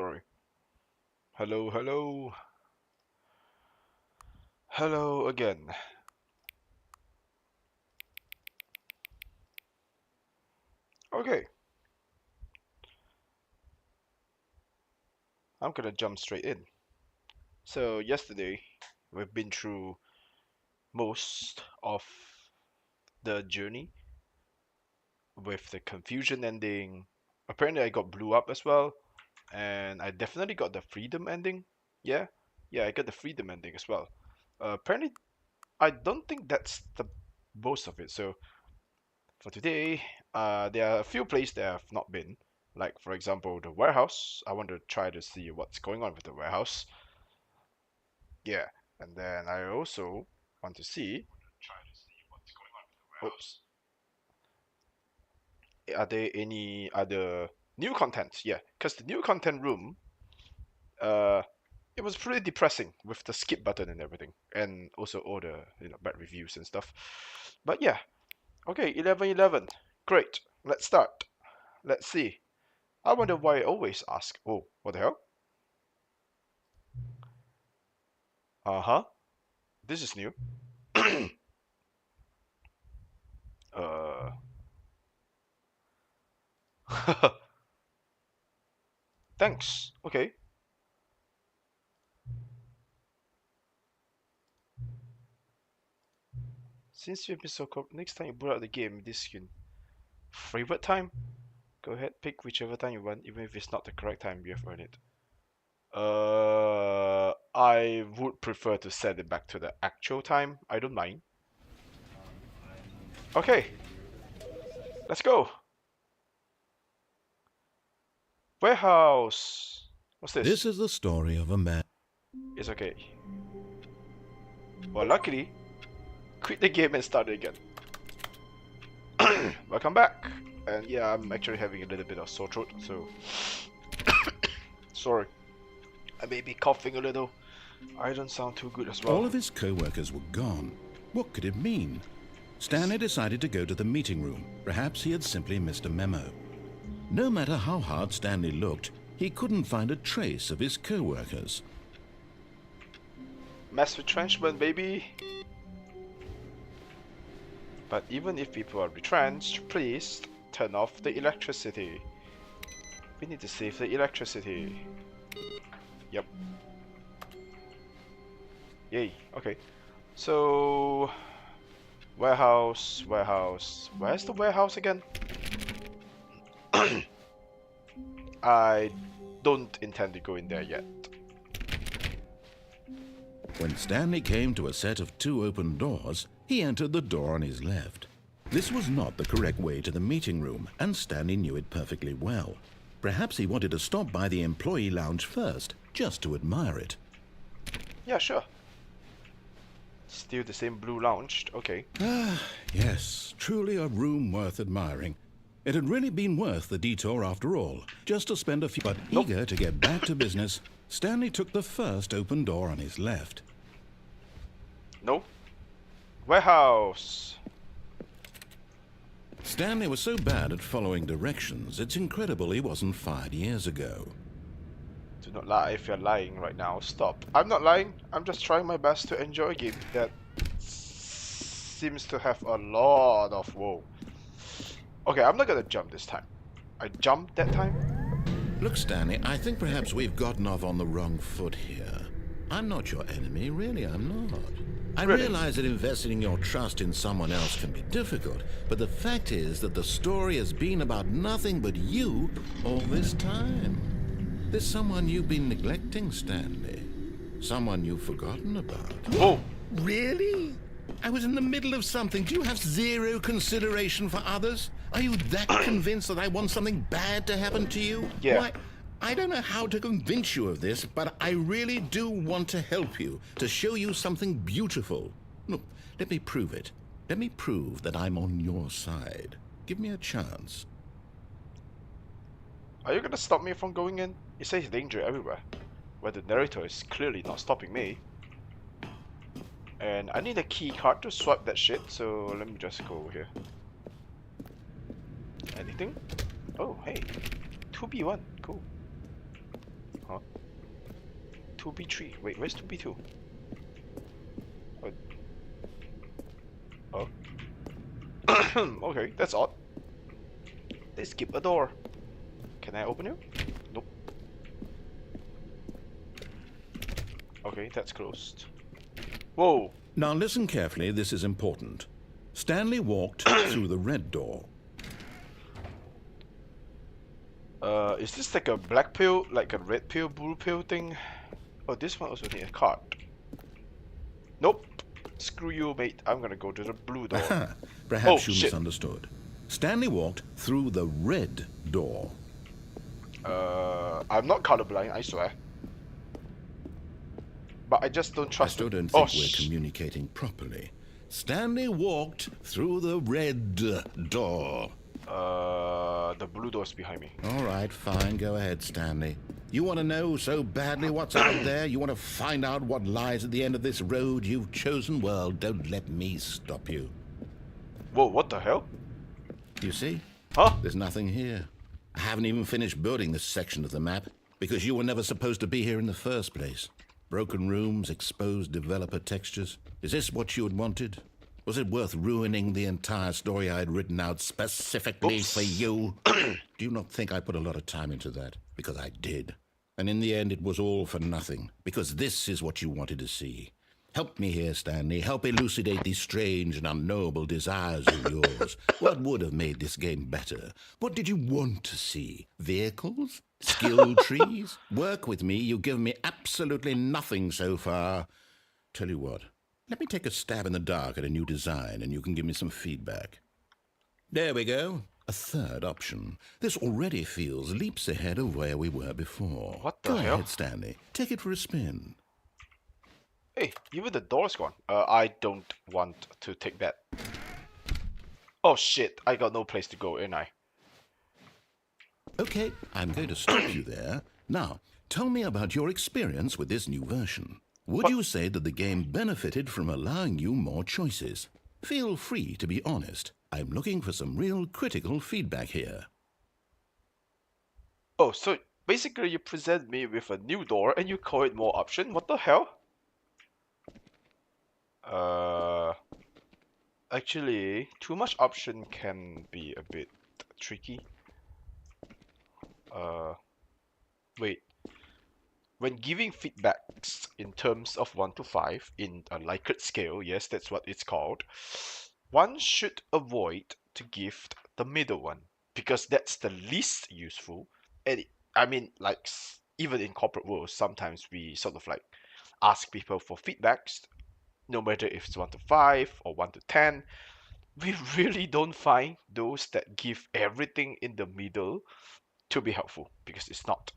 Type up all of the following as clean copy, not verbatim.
Sorry. Hello, hello. Hello again. Okay. I'm gonna jump straight in. So yesterday, we've been through most of the journey with the confusion ending. Apparently I got blew up as well, and I definitely got the freedom ending. Yeah, yeah, I got the freedom ending as well. Apparently, I don't think that's the most of it. So for today, there are a few places that I've not been. Like for example, the warehouse. I want to try to see what's going on with the warehouse. Yeah, and then I also want to see. Oops. Are there any other new content? Yeah, because the new content room, uh, it was pretty depressing with the skip button and everything, and also all the bad reviews and stuff. But yeah, okay, 11:11. Great. Let's start. Let's see. I wonder why I always ask. Oh, what the hell? Uh-huh. This is new. uh. Thanks. Okay. Since you've been so cool, next time you boot out the game, this screen. Favorite time? Go ahead, pick whichever time you want, even if it's not the correct time, you have earned it. I would prefer to set it back to the actual time. I don't mind. Okay, let's go. Warehouse. What's this? This is the story of a man. It's okay. Well, luckily, quit the game and start it again. Welcome back. And yeah, I'm actually having a little bit of sore throat, so sorry. I may be coughing a little. I don't sound too good as well. All of his co-workers were gone. What could it mean? Stanley decided to go to the meeting room. Perhaps he had simply missed a memo. No matter how hard Stanley looked, he couldn't find a trace of his co-workers. Mass retrenchment, baby! But even if people are retrenched, please turn off the electricity. We need to save the electricity. Yep. Yay, okay. So... warehouse, warehouse. Where's the warehouse again? I don't intend to go in there yet. When Stanley came to a set of 2 open doors, he entered the door on his left. This was not the correct way to the meeting room, and Stanley knew it perfectly well. Perhaps he wanted to stop by the employee lounge first, just to admire it. Yeah, sure. Still the same blue lounge, okay. Ah, yes, truly a room worth admiring. It had really been worth the detour after all, just to spend a few... But eager to get back to business, Stanley took the first open door on his left. No. Warehouse. Stanley was so bad at following directions, it's incredible he wasn't fired years ago. Do not lie if you're lying right now. Stop. I'm not lying. I'm just trying my best to enjoy a game that seems to have a lot of whoa. Okay, I'm not gonna jump this time. I jumped that time? Look, Stanley, I think perhaps we've gotten off on the wrong foot here. I'm not your enemy, really, I'm not. I realize that investing your trust in someone else can be difficult, but the fact is that the story has been about nothing but you all this time. There's someone you've been neglecting, Stanley. Someone you've forgotten about. Whoa! Really? I was in the middle of something. Do you have zero consideration for others? Are you that convinced that I want something bad to happen to you? Yeah. Why, I don't know how to convince you of this, but I really do want to help you, to show you something beautiful. Look, let me prove it. Let me prove that I'm on your side. Give me a chance. Are you gonna stop me from going in? It says danger everywhere, where the narrator is clearly not stopping me. And I need a key card to swipe that shit, so let me just go over here. Anything? Oh, hey. 2B1, cool. Huh? 2B3. Wait, where's 2B2? Oh. Okay, that's odd. They skip a door. Can I open it? Nope. Okay, that's closed. Whoa! Now listen carefully, this is important. Stanley walked through the red door. Is this like a black pill, like a red pill, blue pill thing? Oh, this one also needs a card. Nope. Screw you, mate. I'm gonna go to the blue door. Aha, perhaps Oh, you shit. misunderstood. Stanley walked through the red door. I'm not colorblind, I swear. But I just don't I trust still them. don't Oh, think we're communicating properly. Stanley walked through the red door. the blue door's behind me. All right, fine. Go ahead, Stanley. You want to know so badly what's out there? You want to find out what lies at the end of this road you've chosen? Well, don't let me stop you. Whoa, what the hell? You see? Huh? There's nothing here. I haven't even finished building this section of the map because you were never supposed to be here in the first place. Broken rooms, exposed developer textures. Is this what you had wanted? Was it worth ruining the entire story I had written out specifically for you? Do you not think I put a lot of time into that? Because I did. And in the end, it was all for nothing. Because this is what you wanted to see. Help me here, Stanley. Help elucidate these strange and unknowable desires of yours. What would have made this game better? What did you want to see? Vehicles? Skill trees? Work with me. You've given me absolutely nothing so far. Tell you what. Let me take a stab in the dark at a new design, and you can give me some feedback. There we go. A third option. This already feels leaps ahead of where we were before. What the Go hell? ahead, Stanley. Take it for a spin. Hey, even the door's gone. I don't want to take that. Oh shit, I got no place to go, ain't I? Okay, I'm going to stop you there. Now, tell me about your experience with this new version. Would What? you say that the game benefited from allowing you more choices? Feel free to be honest. I'm looking for some real critical feedback here. Oh, so basically you present me with a new door and you call it more option? What the hell? Actually, too much option can be a bit tricky. Wait. When giving feedbacks in terms of 1 to 5 in a Likert scale, yes, that's what it's called, one should avoid to give the middle one because that's the least useful. And I mean, like even in corporate world, sometimes we sort of like ask people for feedbacks, no matter if it's 1 to 5 or 1 to 10. We really don't find those that give everything in the middle to be helpful because it's not.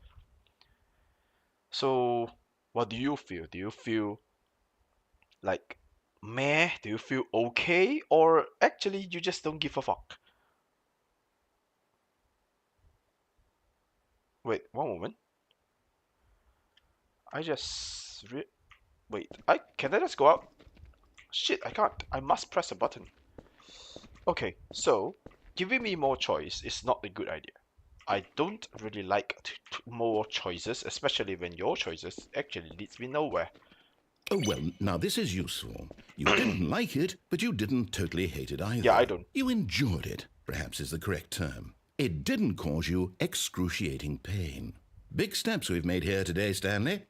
So, what do you feel? Do you feel like meh? Do you feel okay? Or actually, you just don't give a fuck? Wait, one moment. I just. Wait, can I just go out? Shit, I can't. I must press a button. Okay, so giving me more choice is not a good idea. I don't really like more choices, especially when your choices actually leads me nowhere. Oh, well, now this is useful. You didn't like it, but you didn't totally hate it either. Yeah, I don't. You enjoyed it, perhaps is the correct term. It didn't cause you excruciating pain. Big steps we've made here today, Stanley.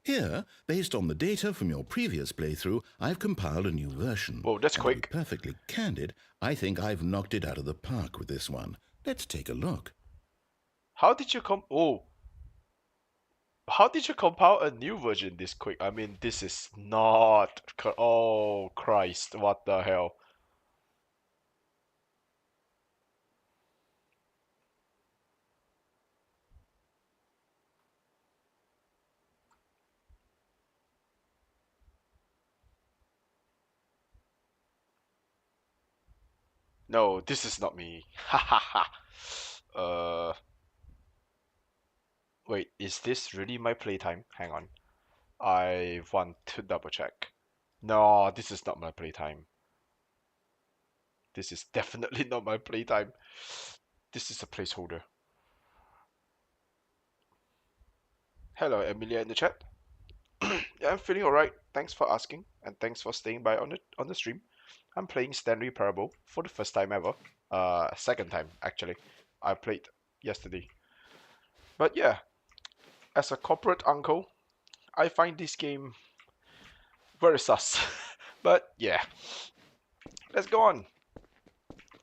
Here, based on the data from your previous playthrough, I've compiled a new version. Whoa, that's And quick. To be perfectly candid, I think I've knocked it out of the park with this one. Let's take a look. How did you How did you compile a new version this quick? I mean, this is not. Oh Christ! What the hell? No, this is not me. Ha ha ha. Wait, is this really my playtime? Hang on. I want to double check. No, this is not my playtime. This is definitely not my playtime. This is a placeholder. Hello, Emilia in the chat. Yeah, I'm feeling alright. Thanks for asking, and thanks for staying by on the stream. I'm playing Stanley Parable for the first time ever. Second time actually. I played yesterday. But yeah, as a corporate uncle, I find this game very sus. But yeah, let's go on.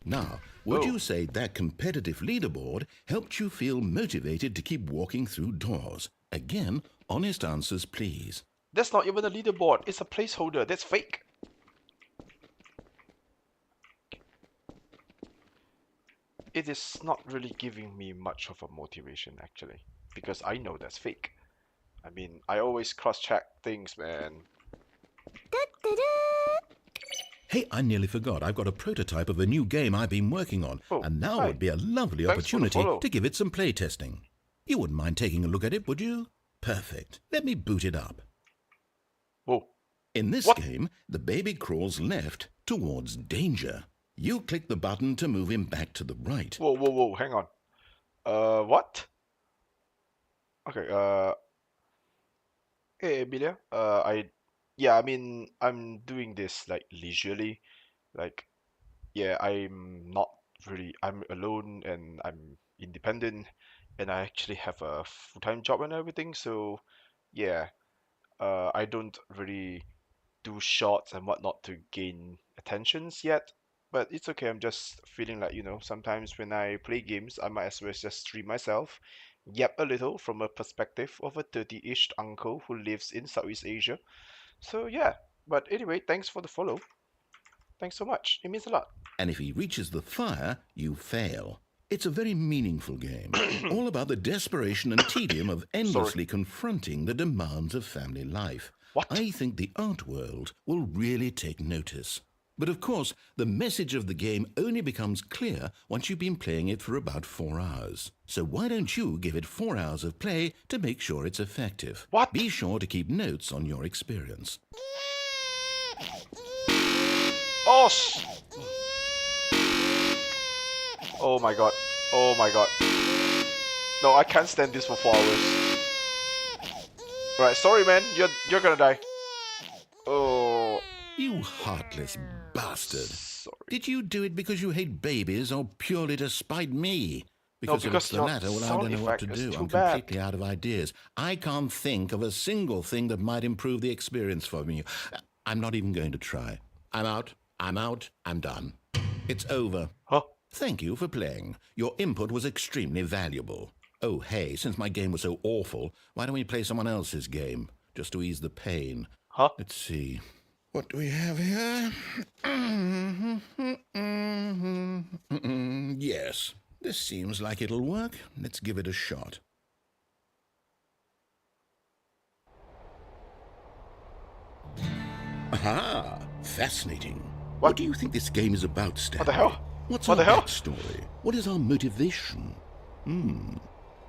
Now, would Oh, you say that competitive leaderboard helped you feel motivated to keep walking through doors? Again, honest answers, please. that's not even a leaderboard. It's a placeholder. That's fake. It is not really giving me much of a motivation actually, because I know that's fake. I mean, I always cross-check things, man. Hey, I nearly forgot. I've got a prototype of a new game I've been working on, Oh, and now hi. would be a lovely Thanks for the opportunity follow. to give it some playtesting. You wouldn't mind taking a look at it, would you? Perfect. Let me boot it up. Whoa. In this What? game, the baby crawls left towards danger. You click the button to move him back to the right. Whoa, whoa, whoa, hang on. What? Okay, hey, Emilia. Yeah, I mean, I'm doing this like leisurely. Like, yeah, I'm alone and I'm independent and I actually have a full-time job and everything. So, yeah, I don't really do shots and whatnot to gain attentions yet. But it's okay. I'm just feeling like, sometimes when I play games, I might as well just stream myself, yap a little from a perspective of a 30-ish uncle who lives in Southeast Asia. So yeah. But anyway, thanks for the follow. Thanks so much. It means a lot. And if he reaches the fire, you fail. It's a very meaningful game, all about the desperation and tedium of Sorry. endlessly confronting the demands of family life. What? I think the art world will really take notice. But of course, the message of the game only becomes clear once you've been playing it for about 4 hours. So why don't you give it 4 hours of play to make sure it's effective? What? Be sure to keep notes on your experience. Oh, oh my god. Oh my god. No, I can't stand this for 4 hours. Right, sorry man, you're gonna die. Oh, You heartless bastard. sorry. Did you do it because you hate babies or purely to spite me? No, Because if because it's the your latter, well, I sound don't know what effect to is do. too I'm bad. completely out of ideas. I can't think of a single thing that might improve the experience for me. I'm not even going to try. I'm out. I'm done. It's over. Huh? Thank you for playing. Your input was extremely valuable. Oh, hey, since my game was so awful, why don't we play someone else's game? Just to ease the pain. Huh? Let's see. What do we have here? Yes, this seems like it'll work. Let's give it a shot. Aha! Fascinating. What do you think this game is about, Stanley? What the hell? What's What our the hell? backstory? What is our motivation?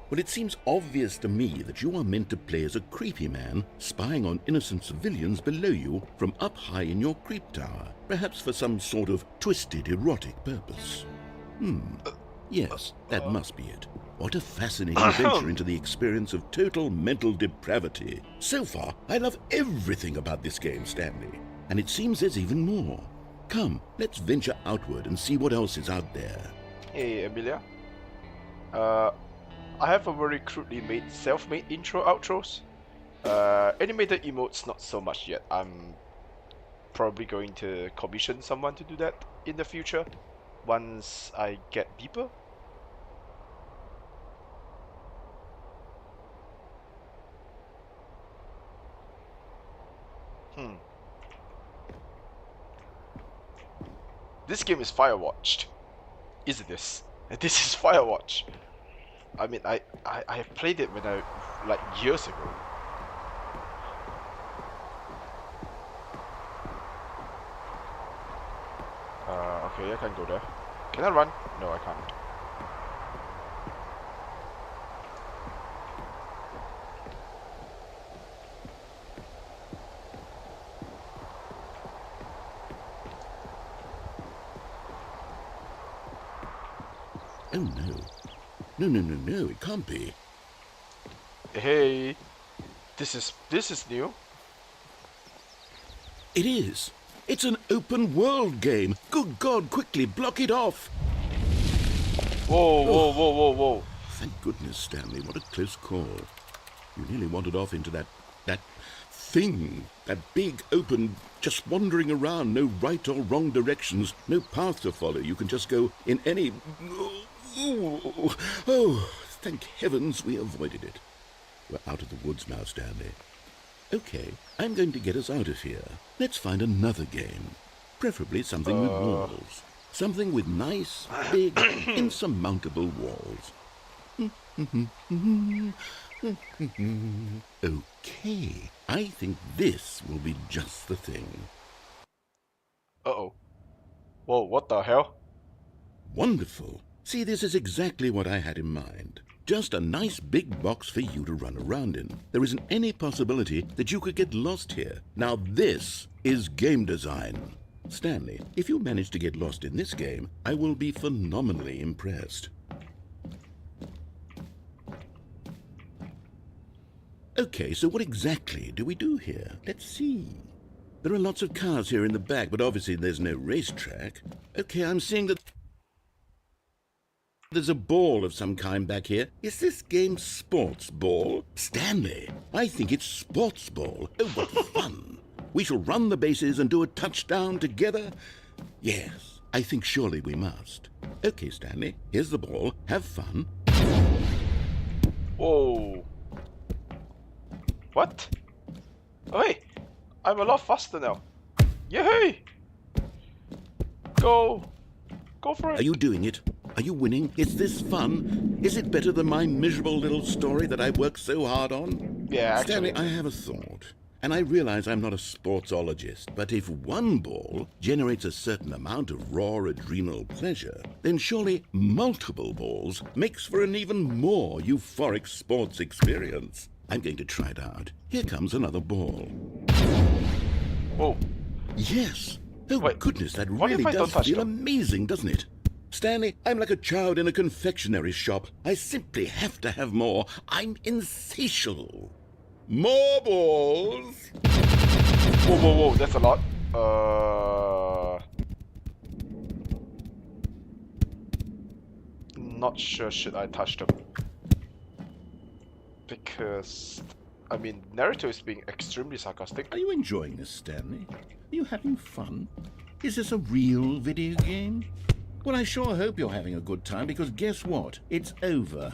Well, it seems obvious to me that you are meant to play as a creepy man spying on innocent civilians below you from up high in your creep tower, perhaps for some sort of twisted erotic purpose. Yes, that must be it. What a fascinating venture into the experience of total mental depravity. So far, I love everything about this game, Stanley. And it seems there's even more. Come, let's venture outward and see what else is out there. Hey, Emilia. I have a very crudely made, self-made intro outros. Animated emotes, not so much yet. I'm probably going to commission someone to do that in the future, once I get deeper. This game is Firewatched. Is this? This is Firewatch. I mean, I have played it when like years ago. Okay, I can go there. Can I run? No, I can't. Oh no. No, it can't be. Hey, This is new. It is. It's an open world game. Good God, quickly block it off. Whoa, whoa, Oh, whoa, whoa, whoa. thank goodness, Stanley. What a close call. You nearly wandered off into that thing. That big, open, just wandering around. No right or wrong directions. No path to follow. You can just go in any... Oh, thank heavens we avoided it. We're out of the woods now, Stanley. Okay, I'm going to get us out of here. Let's find another game. Preferably something with walls. Something with nice, big, insurmountable walls. Okay, I think this will be just the thing. Uh-oh. Whoa, what the hell? Wonderful. See, this is exactly what I had in mind. Just a nice big box for you to run around in. There isn't any possibility that you could get lost here. Now this is game design. Stanley, if you manage to get lost in this game, I will be phenomenally impressed. Okay, so what exactly do we do here? Let's see. There are lots of cars here in the back, but obviously there's no racetrack. Okay, I'm seeing that there's a ball of some kind back here. Is this game sports ball? Stanley, I think it's sports ball. Oh, what fun. We shall run the bases and do a touchdown together. Yes, I think surely we must. Okay, Stanley, here's the ball. Have fun. Whoa. What? Oh, hey, I'm a lot faster now. Yay! Go for it. Are you doing it? Are you winning? Is this fun? Is it better than my miserable little story that I worked so hard on? Yeah, actually. Stanley, I have a thought. And I realize I'm not a sportsologist, but if one ball generates a certain amount of raw adrenal pleasure, then surely multiple balls makes for an even more euphoric sports experience. I'm going to try it out. Here comes another ball. Whoa. Yes. Oh, Wait, goodness, that what if really I don't does touch feel them? amazing, doesn't it? Stanley, I'm like a child in a confectionery shop. I simply have to have more. I'm insatiable. More balls. Whoa, whoa, whoa, that's a lot. Not sure should I touch them. Because, I mean, Naruto is being extremely sarcastic. Are you enjoying this, Stanley? Are you having fun? Is this a real video game? Well, I sure hope you're having a good time, because guess what? It's over.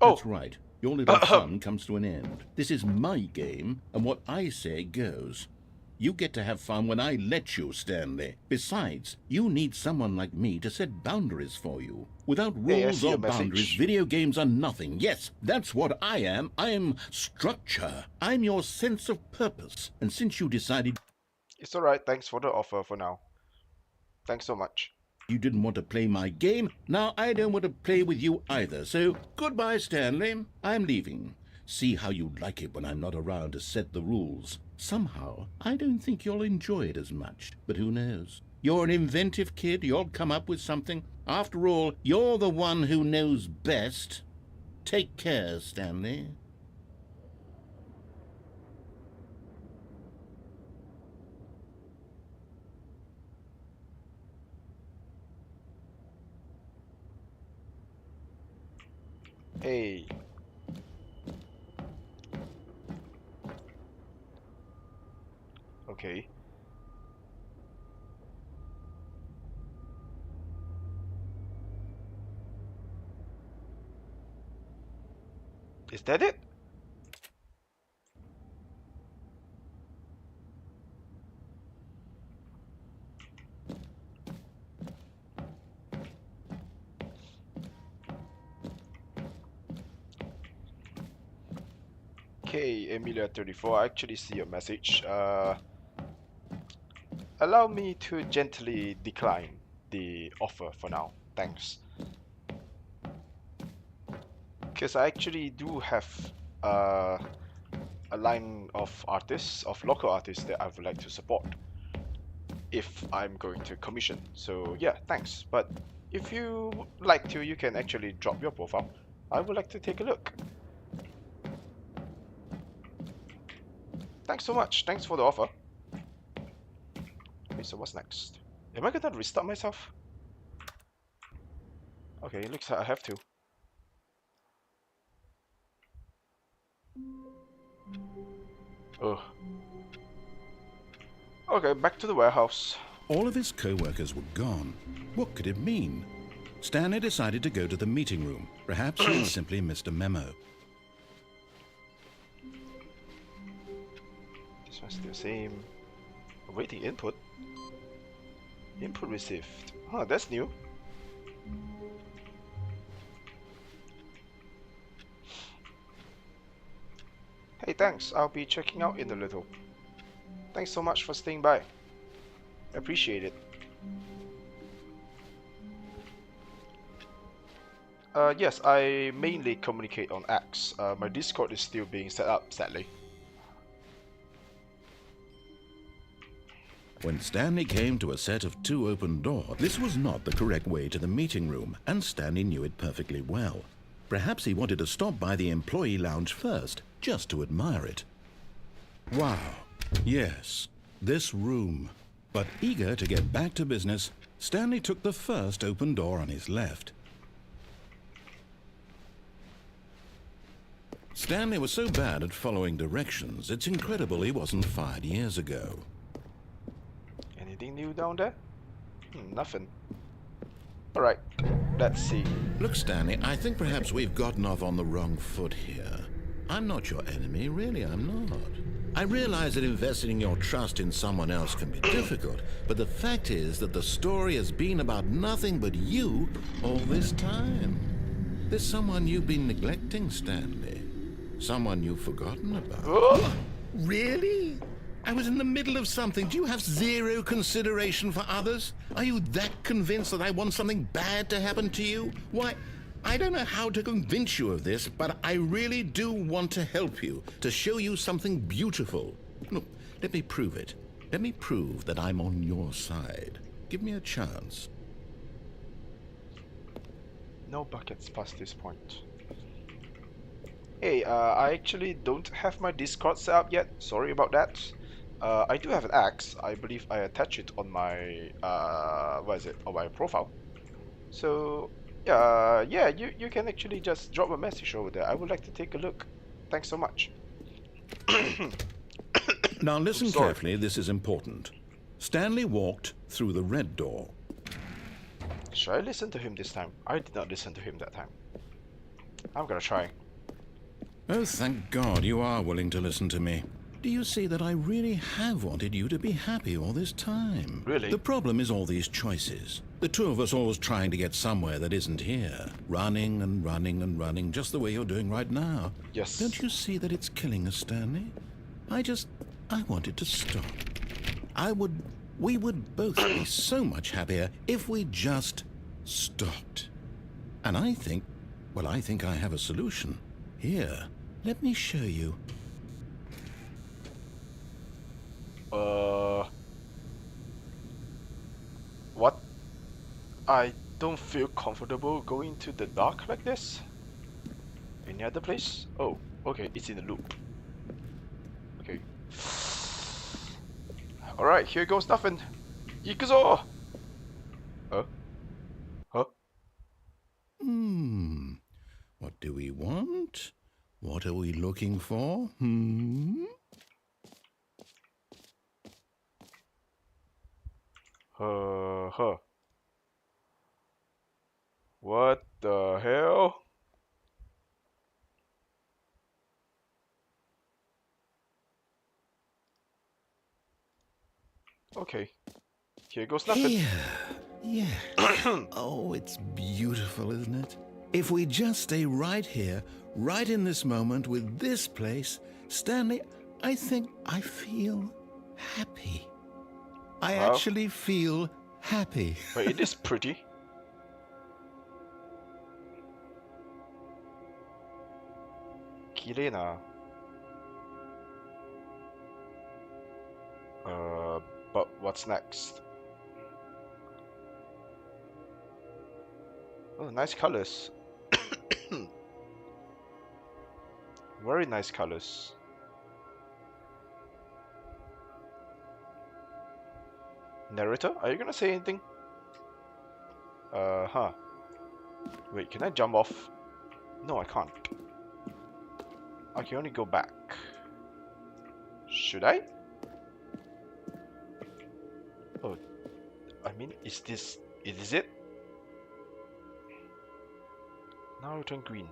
Oh. That's right. Your little fun comes to an end. This is my game, and what I say goes. You get to have fun when I let you, Stanley. Besides, you need someone like me to set boundaries for you. Without Hey, I rules see or your message. boundaries, video games are nothing. Yes, that's what I am. I'm structure. I'm your sense of purpose. And since you decided It's alright, thanks for the offer for now. Thanks so much. you didn't want to play my game, now I don't want to play with you either. So, goodbye, Stanley. I'm leaving. See how you like it when I'm not around to set the rules. Somehow, I don't think you'll enjoy it as much. But who knows? You're an inventive kid. You'll come up with something. After all, you're the one who knows best. Take care, Stanley. Hey. Okay. Is that it? Okay, Emilia34, I actually see your message. Allow me to gently decline the offer for now. Thanks. Because I actually do have a line of artists, of local artists that I would like to support if I'm going to commission. So yeah, thanks. But if you would like to, you can actually drop your profile. I would like to take a look. thanks so much. Thanks for the offer. Okay, so what's next? Am I gonna restart myself? Okay, it looks like I have to. Ugh. Okay, back to the warehouse. All of his co-workers were gone. What could it mean? Stanley decided to go to the meeting room. Perhaps he had simply missed a memo. This one's still the same. Awaiting input. Input received. Huh, that's new. Hey, thanks. I'll be checking out in a little. Thanks so much for staying by. Appreciate it. Yes, I mainly communicate on X. My Discord is still being set up, sadly. When Stanley came to a set of 2 open doors, this was not the correct way to the meeting room, and Stanley knew it perfectly well. Perhaps he wanted to stop by the employee lounge first, just to admire it. Wow, yes, this room. But eager to get back to business, Stanley took the first open door on his left. Stanley was so bad at following directions, it's incredible he wasn't fired years ago. Anything new down there? Nothing. Alright, let's see. Look, Stanley, I think perhaps we've gotten off on the wrong foot here. I'm not your enemy, really, I'm not. I realize that investing your trust in someone else can be difficult, but the fact is that the story has been about nothing but you all this time. There's someone you've been neglecting, Stanley. Someone you've forgotten about. Oh! Really? I was in the middle of something. Do you have zero consideration for others? Are you that convinced that I want something bad to happen to you? Why, I don't know how to convince you of this, but I really do want to help you, to show you something beautiful. Look, let me prove it. Let me prove that I'm on your side. Give me a chance. No buckets past this point. Hey, I actually don't have my Discord set up yet. Sorry about that. I do have an axe. I believe I attach it on my on my profile. So yeah, you can actually just drop a message over there. I would like to take a look. Thanks so much. Now listen carefully, this is important. Stanley walked through the red door. Should I listen to him this time? I did not listen to him that time. I'm gonna try. Oh, thank God you are willing to listen to me. Do you see that I really have wanted you to be happy all this time? Really? The problem is all these choices. The two of us always trying to get somewhere that isn't here. Running and running and running, just the way you're doing right now. Yes. Don't you see that it's killing us, Stanley? I wanted to stop. We would both be so much happier if we just stopped. And I think I have a solution. Here, let me show you. What? I don't feel comfortable going to the dark like this. Any other place? Oh, okay, it's in the loop. Okay. Alright, here goes nothing. Ikuzo! Huh? Huh? What do we want? What are we looking for? Huh. What the hell? Okay. Here goes nothing. Here. Yeah. Oh, it's beautiful, isn't it? If we just stay right here, right in this moment with this place, Stanley, I think I feel happy. I actually feel happy. But it is pretty. Kirena. But what's next? Oh, nice colors. Very nice colors. Narrator, are you gonna say anything? Huh. Wait, can I jump off? No, I can't. I can only go back. Should I? Oh, I mean, is it? Now it turn green.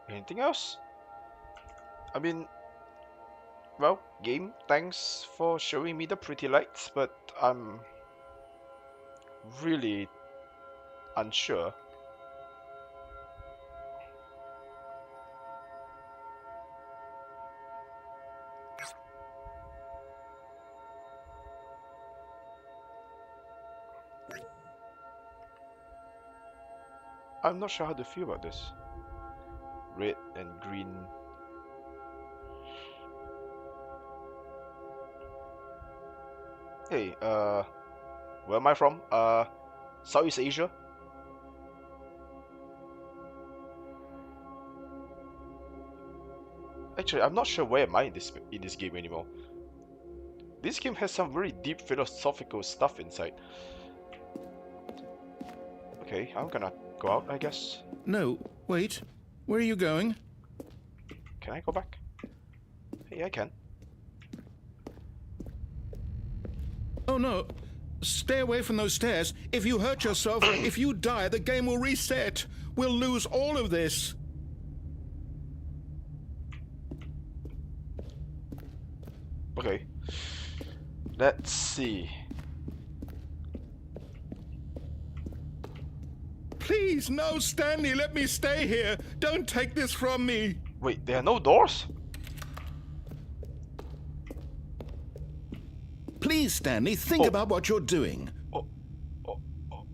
Anything else? I mean, well, game, thanks for showing me the pretty lights, but I'm really unsure. I'm not sure how to feel about this. Red and green. Hey, where am I from? Southeast Asia? Actually, I'm not sure where am I in this game anymore. This game has some very deep philosophical stuff inside. Okay, I'm gonna go out, I guess. No, wait. Where are you going? Can I go back? Hey, I can. Oh no. Stay away from those stairs. If you hurt yourself, if you die, the game will reset. We'll lose all of this. Okay. Let's see. Please, no, Stanley, let me stay here. Don't take this from me. Wait, there are no doors? Please, Stanley, think about what you're doing. Oh, oh, oh.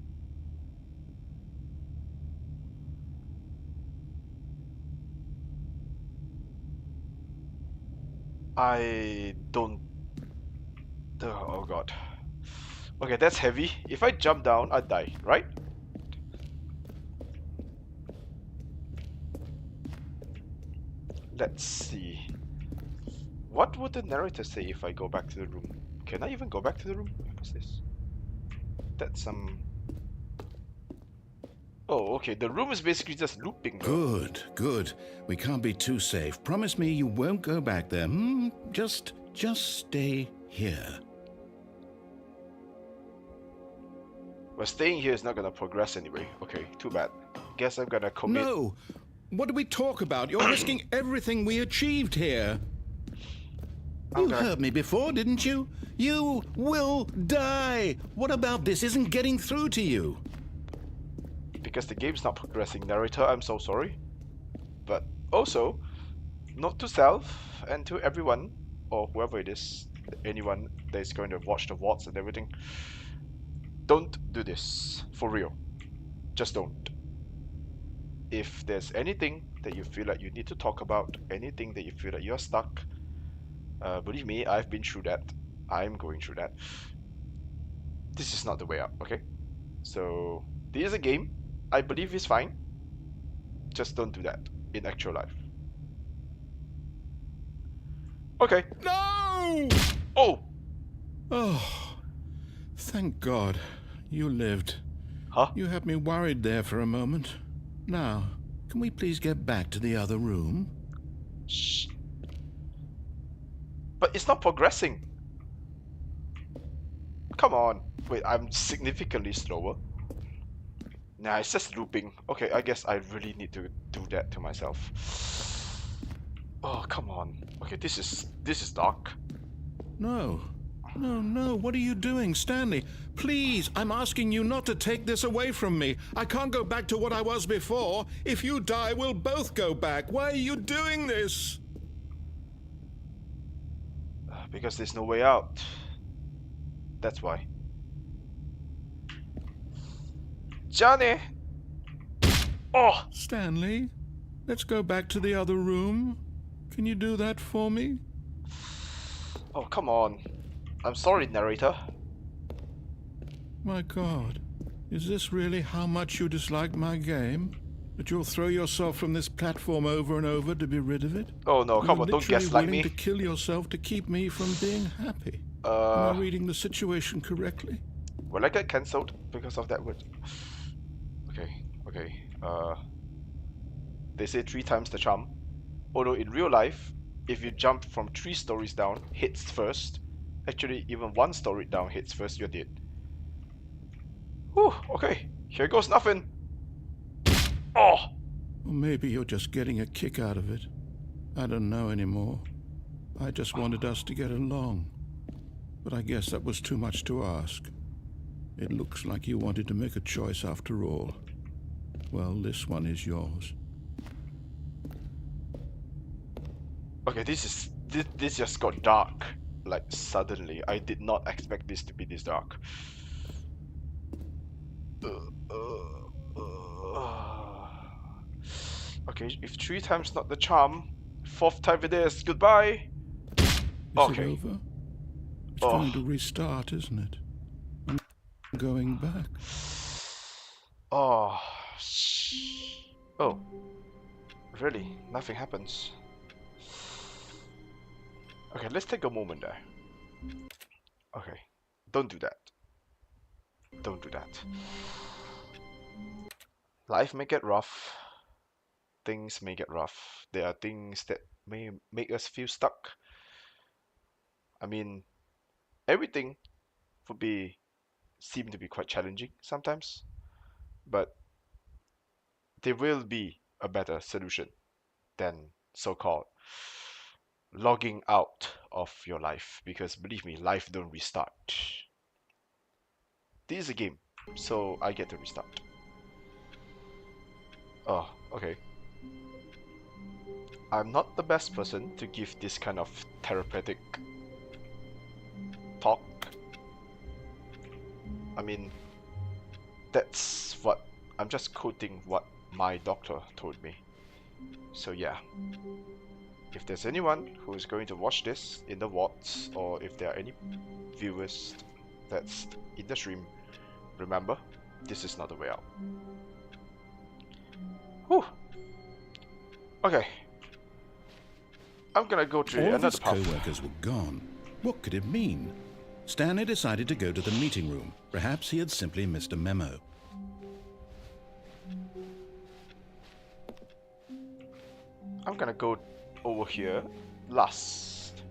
I don't... Oh god. Okay, that's heavy. If I jump down, I die, right? Let's see. What would the narrator say if I go back to the room? Can I even go back to the room? What's this? That's some... Oh, okay. The room is basically just looping. Good, good. We can't be too safe. Promise me you won't go back there. Just stay here. Well, staying here is not gonna progress anyway. Okay, too bad. Guess I'm gonna commit. No! What do we talk about? You're risking everything we achieved here. You heard me before, didn't you? You will die. What about this isn't getting through to you? Because the game's not progressing, narrator. I'm so sorry. But also, note to self and to everyone, or whoever it is, anyone that is going to watch the VODs and everything, don't do this. For real. Just don't. If there's anything that you feel like you need to talk about, anything that you feel like you're stuck, believe me, I've been through that. I'm going through that. This is not the way out, okay? So, this is a game. I believe it's fine. Just don't do that in actual life. Okay. No! Oh! Oh, thank God you lived. Huh? You had me worried there for a moment. Now, can we please get back to the other room? Shh. But it's not progressing. Come on. Wait, I'm significantly slower. Nah, it's just looping. Okay, I guess I really need to do that to myself. Oh, come on. Okay, this is dark. No. No, what are you doing, Stanley? Please, I'm asking you not to take this away from me. I can't go back to what I was before. If you die, we'll both go back. Why are you doing this? Because there's no way out. That's why. Johnny! Oh! Stanley, let's go back to the other room. Can you do that for me? Oh, come on. I'm sorry, narrator. My God, is this really how much you dislike my game? That you'll throw yourself from this platform over and over to be rid of it? Oh no, You're come on, don't literally gaslight willing me. to kill yourself to keep me from being happy. Am I reading the situation correctly? Will I get cancelled because of that word? Okay, okay. They say 3 times the charm. Although in real life, if you jump from 3 stories down, hits first. Actually, even 1 story down hits first, you're dead. Whew, okay. Here goes nothing. Oh! Or maybe you're just getting a kick out of it. I don't know anymore. I just wanted us to get along. But I guess that was too much to ask. It looks like you wanted to make a choice after all. Well, this one is yours. Okay, this just got dark. Like, suddenly. I did not expect this to be this dark. Okay, if 3 times not the charm, 4th time it is. Goodbye! Is it over? It's Oh. going to restart, isn't it? I'm going back. Oh. Oh. Really? Nothing happens. Okay, let's take a moment there. Okay. Don't do that. Don't do that. Life may get rough. Things may get rough. There are things that may make us feel stuck. I mean, everything would seem to be quite challenging sometimes, but there will be a better solution than so-called logging out of your life, because believe me, life don't restart. This is a game, so I get to restart. Oh, okay. I'm not the best person to give this kind of therapeutic talk. I mean, that's what I'm just quoting what my doctor told me. So yeah, if there's anyone who is going to watch this in the wards, or if there are any viewers that's in the stream, remember, this is not the way out. Whew. Okay. I'm gonna go to All of another his path. co-workers were gone. What could it mean? Stanley decided to go to the meeting room. Perhaps he had simply missed a memo. I'm gonna go over here last.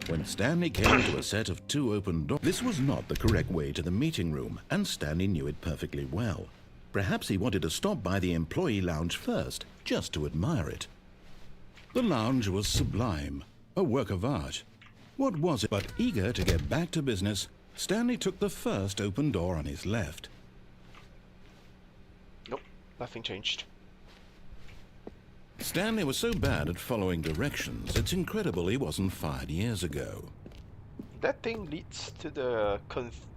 When Stanley came to a set of 2 open doors, this was not the correct way to the meeting room, and Stanley knew it perfectly well. Perhaps he wanted to stop by the employee lounge first, just to admire it. The lounge was sublime, a work of art. What was it? But eager to get back to business, Stanley took the first open door on his left. Nope, nothing changed. Stanley was so bad at following directions, it's incredible he wasn't fired years ago. That thing leads to the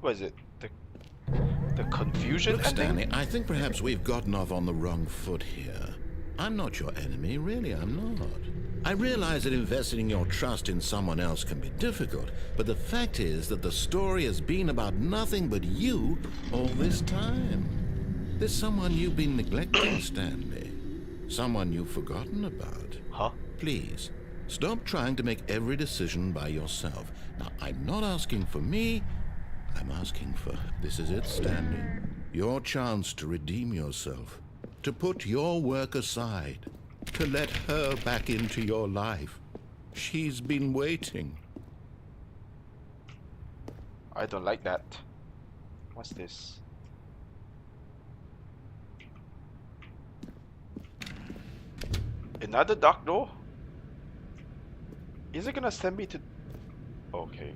what is it? The confusion Look, ending? Stanley, I think perhaps we've gotten off on the wrong foot here. I'm not your enemy, really, I'm not. I realize that investing your trust in someone else can be difficult, but the fact is that the story has been about nothing but you all this time. There's someone you've been neglecting, Stanley. Someone you've forgotten about. Huh? Please, stop trying to make every decision by yourself. Now, I'm not asking for me, I'm asking for... This is it, Stanley. Your chance to redeem yourself. To put your work aside. To let her back into your life. She's been waiting. I don't like that. What's this? Another dark door? Is it gonna send me to... Okay.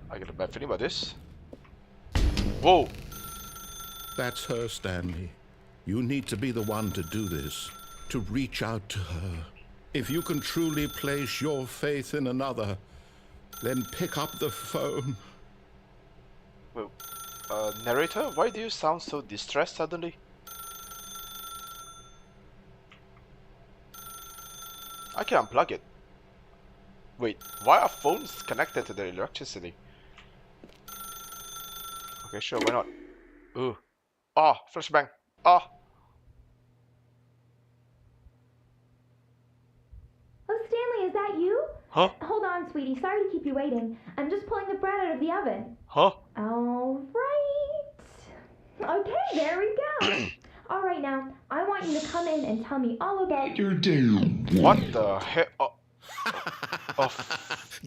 I got a bad feeling about this. Whoa! That's her, Stanley. You need to be the one to do this. To reach out to her. If you can truly place your faith in another, then pick up the phone. Well, narrator, why do you sound so distressed suddenly? I can unplug it. Wait, why are phones connected to the electricity? Okay, sure, why not? Ooh. Ah, flashbang. Ah. Oh, Stanley, is that you? Huh? Hold on, sweetie. Sorry to keep you waiting. I'm just pulling the bread out of the oven. Huh? All right. Okay, there we go. All right, now, I want you to come in and tell me all about your day. What the heck? Oh.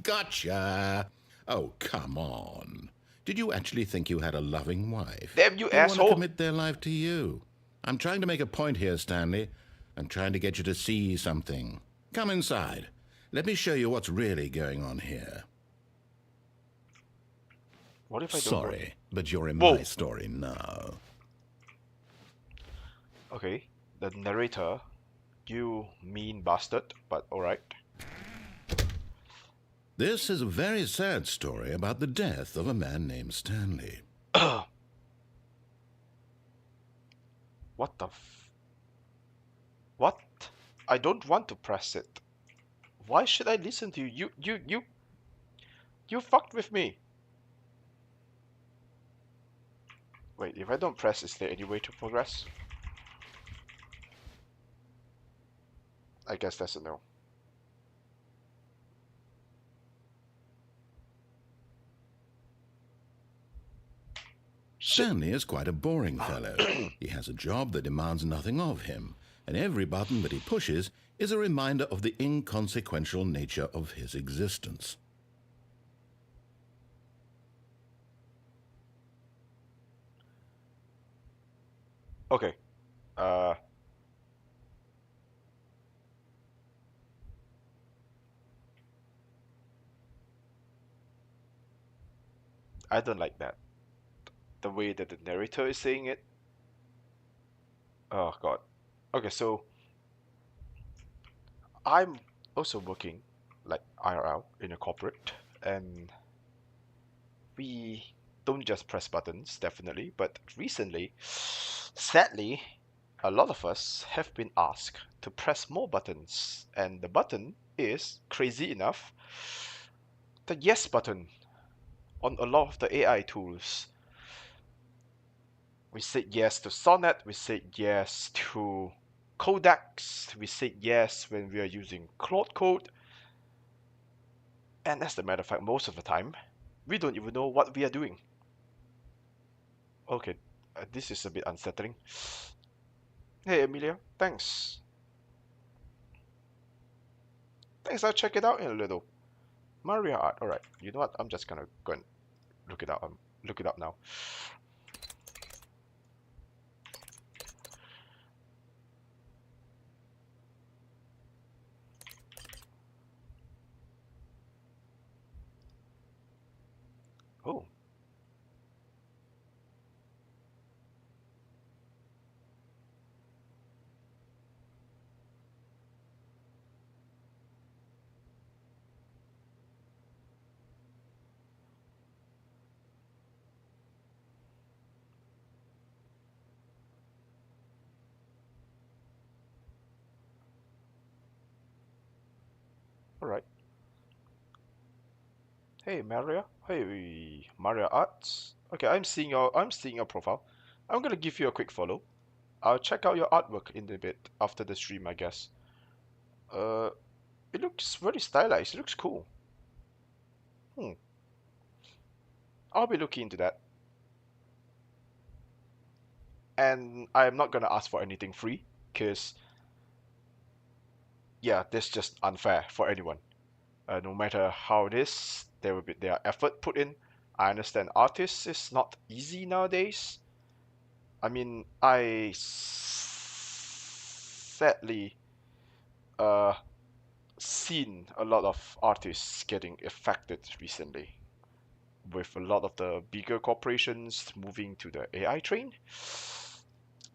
Gotcha. Oh, come on. Did you actually think you had a loving wife? Damn you, They want to asshole. commit their life to you. I'm trying to make a point here, Stanley. I'm trying to get you to see something. Come inside. Let me show you what's really going on here. What if I don't? Sorry, but you're in Whoa. my story now. Okay, the narrator. You mean bastard, but alright. This is a very sad story about the death of a man named Stanley. What the What? I don't want to press it. Why should I listen to you? You fucked with me. Wait, if I don't press, is there any way to progress? I guess that's a no. Stanley is quite a boring fellow. He has a job that demands nothing of him, and every button that he pushes is a reminder of the inconsequential nature of his existence. Okay. I don't like that. The way that the narrator is saying it. Oh god. Okay, so I'm also working like IRL in a corporate, and we don't just press buttons, definitely, but recently, sadly, a lot of us have been asked to press more buttons, and the button is, crazy enough, the yes button on a lot of the AI tools. We said yes to Sonnet, we said yes to Codex, we said yes when we are using Claude Code, and as a matter of fact, most of the time, we don't even know what we are doing. Okay, this is a bit unsettling. Hey Amelia, thanks. Thanks, I'll check it out in a little. Maria art, alright. You know what? I'm just gonna go and look it up. Look it up now. Oh. Alright. Hey Maria. Hey Maria Arts. Okay, I'm seeing your profile. I'm gonna give you a quick follow. I'll check out your artwork in a bit after the stream, I guess. It looks very stylized. It looks cool. I'll be looking into that. And I'm not gonna ask for anything free, cause yeah, this is just unfair for anyone. No matter how it is, there will be effort put in. I understand artists is not easy nowadays. I mean, I sadly seen a lot of artists getting affected recently, with a lot of the bigger corporations moving to the AI train.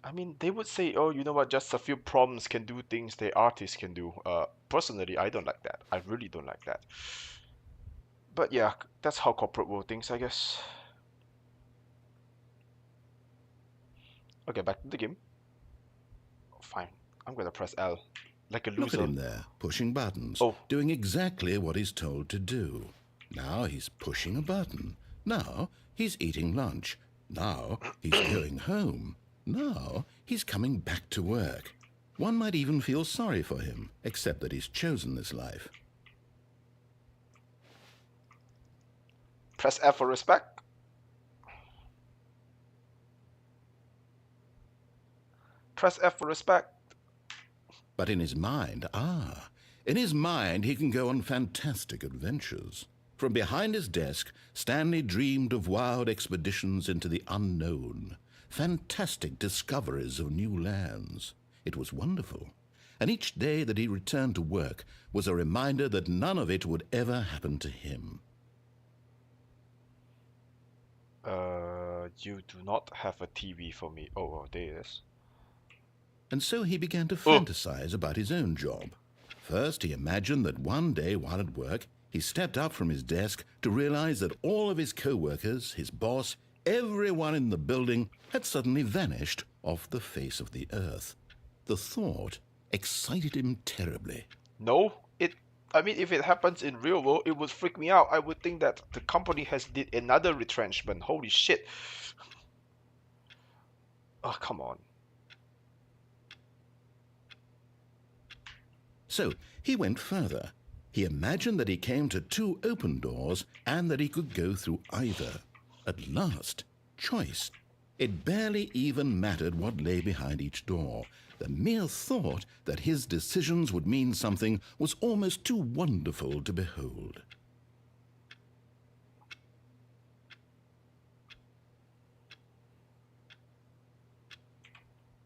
I mean, they would say, oh, you know what, just a few prompts can do things the artists can do. Personally, I don't like that. I really don't like that. But yeah, that's how corporate world thinks, I guess. Okay, back to the game. Fine. I'm gonna press L. Like a loser. Look at him there, pushing buttons, doing exactly what he's told to do. Now he's pushing a button. Now he's eating lunch. Now he's going home. Now he's coming back to work. One might even feel sorry for him, except that he's chosen this life. Press F for respect. Press F for respect. But in his mind, in his mind he can go on fantastic adventures. From behind his desk, Stanley dreamed of wild expeditions into the unknown, fantastic discoveries of new lands. It was wonderful. And each day that he returned to work was a reminder that none of it would ever happen to him. You do not have a TV for me. Oh, there it is. And so he began to fantasize about his own job. First, he imagined that one day while at work, he stepped up from his desk to realize that all of his co-workers, his boss, everyone in the building had suddenly vanished off the face of the earth. The thought excited him terribly. No, I mean, if it happens in real world, it would freak me out. I would think that the company has did another retrenchment. Holy shit. Oh, come on. So he went further. He imagined that he came to 2 open doors and that he could go through either. At last, choice. It barely even mattered what lay behind each door. The mere thought that his decisions would mean something was almost too wonderful to behold.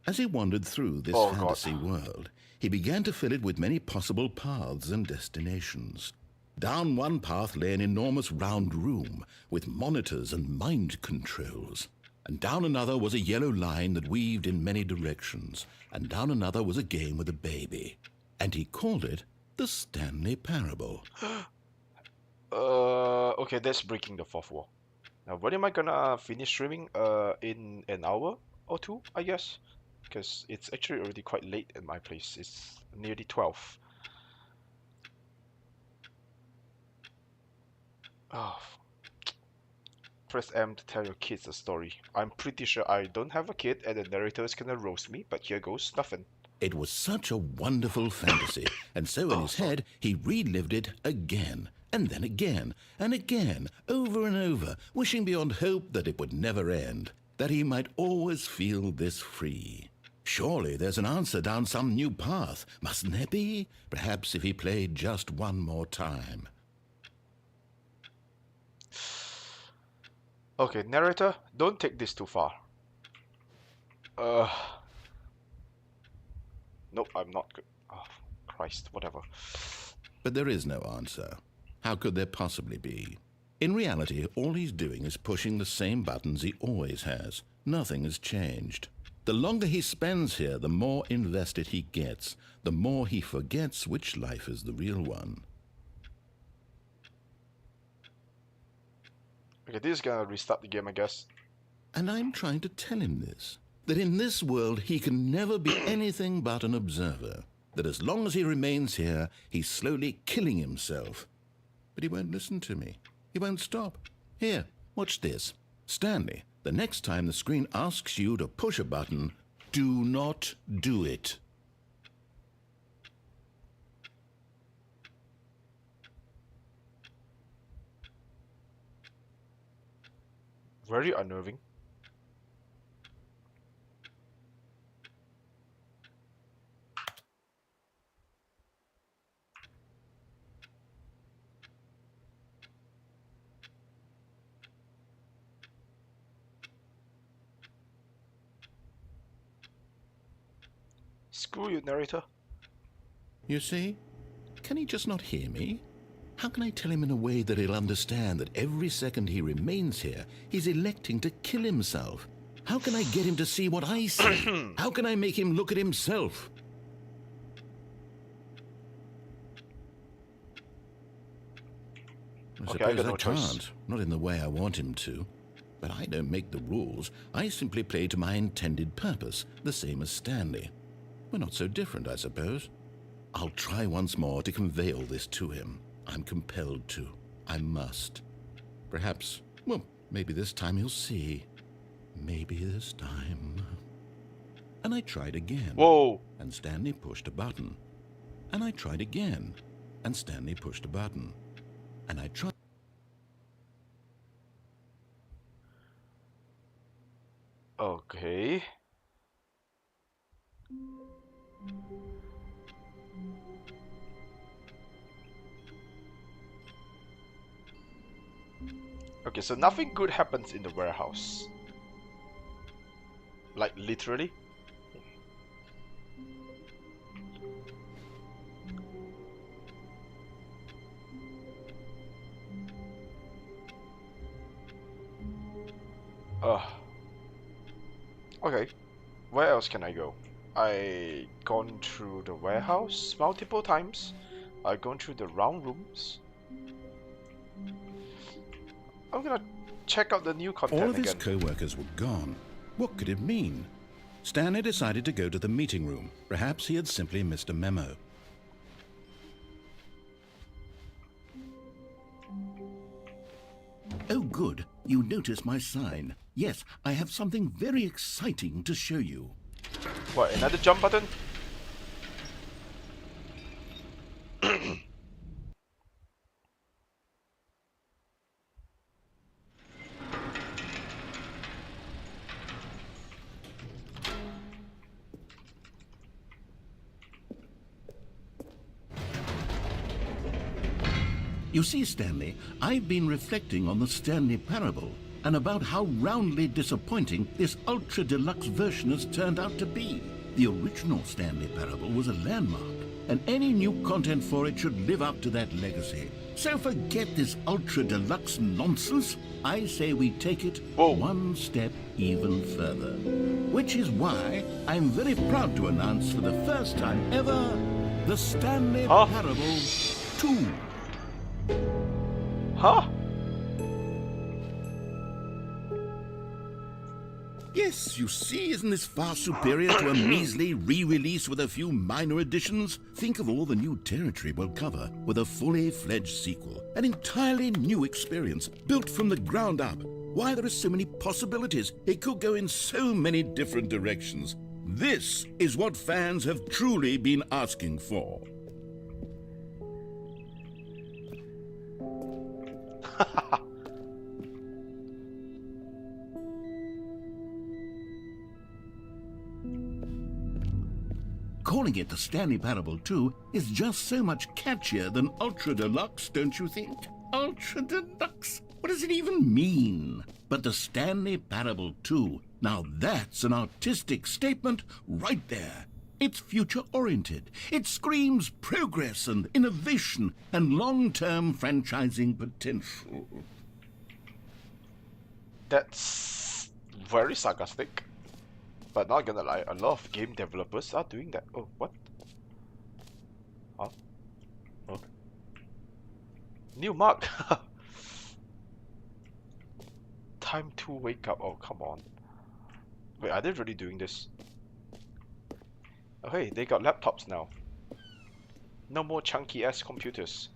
As he wandered through this fantasy world, he began to fill it with many possible paths and destinations. Down one path lay an enormous round room with monitors and mind controls. And down another was a yellow line that weaved in many directions. And down another was a game with a baby. And he called it the Stanley Parable. Okay, that's breaking the fourth wall. Now, when am I gonna finish streaming? In an hour or 2, I guess? Because it's actually already quite late at my place. It's nearly 12. Oh. Press M to tell your kids a story. I'm pretty sure I don't have a kid and the narrator is gonna roast me, but here goes nothing. It was such a wonderful fantasy, and so in his head he relived it again, and then again, and again, over and over, wishing beyond hope that it would never end, that he might always feel this free. Surely there's an answer down some new path, mustn't there be? Perhaps if he played just one more time. Okay, narrator, don't take this too far. Nope, I'm not good. Oh, Christ, whatever. But there is no answer. How could there possibly be? In reality, all he's doing is pushing the same buttons he always has. Nothing has changed. The longer he spends here, the more invested he gets, the more he forgets which life is the real one. Okay, this is gonna restart the game, I guess. And I'm trying to tell him this, that in this world he can never be anything but an observer, that as long as he remains here, he's slowly killing himself. But he won't listen to me. He won't stop. Here, watch this. Stanley, the next time the screen asks you to push a button, do not do it. Very unnerving. Screw you, narrator. You see? Can he just not hear me? How can I tell him in a way that he'll understand that every second he remains here, he's electing to kill himself? How can I get him to see what I see? How can I make him look at himself? I suppose I can't. Not in the way I want him to. But I don't make the rules. I simply play to my intended purpose, the same as Stanley. We're not so different, I suppose. I'll try once more to convey all this to him. I'm compelled to. I must. Perhaps, well, maybe this time he'll see. Maybe this time. And I tried again. Whoa. And Stanley pushed a button. And I tried again. And Stanley pushed a button. And I tried. Okay. Okay, so nothing good happens in the warehouse. Like, literally? Okay. Where else can I go? I gone through the warehouse multiple times. I've gone through the round rooms. I'm gonna check out the new content All of his again. co-workers were gone. What could it mean? Stanley decided to go to the meeting room. Perhaps he had simply missed a memo. Oh, good. You notice my sign. Yes, I have something very exciting to show you. What, another jump button? You see, Stanley, I've been reflecting on the Stanley parable and about how roundly disappointing this ultra-deluxe version has turned out to be. The original Stanley parable was a landmark, and any new content for it should live up to that legacy. So forget this ultra-deluxe nonsense. I say we take it one step even further. Which is why I'm very proud to announce for the first time ever, the Stanley Parable 2. Huh? Yes, you see, isn't this far superior to a measly re-release with a few minor additions? Think of all the new territory we'll cover with a fully fledged sequel. An entirely new experience, built from the ground up. Why, there are so many possibilities. It could go in so many different directions. This is what fans have truly been asking for. Calling it the Stanley Parable 2 is just so much catchier than Ultra Deluxe, don't you think? Ultra Deluxe? What does it even mean? But the Stanley Parable 2, now that's an artistic statement right there. It's future-oriented. It screams progress and innovation and long-term franchising potential. That's very sarcastic. But not gonna lie, a lot of game developers are doing that. Oh, what? Huh? Oh. New mark! Time to wake up. Oh, come on. Wait, are they really doing this? Oh, hey, they got laptops now. No more chunky-ass computers.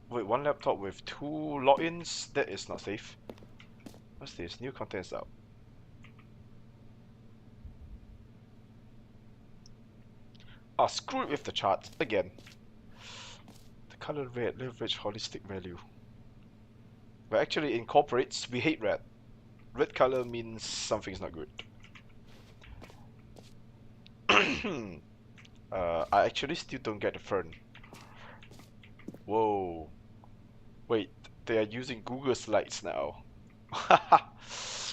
Wait, one laptop with 2 logins? That is not safe. What's this? New content's out. Ah, screw it with the charts again. The color red, leverage holistic value. But actually incorporates, we hate red. Red color means something's not good. I actually still don't get the fern. Whoa. Wait, they are using Google Slides now.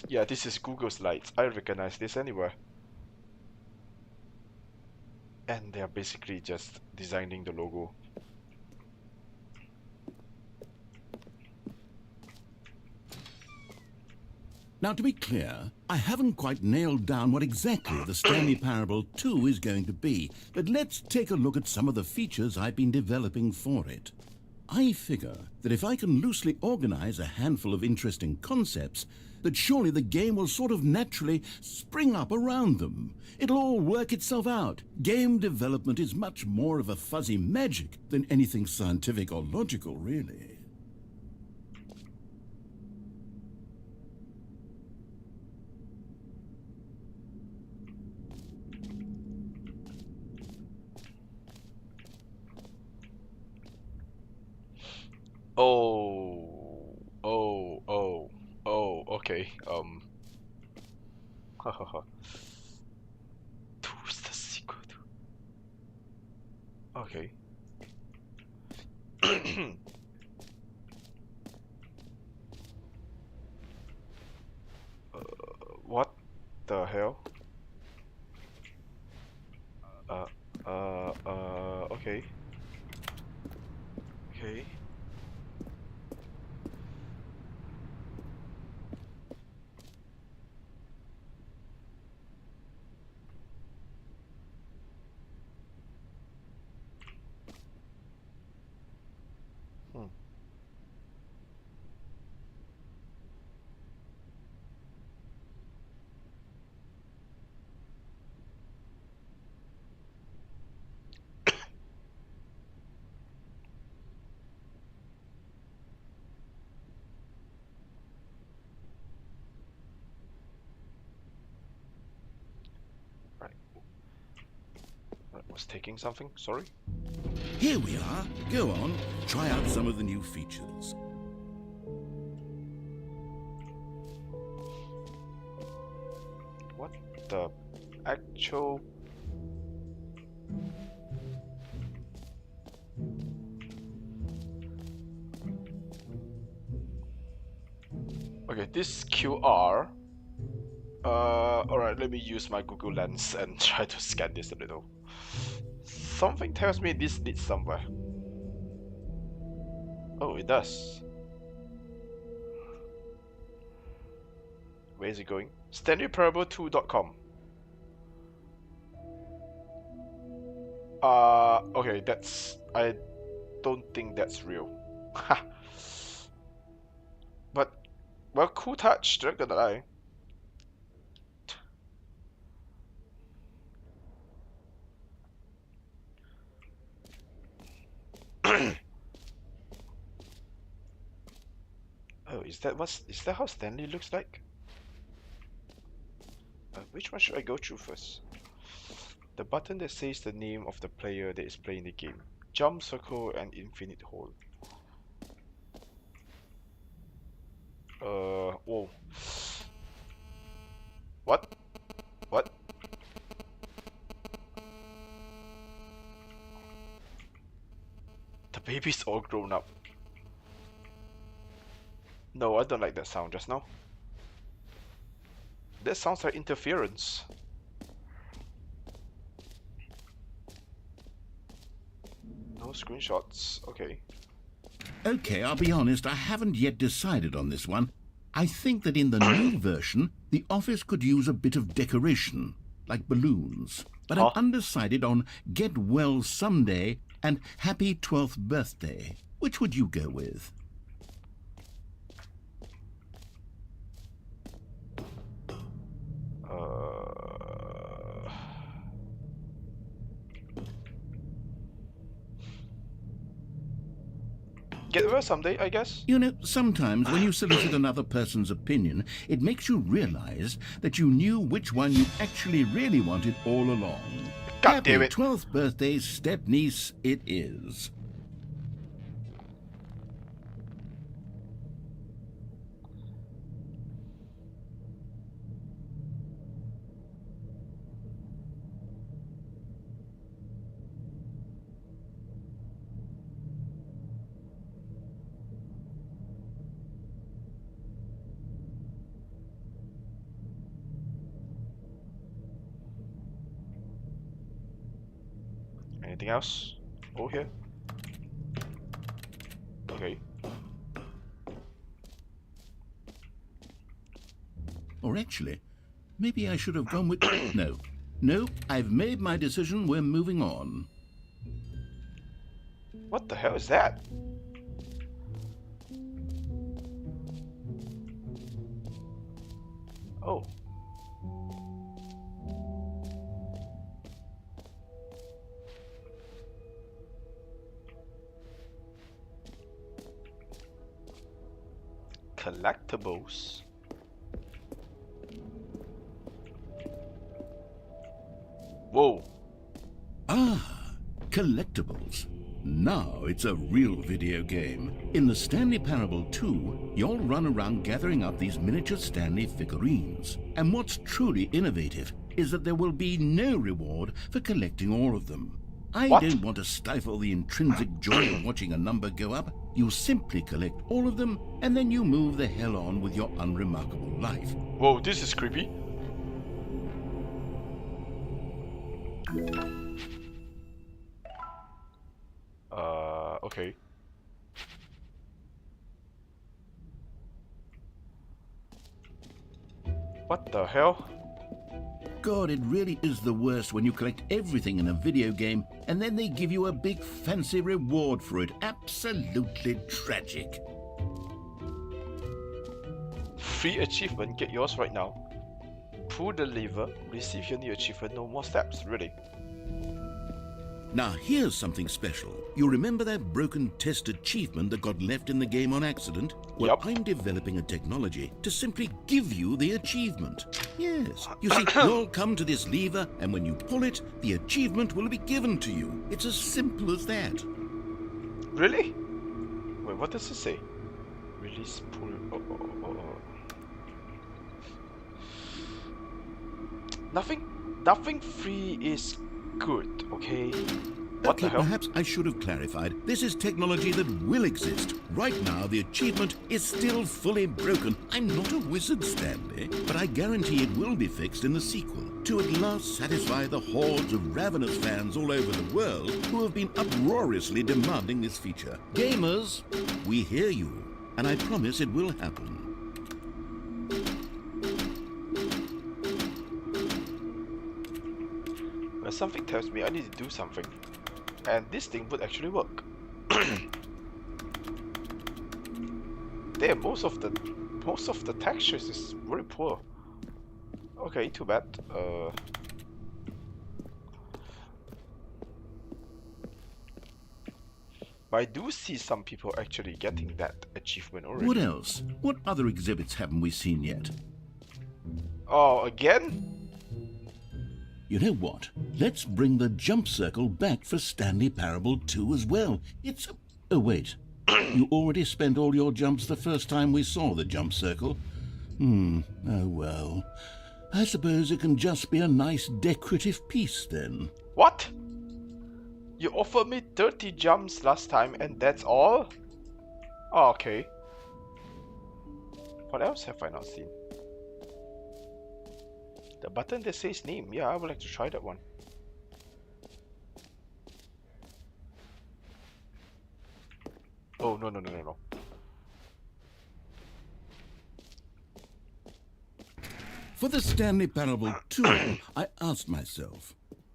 Yeah, this is Google Slides. I recognize this anywhere. And they are basically just designing the logo. Now, to be clear, I haven't quite nailed down what exactly the Stanley Parable 2 is going to be, but let's take a look at some of the features I've been developing for it. I figure that if I can loosely organize a handful of interesting concepts, that surely the game will sort of naturally spring up around them. It'll all work itself out. Game development is much more of a fuzzy magic than anything scientific or logical, really. Oh, okay. Who's the sequel to? Okay. What the hell? Uh, okay. Okay. Hmm. Right. I was taking something. Sorry. Here we are. Go on, try out some of the new features. What the actual? Okay, this QR. Alright, let me use my Google Lens and try to scan this a little. Something tells me this leads somewhere. Oh, it does. Where is it going? StanleyParable2.com. Okay, I don't think that's real. Ha! But, well, cool touch, not gonna lie. Oh, is that how Stanley looks like? Which one should I go through first? The button that says the name of the player that is playing the game. Jump, circle, and infinite hole. Whoa. What? What? The baby's all grown up. No, I don't like that sound just now. That sounds like interference. No screenshots. Okay. Okay, I'll be honest, I haven't yet decided on this one. I think that in the new version, the office could use a bit of decoration, like balloons. But I'm Huh? undecided on Get Well Someday and Happy 12th Birthday. Which would you go with? Get well someday, I guess. You know, sometimes when you solicit another person's opinion, it makes you realize that you knew which one you actually really wanted all along. God Happy damn it. 12th birthday, step-niece it is. Anything else? Oh, here. Okay. Or actually, maybe I should have gone with... No, I've made my decision. We're moving on. What the hell is that? Oh. Collectibles. Whoa. Ah, collectibles. Now it's a real video game. In the Stanley Parable 2, you'll run around gathering up these miniature Stanley figurines. And what's truly innovative is that there will be no reward for collecting all of them. I don't want to stifle the intrinsic joy of watching a number go up. You simply collect all of them, and then you move the hell on with your unremarkable life. Whoa, this is creepy. Okay. What the hell? God, it really is the worst when you collect everything in a video game and then they give you a big fancy reward for it. Absolutely tragic. Free achievement, get yours right now. Pull the lever, receive your new achievement, no more steps, really. Now here's something special. You remember that broken test achievement that got left in the game on accident? Well, Yep. I'm developing a technology to simply give you the achievement. Yes. You see, you'll come to this lever, and when you pull it, the achievement will be given to you. It's as simple as that. Really? Wait, what does it say? Release pull. Nothing free is good, okay? What Okay, the hell? perhaps I should have clarified. This is technology that will exist. Right now, the achievement is still fully broken. I'm not a wizard, Stanley, but I guarantee it will be fixed in the sequel to at last satisfy the hordes of ravenous fans all over the world who have been uproariously demanding this feature. Gamers, we hear you, and I promise it will happen. Well, something tells me I need to do something. And this thing would actually work. Damn, most of the textures is very poor. Okay, too bad. But I do see some people actually getting that achievement already. What else? What other exhibits haven't we seen yet? Oh, again? You know what? Let's bring the jump circle back for Stanley Parable 2 as well. It's... Oh, wait. You already spent all your jumps the first time we saw the jump circle? Oh, well. I suppose it can just be a nice decorative piece, then. What? You offered me 30 jumps last time and that's all? Oh, okay. What else have I not seen? The button that says name. Yeah, I would like to try that one. Oh, no. For the Stanley Parable 2, I asked myself,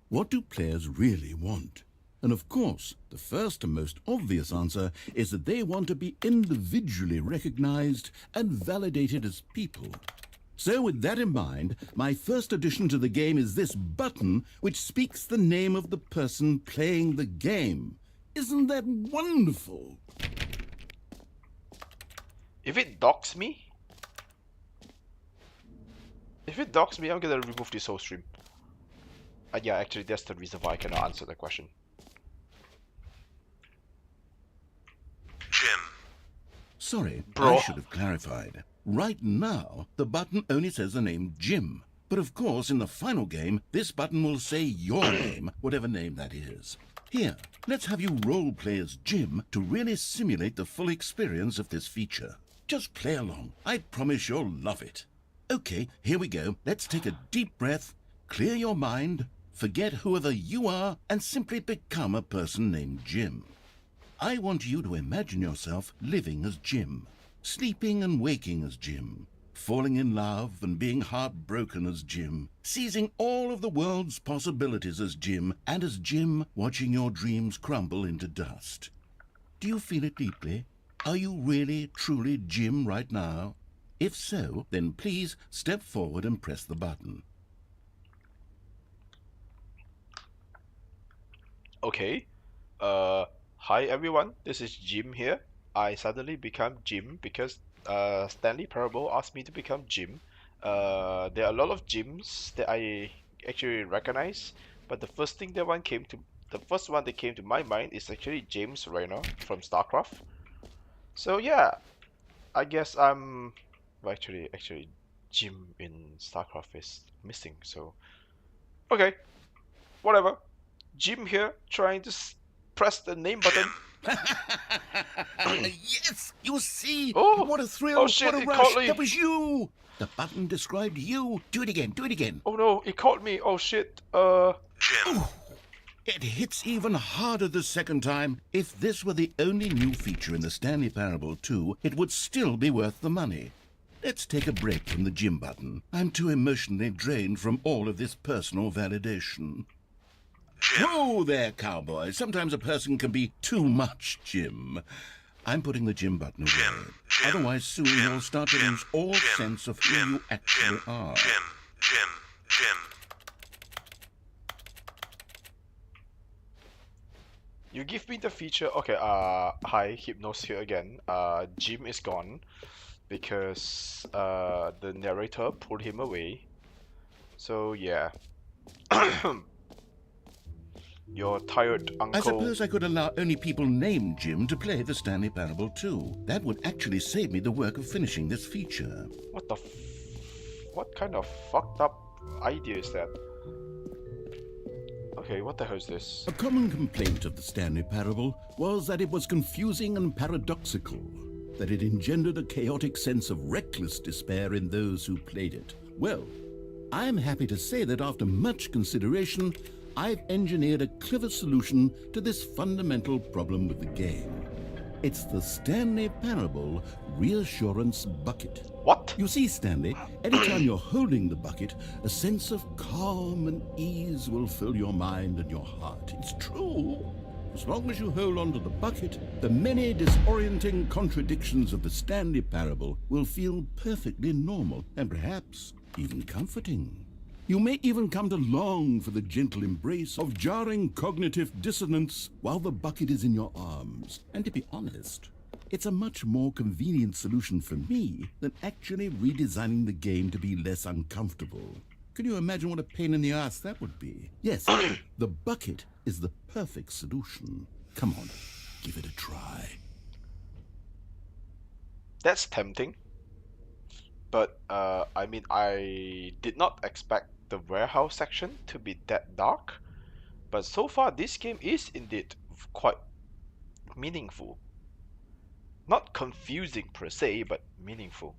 what do players really want? And of course, the first and most obvious answer is that they want to be individually recognized and validated as people. So with that in mind, my first addition to the game is this button which speaks the name of the person playing the game. Isn't that wonderful? If it docks me, I'm gonna remove this whole stream. Yeah, actually, that's the reason why I cannot answer the question. Jim. Sorry, Bro. I should have clarified. Right now, the button only says the name Jim. But of course, in the final game, this button will say your name, whatever name that is. Here, let's have you role-play as Jim to really simulate the full experience of this feature. Just play along. I promise you'll love it. Okay, here we go. Let's take a deep breath, clear your mind, forget whoever you are, and simply become a person named Jim. I want you to imagine yourself living as Jim, sleeping and waking as Jim, falling in love and being heartbroken as Jim, seizing all of the world's possibilities as Jim, and as Jim watching your dreams crumble into dust. Do you feel it deeply? Are you really, truly Jim right now? If so, then please step forward and press the button. Okay. Hi everyone, this is Jim here. I suddenly become Jim because Stanley Parable asked me to become Jim. There are a lot of Jims that I actually recognize, but the first thing that the first one that came to my mind is actually James Raynor from StarCraft. So yeah, I guess I'm well, actually Jim in StarCraft is missing. So okay, whatever. Jim here trying to press the name button. Yes, you see? Oh, What a thrill, oh shit, what a it rush. caught me. That was you. The button described you. Do it again, do it again. Oh no, it caught me. Oh shit. Jim. It hits even harder the second time. If this were the only new feature in the Stanley Parable 2, it would still be worth the money. Let's take a break from the Jim button. I'm too emotionally drained from all of this personal validation. Jim. Whoa there, cowboy. Sometimes a person can be too much Jim. I'm putting the Jim button away. Jim. Otherwise, soon Jim. you'll start to lose all sense of who you actually are. Jim. You give me the feature. Okay, hi, Hypnos here again. Jim is gone because the narrator pulled him away. So yeah. Your tired uncle. I suppose I could allow only people named Jim to play the Stanley Parable 2. That would actually save me the work of finishing this feature. What the what kind of fucked up idea is that? Okay, what the hell is this? A common complaint of the Stanley Parable was that it was confusing and paradoxical, that it engendered a chaotic sense of reckless despair in those who played it. Well, I'm happy to say that after much consideration, I've engineered a clever solution to this fundamental problem with the game. It's the Stanley Parable Reassurance Bucket. What? You see, Stanley, anytime you're holding the bucket, a sense of calm and ease will fill your mind and your heart. It's true. As long as you hold on to the bucket, the many disorienting contradictions of the Stanley Parable will feel perfectly normal and perhaps even comforting. You may even come to long for the gentle embrace of jarring cognitive dissonance while the bucket is in your arms. And to be honest, it's a much more convenient solution for me than actually redesigning the game to be less uncomfortable. Can you imagine what a pain in the ass that would be? Yes, the bucket is the perfect solution. Come on, give it a try. That's tempting. But I mean, I did not expect the warehouse section to be that dark. But so far, this game is indeed quite meaningful. Not confusing per se, but meaningful.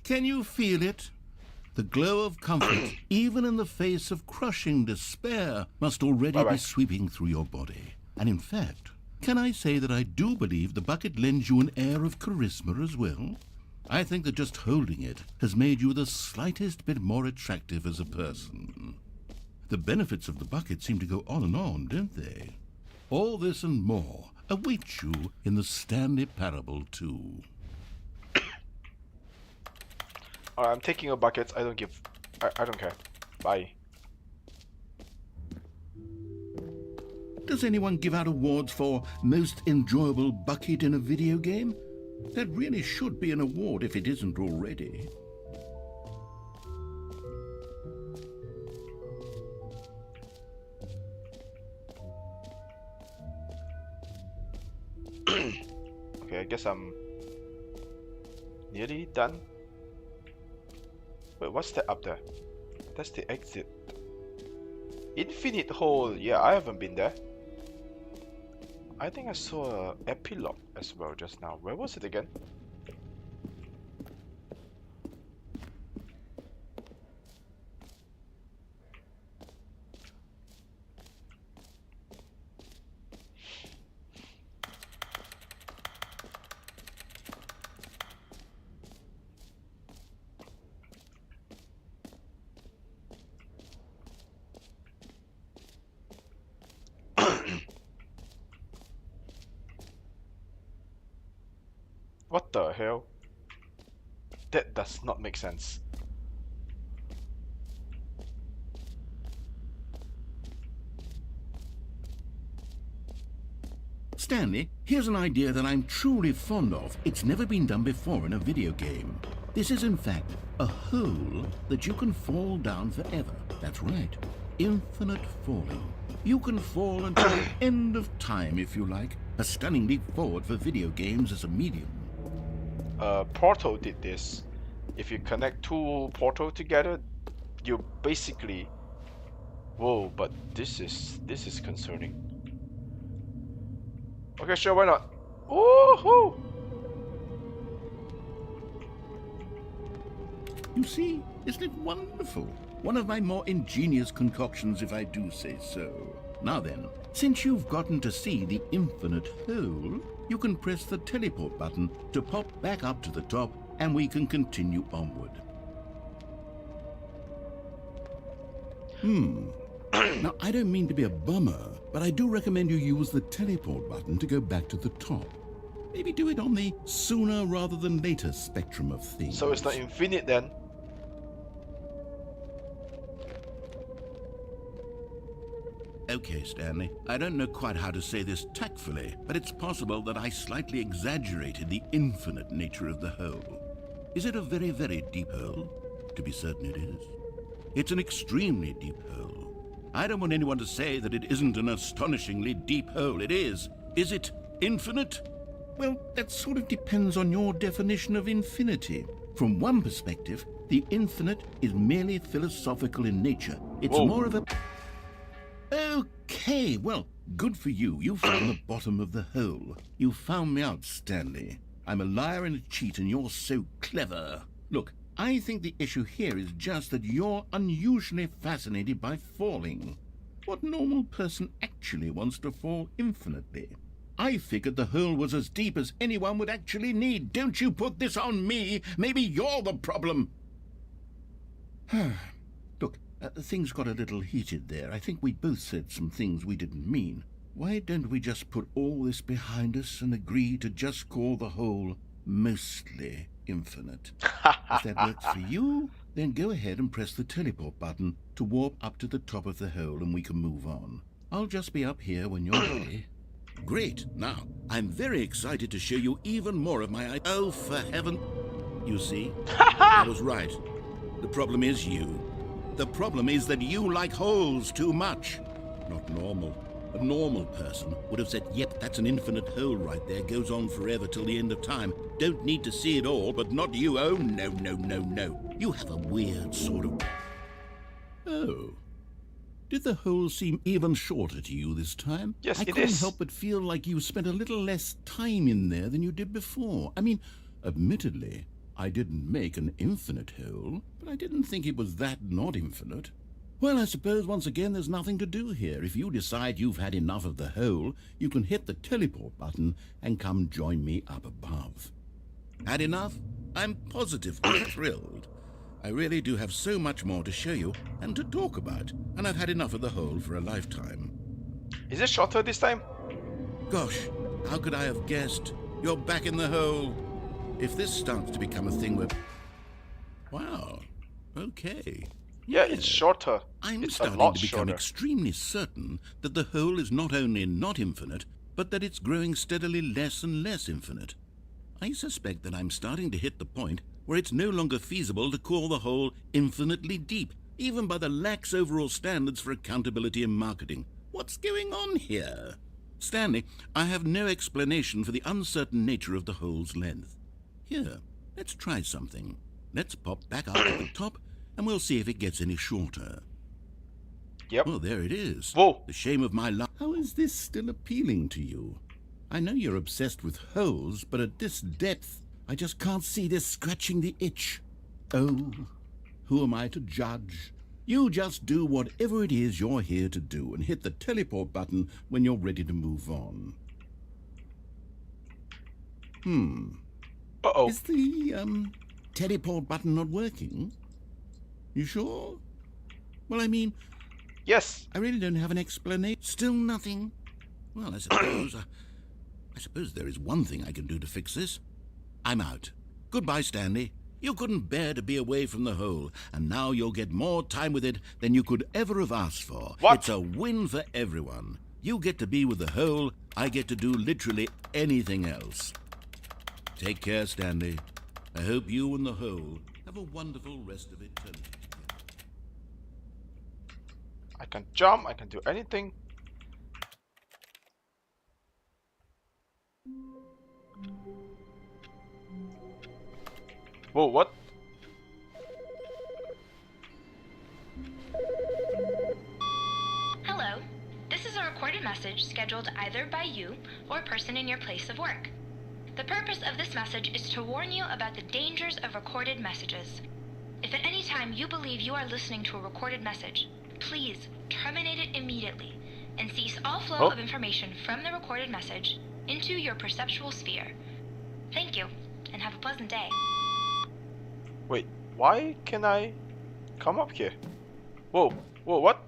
Can you feel it? The glow of comfort, even in the face of crushing despair, must already be sweeping through your body. And in fact, can I say that I do believe the bucket lends you an air of charisma as well? I think that just holding it has made you the slightest bit more attractive as a person. The benefits of the bucket seem to go on, don't they? All this and more await you in the Stanley Parable 2. Alright, I'm taking your buckets. I don't care. Bye. Does anyone give out awards for most enjoyable bucket in a video game? That really should be an award if it isn't already. Okay, I guess I'm nearly done. Wait, what's that up there? That's the exit. Infinite hole. Yeah, I haven't been there. I think I saw an epilogue as well just now. Where was it again? What the hell? That does not make sense. Stanley, here's an idea that I'm truly fond of. It's never been done before in a video game. This is in fact a hole that you can fall down forever. That's right. Infinite falling. You can fall until the end of time if you like. A stunning leap forward for video games as a medium. Portal did this. If you connect two portal together, you basically... Whoa, but this is concerning. Okay, sure, why not? Woohoo! You see, isn't it wonderful? One of my more ingenious concoctions, if I do say so. Now then, since you've gotten to see the infinite hole, you can press the teleport button to pop back up to the top, and we can continue onward. Now, I don't mean to be a bummer, but I do recommend you use the teleport button to go back to the top. Maybe do it on the sooner rather than later spectrum of things. So it's not infinite then? Okay, Stanley, I don't know quite how to say this tactfully, but it's possible that I slightly exaggerated the infinite nature of the hole. Is it a very, very deep hole? To be certain it is. It's an extremely deep hole. I don't want anyone to say that it isn't an astonishingly deep hole. It is. Is it infinite? Well, that sort of depends on your definition of infinity. From one perspective, the infinite is merely philosophical in nature. It's more of a... Okay, well, good for you. You found the bottom of the hole. You found me out, Stanley. I'm a liar and a cheat, and you're so clever. Look, I think the issue here is just that you're unusually fascinated by falling. What normal person actually wants to fall infinitely? I figured the hole was as deep as anyone would actually need. Don't you put this on me. Maybe you're the problem. Look, things got a little heated there. I think we both said some things we didn't mean. Why don't we just put all this behind us and agree to just call the hole mostly infinite? If that works for you, then go ahead and press the teleport button to warp up to the top of the hole and we can move on. I'll just be up here when you're ready. Great. Now, I'm very excited to show you even more of my... Oh, for heaven... You see? I was right. The problem is you. The problem is that you like holes too much. Not normal. A normal person would have said, yep, that's an infinite hole right there, goes on forever till the end of time. Don't need to see it all, but not you. Oh, no, no, no, no. You have a weird sort of... Oh. Did the hole seem even shorter to you this time? Yes, it is. I couldn't help but feel like you spent a little less time in there than you did before. I mean, admittedly, I didn't make an infinite hole, but I didn't think it was that not infinite. Well, I suppose once again there's nothing to do here. If you decide you've had enough of the hole, you can hit the teleport button and come join me up above. Had enough? I'm positively thrilled. I really do have so much more to show you and to talk about, and I've had enough of the hole for a lifetime. Is it shorter this time? Gosh, how could I have guessed? You're back in the hole. If this starts to become a thing where... Wow, okay. Yeah, it's shorter. I'm It's a starting lot to become shorter. extremely certain that the hole is not only not infinite, but that it's growing steadily less and less infinite. I suspect that I'm starting to hit the point where it's no longer feasible to call the hole infinitely deep, even by the lax overall standards for accountability and marketing. What's going on here? Stanley, I have no explanation for the uncertain nature of the hole's length. Here, let's try something. Let's pop back up at the top, and we'll see if it gets any shorter. Yep. Well, there it is. Whoa. The shame of my life. How is this still appealing to you? I know you're obsessed with holes, but at this depth, I just can't see this scratching the itch. Oh, who am I to judge? You just do whatever it is you're here to do and hit the teleport button when you're ready to move on. Uh-oh. Is the, teleport button not working? You sure? Well, I mean, Yes. I really don't have an explanation. Still nothing? Well, I suppose there is one thing I can do to fix this. I'm out. Goodbye, Stanley. You couldn't bear to be away from the hole, and now you'll get more time with it than you could ever have asked for. What? It's a win for everyone. You get to be with the hole, I get to do literally anything else. Take care, Stanley. I hope you and the whole have a wonderful rest of eternity. I can jump, I can do anything. Whoa, what? Hello. This is a recorded message scheduled either by you or a person in your place of work. The purpose of this message is to warn you about the dangers of recorded messages. If at any time you believe you are listening to a recorded message, please terminate it immediately and cease all flow of information from the recorded message into your perceptual sphere. Thank you, and have a pleasant day. Wait, why can I come up here? Whoa, whoa, what?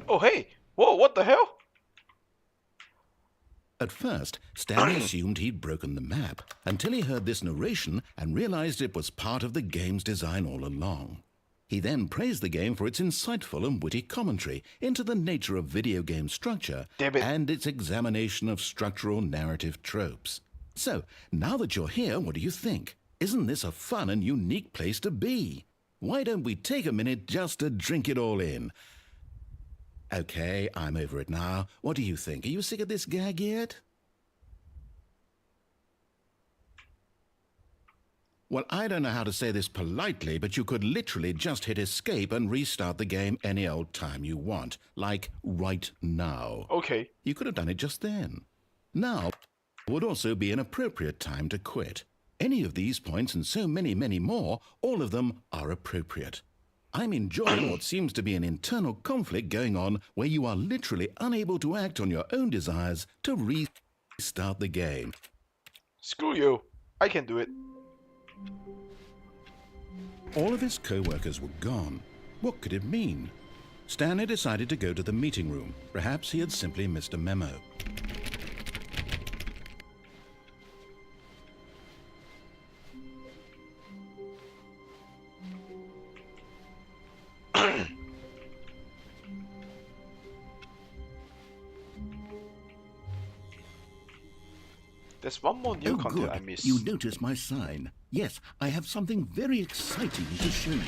Oh, hey! Whoa, what the hell? At first, Stanley assumed he'd broken the map until he heard this narration and realized it was part of the game's design all along. He then praised the game for its insightful and witty commentary into the nature of video game structure and its examination of structural narrative tropes. So, now that you're here, what do you think? Isn't this a fun and unique place to be? Why don't we take a minute just to drink it all in? Okay, I'm over it now. What do you think? Are you sick of this gag yet? Well, I don't know how to say this politely, but you could literally just hit escape and restart the game any old time you want. Like, right now. Okay. You could have done it just then. Now would also be an appropriate time to quit. Any of these points and so many, many more, all of them are appropriate. I'm enjoying what seems to be an internal conflict going on where you are literally unable to act on your own desires to restart the game. Screw you. I can do it. All of his co-workers were gone. What could it mean? Stanley decided to go to the meeting room. Perhaps he had simply missed a memo. There's one more new content good. I missed. You noticed my sign. Yes, I have something very exciting to show you.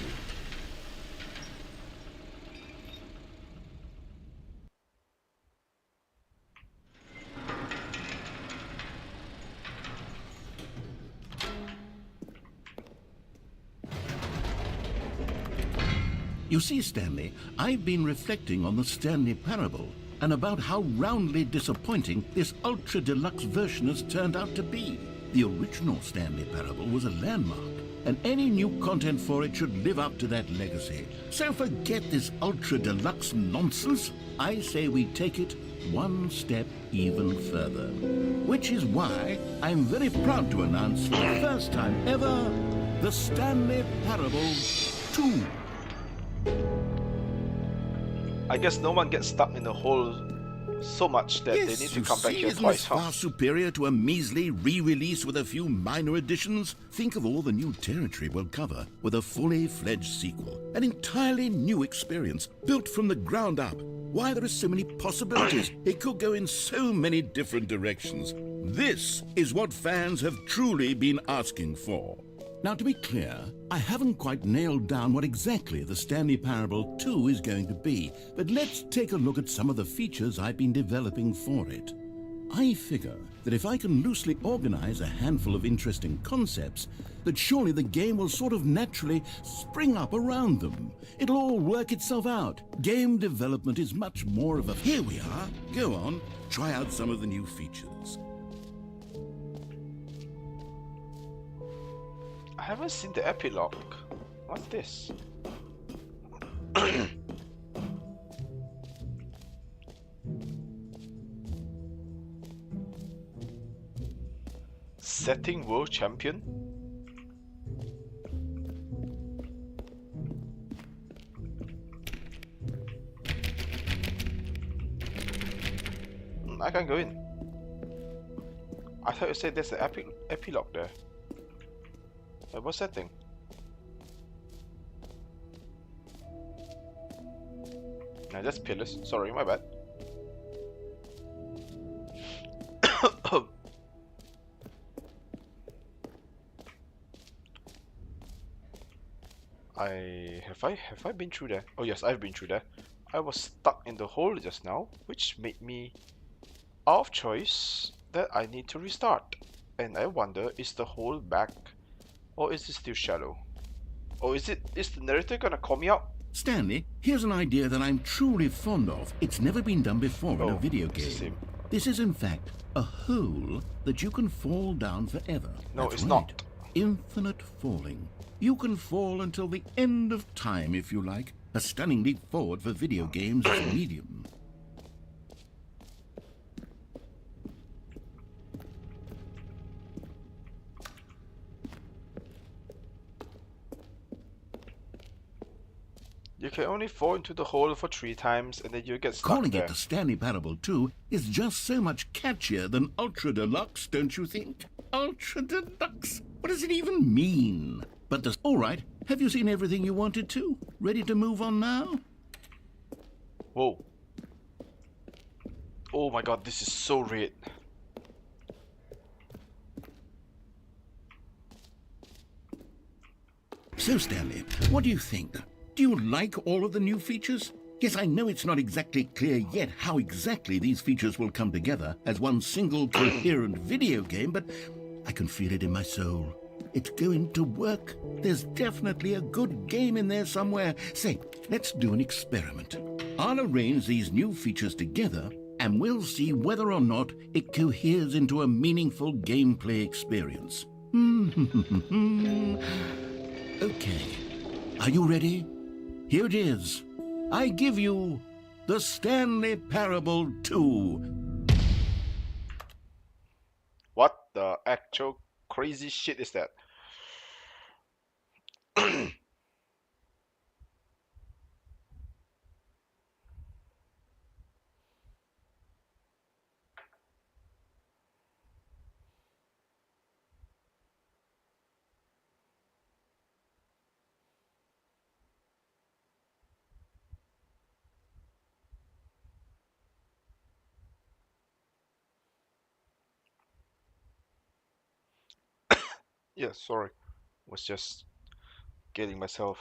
You see, Stanley, I've been reflecting on the Stanley Parable and about how roundly disappointing this ultra-deluxe version has turned out to be. The original Stanley Parable was a landmark, and any new content for it should live up to that legacy. So forget this ultra-deluxe nonsense. I say we take it one step even further. Which is why I'm very proud to announce for the first time ever, the Stanley Parable 2. I guess no one gets stuck in the hole so much that they need to come back here isn't twice, this huh? far superior to a measly re-release with a few minor additions? Think of all the new territory we'll cover with a fully fledged sequel. An entirely new experience, built from the ground up. Why, there are so many possibilities. It could go in so many different directions. This is what fans have truly been asking for. Now, to be clear, I haven't quite nailed down what exactly the Stanley Parable 2 is going to be, but let's take a look at some of the features I've been developing for it. I figure that if I can loosely organize a handful of interesting concepts, that surely the game will sort of naturally spring up around them. It'll all work itself out. Game development is much more of a... Here we are. Go on, try out some of the new features. I haven't seen the epilogue. What's this? Setting world champion? I can't go in. I thought you said there's an epilogue there. What's that thing? No, that's pillars. Sorry, my bad. Have I been through there? Oh yes, I've been through there. I was stuck in the hole just now, which made me out of choice that I need to restart. And I wonder, is the hole back, or is it still shallow? Or is the narrator gonna call me out? Stanley, here's an idea that I'm truly fond of. It's never been done before in a video it's the game. same. This is in fact a hole that you can fall down forever. No, That's it's right. not. Infinite falling. You can fall until the end of time if you like. A stunning leap forward for video games as a medium. You can only fall into the hole for 3 times and then you get stuck Calling there. it the Stanley Parable 2 is just so much catchier than Ultra Deluxe, don't you think? Ultra Deluxe? What does it even mean? But that's all right. Have you seen everything you wanted to? Ready to move on now? Whoa. Oh my god, this is so red. So, Stanley, what do you think? Do you like all of the new features? Yes, I know it's not exactly clear yet how exactly these features will come together as one single coherent video game, but I can feel it in my soul. It's going to work. There's definitely a good game in there somewhere. Say, let's do an experiment. I'll arrange these new features together, and we'll see whether or not it coheres into a meaningful gameplay experience. Okay. Are you ready? Here it is. I give you the Stanley Parable 2. What the actual crazy shit is that? Yeah, sorry. Was just getting myself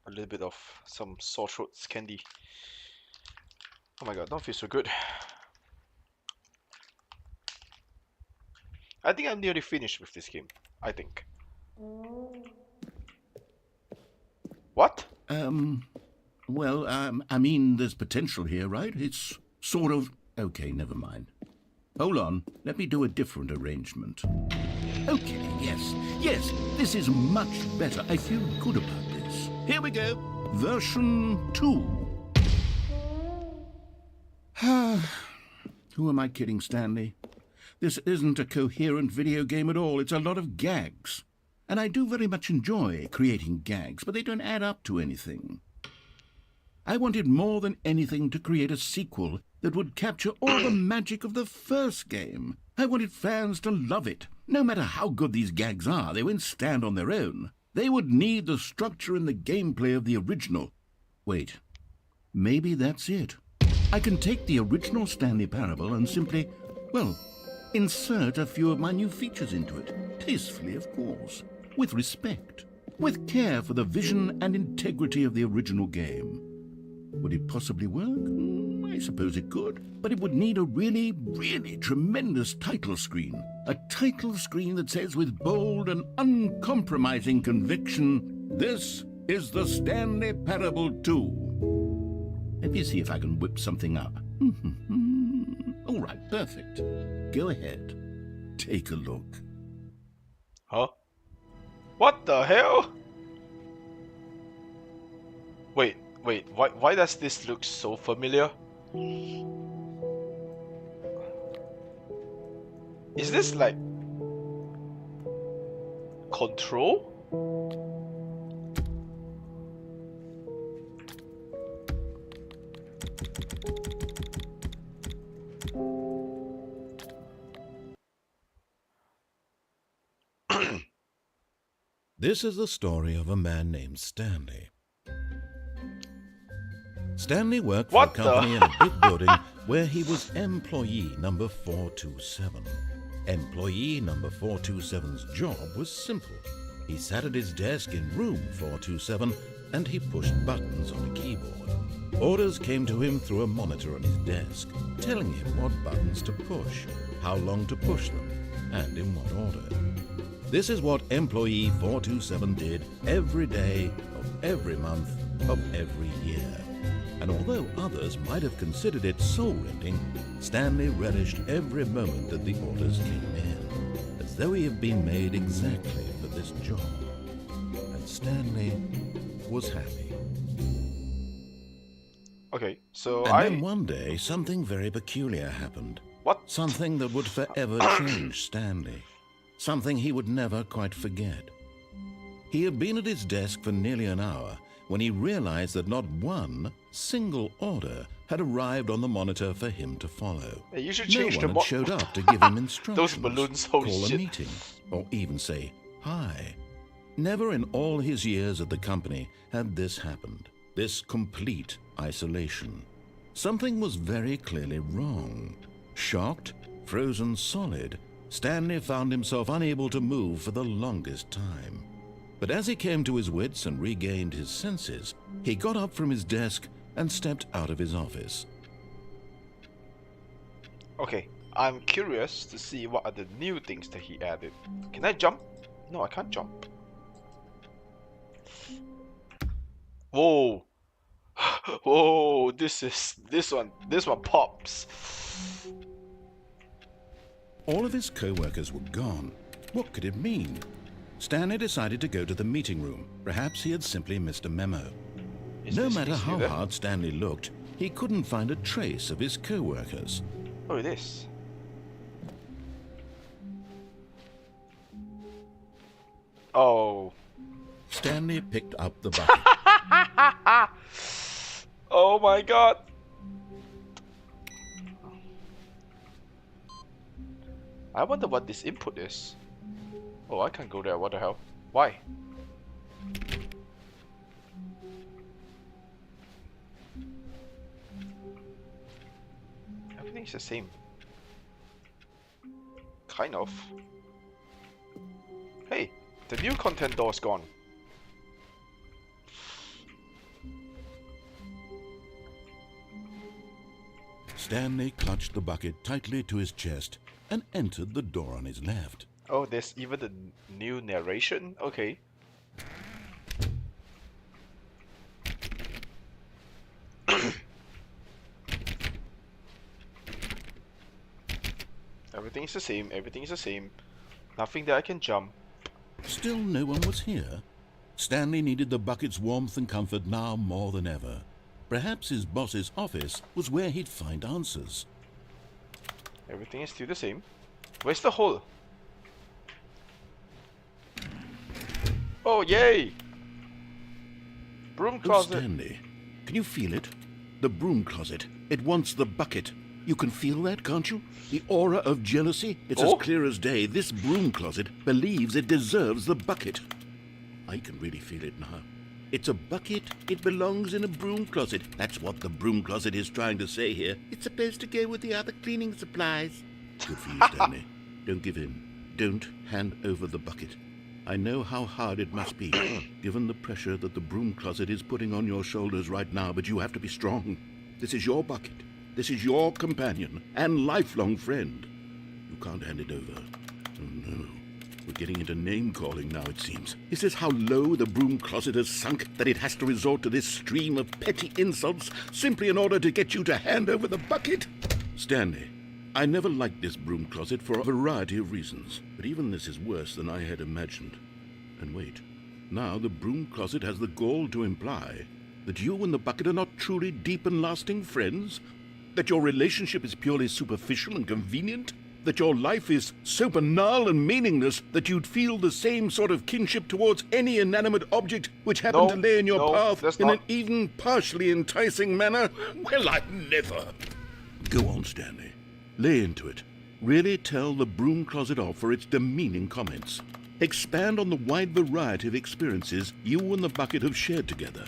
a little bit of some sore throats candy. Oh my god, don't feel so good. I think I'm nearly finished with this game. I think. What? Well, I mean, there's potential here, right? It's sort of... Okay, never mind. Hold on, let me do a different arrangement. Okay, yes, this is much better. I feel good about this. Here we go. Version 2. Who am I kidding, Stanley? This isn't a coherent video game at all. It's a lot of gags. And I do very much enjoy creating gags, but they don't add up to anything. I wanted more than anything to create a sequel that would capture all the magic of the first game. I wanted fans to love it. No matter how good these gags are, they won't stand on their own. They would need the structure and the gameplay of the original. Wait, maybe that's it. I can take the original Stanley Parable and simply, well, insert a few of my new features into it. Tastefully, of course. With respect. With care for the vision and integrity of the original game. Would it possibly work? I suppose it could. But it would need a really, really tremendous title screen. A title screen that says with bold and uncompromising conviction, "This is the Stanley Parable 2. Let me see if I can whip something up. All right, perfect. Go ahead. Take a look. Huh? What the hell? Wait, why does this look so familiar? Is this like Control? This is the story of a man named Stanley. Stanley worked for a What the- company in a big building where he was employee number 427. Employee number 427's job was simple. He sat at his desk in room 427 and he pushed buttons on a keyboard. Orders came to him through a monitor on his desk, telling him what buttons to push, how long to push them, and in what order. This is what employee 427 did every day of every month of every year. And although others might have considered it soul-rending, Stanley relished every moment that the orders came in, as though he had been made exactly for this job. And Stanley was happy. Okay, so And then one day, something very peculiar happened. What? Something that would forever change Stanley. Something he would never quite forget. He had been at his desk for nearly an hour when he realized that not one single order had arrived on the monitor for him to follow. Hey, you should No change one the had showed up to give him instructions, Those balloons, oh call shit. a meeting, or even say hi. Never in all his years at the company had this happened, this complete isolation. Something was very clearly wrong. Shocked, frozen solid, Stanley found himself unable to move for the longest time. But as he came to his wits and regained his senses, he got up from his desk and stepped out of his office. Okay, I'm curious to see what are the new things that he added. Can I jump? No, I can't jump. Whoa. Whoa, this one pops. All of his co-workers were gone. What could it mean? Stanley decided to go to the meeting room. Perhaps he had simply missed a memo. No matter how hard Stanley looked, he couldn't find a trace of his co-workers. Oh, it is. Oh. Stanley picked up the bucket. Oh my god. I wonder what this input is. Oh, I can't go there. What the hell? Why? Everything's the same. Kind of. Hey, the new content door's gone. Stanley clutched the bucket tightly to his chest and entered the door on his left. Oh, there's even the new narration? Okay. Everything's the same, everything's the same. Nothing that I can jump. Still no one was here. Stanley needed the bucket's warmth and comfort now more than ever. Perhaps his boss's office was where he'd find answers. Everything is still the same. Where's the hole? Oh, yay! Broom Oh, closet. Stanley, can you feel it? The broom closet. It wants the bucket. You can feel that, can't you? The aura of jealousy. It's Oh. as clear as day. This broom closet believes it deserves the bucket. I can really feel it now. It's a bucket. It belongs in a broom closet. That's what the broom closet is trying to say here. It's supposed to go with the other cleaning supplies. Good for you, Stanley. Don't give in. Don't hand over the bucket. I know how hard it must be, given the pressure that the broom closet is putting on your shoulders right now, but you have to be strong. This is your bucket. This is your companion and lifelong friend. You can't hand it over. Oh, no. We're getting into name-calling now, it seems. Is this how low the broom closet has sunk, that it has to resort to this stream of petty insults simply in order to get you to hand over the bucket? Stanley, I never liked this broom closet for a variety of reasons, but even this is worse than I had imagined. And wait, now the broom closet has the gall to imply that you and the bucket are not truly deep and lasting friends? That your relationship is purely superficial and convenient? That your life is so banal and meaningless that you'd feel the same sort of kinship towards any inanimate object which happened to lay in your path in an even partially enticing manner? Well, I never. Go on, Stanley. Lay into it. Really tell the broom closet off for its demeaning comments. Expand on the wide variety of experiences you and the bucket have shared together.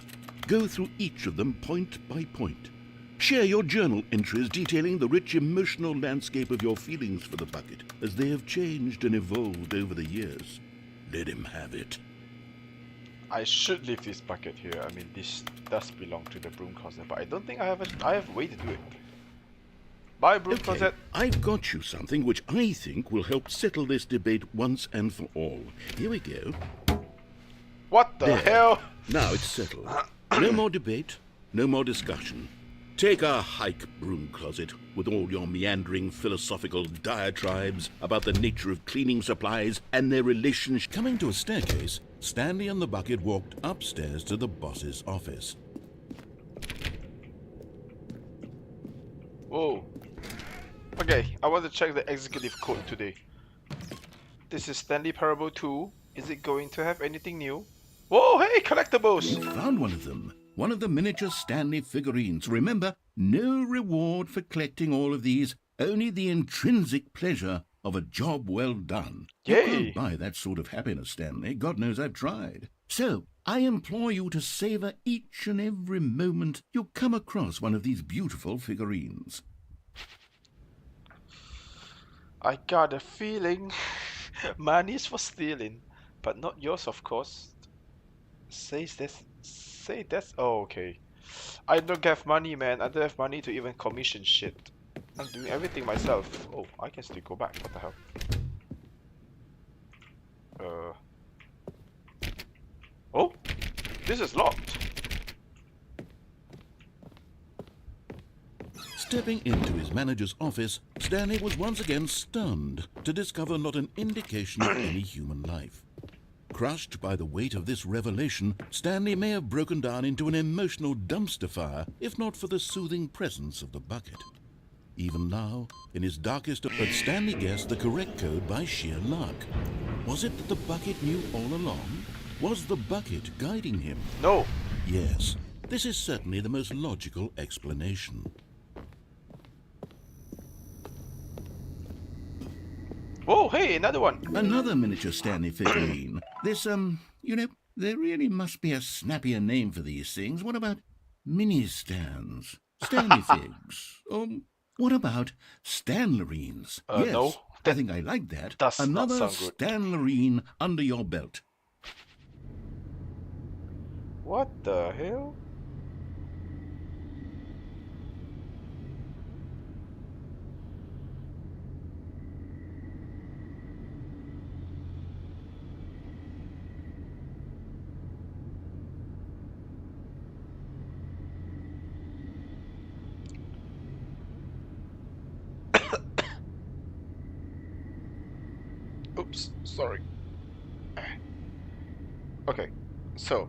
Go through each of them point by point. Share your journal entries detailing the rich emotional landscape of your feelings for the bucket as they have changed and evolved over the years. Let him have it. I should leave this bucket here. I mean, this does belong to the broom closet, but I don't think I have a way to do it. Bye, broom Okay, closet. I've got you something which I think will help settle this debate once and for all. Here we go. What the There. hell? Now it's settled. No more debate, no more discussion. Take a hike, broom closet, with all your meandering philosophical diatribes about the nature of cleaning supplies and their relationship. Coming to a staircase, Stanley and the bucket walked upstairs to the boss's office. Whoa. Okay, I want to check the executive code today. This is Stanley Parable 2. Is it going to have anything new? Whoa, hey, collectibles! Found one of them. One of the miniature Stanley figurines. Remember, no reward for collecting all of these, only the intrinsic pleasure of a job well done. You Yay! can't buy that sort of happiness, Stanley. God knows I've tried. So, I implore you to savor each and every moment you come across one of these beautiful figurines. I got a feeling money's for stealing, but not yours, of course. Say that's oh, okay. I don't have money, man. I don't have money to even commission shit. I'm doing everything myself. Oh, I can still go back. What the hell? Oh, this is locked. Stepping into his manager's office, Stanley was once again stunned to discover not an indication of any human life. Crushed by the weight of this revelation, Stanley may have broken down into an emotional dumpster fire if not for the soothing presence of the bucket. Even now, in his darkest... But Stanley guessed the correct code by sheer luck. Was it that the bucket knew all along? Was the bucket guiding him? No. Yes, this is certainly the most logical explanation. Whoa, hey, another one. Another miniature Stanley figurine. This, there really must be a snappier name for these things. What about mini-stands? Stanley figs? What about Stanlerines? Yes, no. I think I like that. Does not Another sound good. Stanlerine under your belt. What the hell? Oops, sorry. Okay, so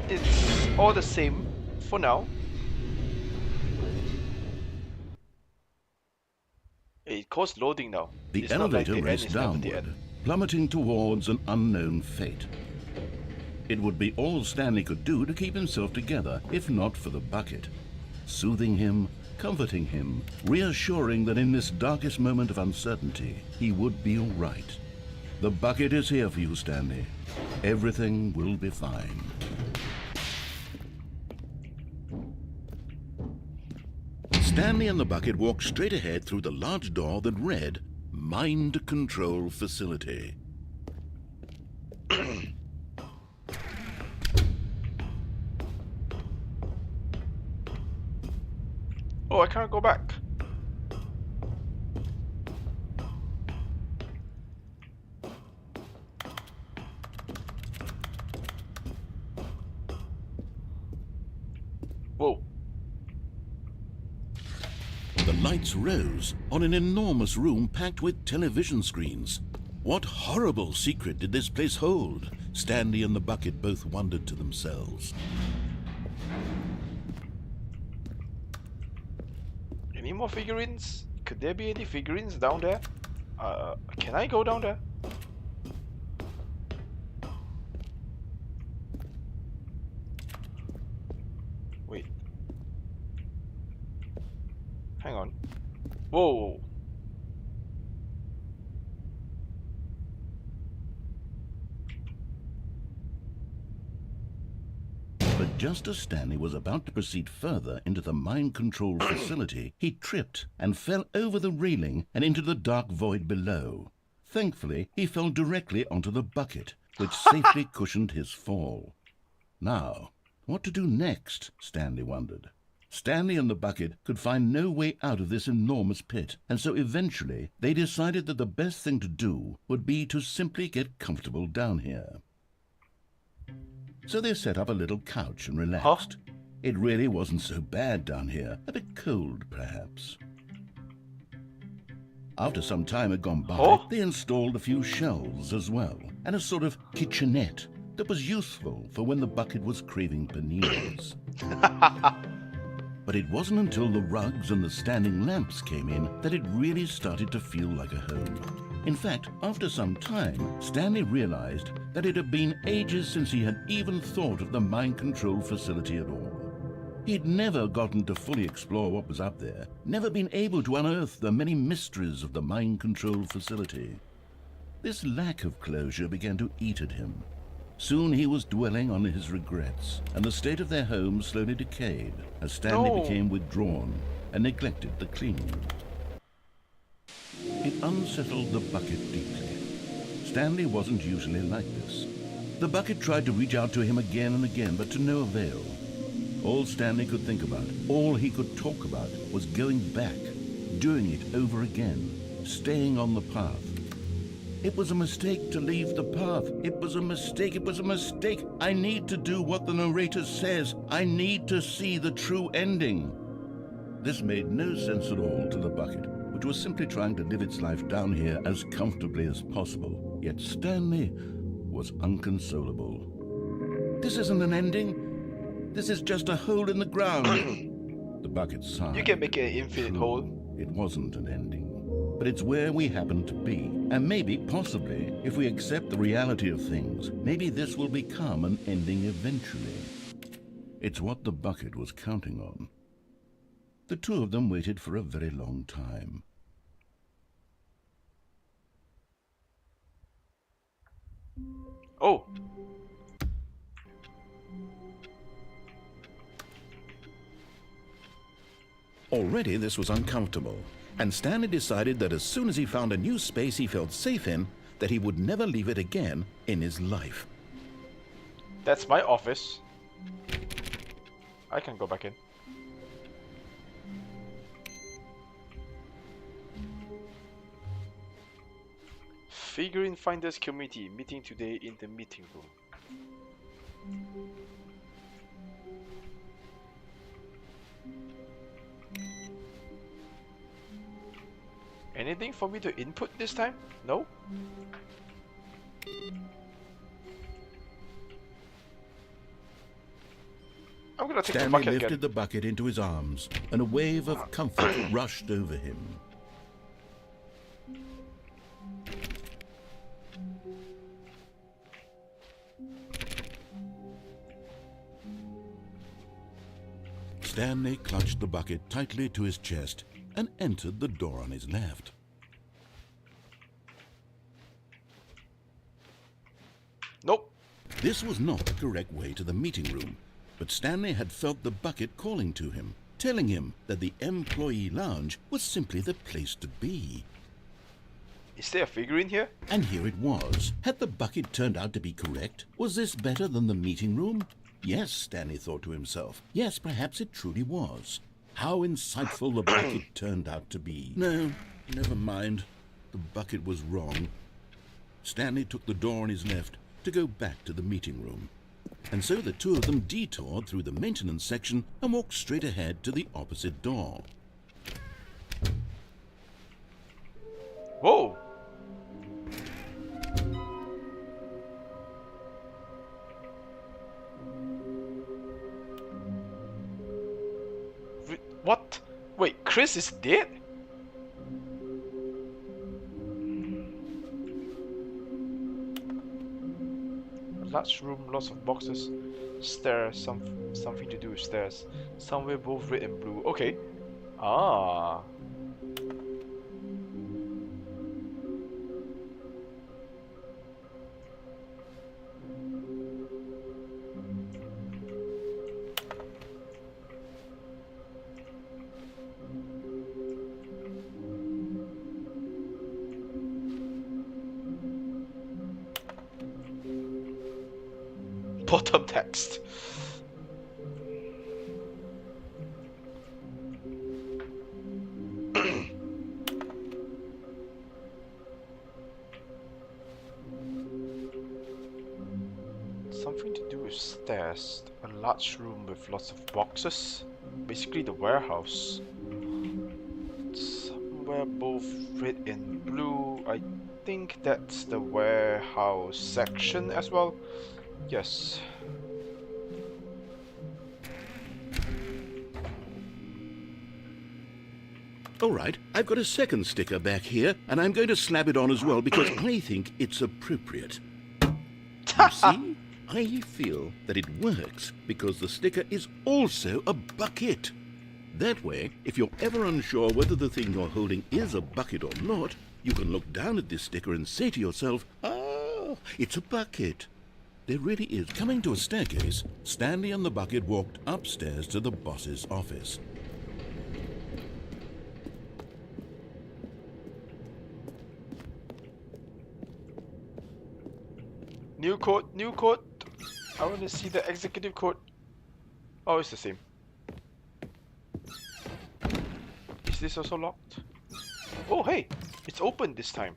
it's all the same for now. It calls loading now. The It's not like elevator the end raced is never the downward, end. plummeting towards an unknown fate. It would be all Stanley could do to keep himself together, if not for the bucket. Soothing him, comforting him, reassuring that in this darkest moment of uncertainty, he would be all right. The bucket is here for you, Stanley. Everything will be fine. Stanley and the bucket walked straight ahead through the large door that read, Mind Control Facility. Oh, I can't go back. Whoa. The lights rose on an enormous room packed with television screens. What horrible secret did this place hold? Stanley and the bucket both wondered to themselves. Any more figurines? Could there be any figurines down there? Can I go down there? Wait. Hang on. Whoa. But Just as Stanley was about to proceed further into the mind control facility, he tripped and fell over the railing and into the dark void below. Thankfully, he fell directly onto the bucket, which safely cushioned his fall. Now, what to do next? Stanley wondered. Stanley and the bucket could find no way out of this enormous pit, and so eventually they decided that the best thing to do would be to simply get comfortable down here. So they set up a little couch and relaxed. It really wasn't so bad down here, a bit cold perhaps. After some time had gone by, they installed a few shelves as well, and a sort of kitchenette that was useful for when the bucket was craving paninis. But it wasn't until the rugs and the standing lamps came in that it really started to feel like a home. In fact, after some time, Stanley realized that it had been ages since he had even thought of the mind control facility at all. He'd never gotten to fully explore what was up there, never been able to unearth the many mysteries of the mind control facility. This lack of closure began to eat at him. Soon he was dwelling on his regrets, and the state of their home slowly decayed as Stanley became withdrawn and neglected the cleaning. It unsettled the bucket deeply. Stanley wasn't usually like this. The bucket tried to reach out to him again and again, but to no avail. All Stanley could think about, all he could talk about, was going back, doing it over again, staying on the path. It was a mistake to leave the path. It was a mistake. It was a mistake. I need to do what the narrator says. I need to see the true ending. This made no sense at all to the bucket, which was simply trying to live its life down here as comfortably as possible. Yet Stanley was unconsolable. This isn't an ending. This is just a hole in the ground. The bucket sighed. You can make an infinite hole. It wasn't an ending. But it's where we happen to be. And maybe, possibly, if we accept the reality of things, maybe this will become an ending eventually. It's what the bucket was counting on. The two of them waited for a very long time. Oh! Already this was uncomfortable, and Stanley decided that as soon as he found a new space he felt safe in, that he would never leave it again in his life. That's my office. I can go back in. Figurine Finders Committee meeting today in the meeting room. Anything for me to input this time? No? I'm gonna take the Stanley bucket lifted again. the bucket into his arms, and a wave of comfort rushed over him. Stanley clutched the bucket tightly to his chest and entered the door on his left. Nope. This was not the correct way to the meeting room, but Stanley had felt the bucket calling to him, telling him that the employee lounge was simply the place to be. Is there a figurine here? And here it was. Had the bucket turned out to be correct? Was this better than the meeting room? Yes, Stanley thought to himself. Yes, perhaps it truly was. How insightful the bucket turned out to be. No, never mind. The bucket was wrong. Stanley took the door on his left to go back to the meeting room. And so the two of them detoured through the maintenance section and walked straight ahead to the opposite door. Whoa! What? Wait, Chris is dead? A large room, lots of boxes, stairs, something to do with stairs. Somewhere both red and blue. Okay. Ah. text. Something to do with stairs. A large room with lots of boxes. Basically the warehouse. Somewhere both red and blue. I think that's the warehouse section as well. Yes. All right, I've got a second sticker back here, and I'm going to slap it on as well because I think it's appropriate. You see? I feel that it works because the sticker is also a bucket. That way, if you're ever unsure whether the thing you're holding is a bucket or not, you can look down at this sticker and say to yourself, "Ah, it's a bucket." There really is. Coming to a staircase, Stanley and the bucket walked upstairs to the boss's office. New code, new code. I want to see the executive code. Oh, it's the same. Is this also locked? Oh, hey, it's open this time.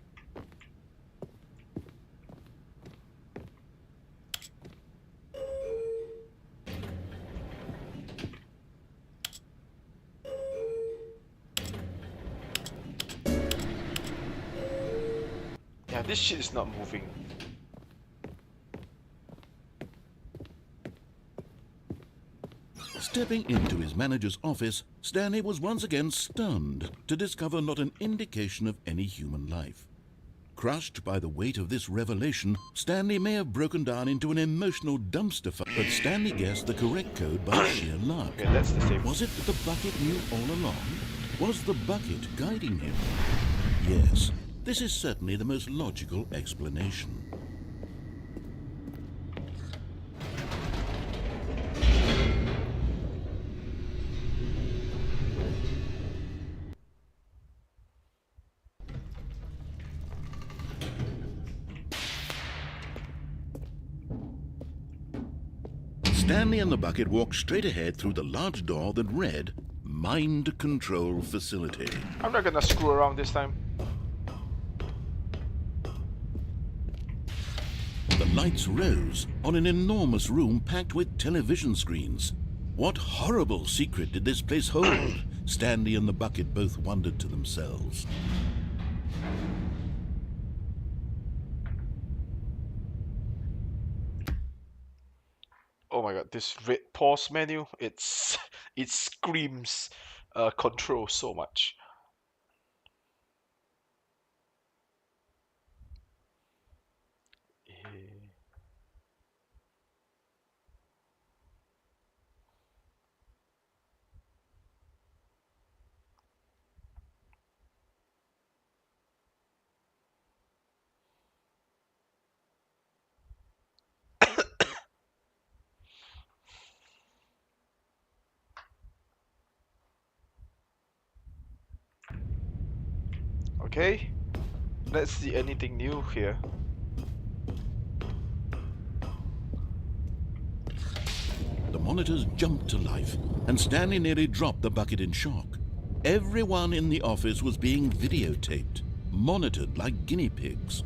Yeah, this shit is not moving. Stepping into his manager's office, Stanley was once again stunned to discover not an indication of any human life. Crushed by the weight of this revelation, Stanley may have broken down into an emotional dumpster fire, but Stanley guessed the correct code by sheer luck. Okay, that's the same. Was it that the bucket knew all along? Was the bucket guiding him? Yes, this is certainly the most logical explanation. Stanley and the bucket walked straight ahead through the large door that read, Mind Control Facility. I'm not gonna screw around this time. The lights rose on an enormous room packed with television screens. What horrible secret did this place hold? Stanley and the bucket both wondered to themselves. Oh my god, this red pause menu, it screams control so much. Okay, let's see anything new here. The monitors jumped to life, and Stanley nearly dropped the bucket in shock. Everyone in the office was being videotaped, monitored like guinea pigs.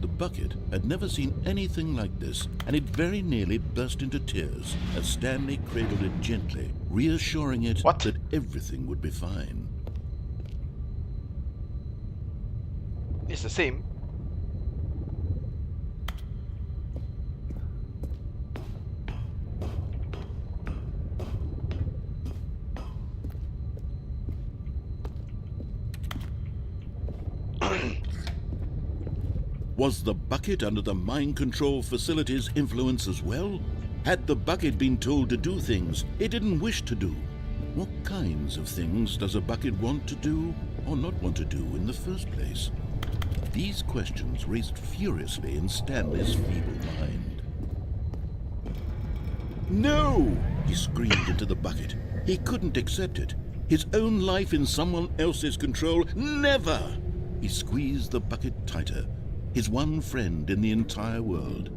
The bucket had never seen anything like this, and it very nearly burst into tears as Stanley cradled it gently, reassuring it that everything would be fine. It's the same. Was the bucket under the mind control facility's influence as well? Had the bucket been told to do things it didn't wish to do? What kinds of things does a bucket want to do or not want to do in the first place? These questions raced furiously in Stanley's feeble mind. No! He screamed into the bucket. He couldn't accept it. His own life in someone else's control, never! He squeezed the bucket tighter. His one friend in the entire world.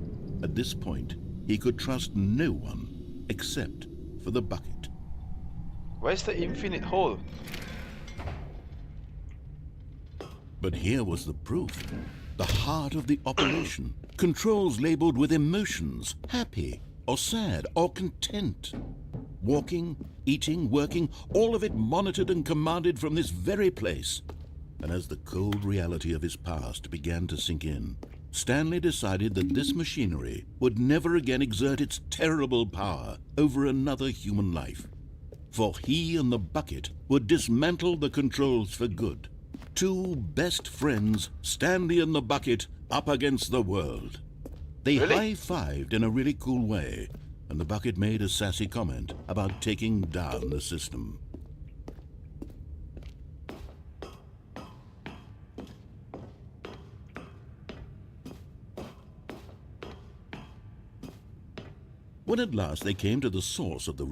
At this point, he could trust no one except for the bucket. Where's the infinite hole? But here was the proof. The heart of the operation. Controls labeled with emotions, happy or sad or content. Walking, eating, working, all of it monitored and commanded from this very place. And as the cold reality of his past began to sink in, Stanley decided that this machinery would never again exert its terrible power over another human life. For he and the bucket would dismantle the controls for good. Two best friends, Stanley and the bucket, up against the world. They Really? high-fived in a really cool way, and the bucket made a sassy comment about taking down the system. When at last they came to the source of the...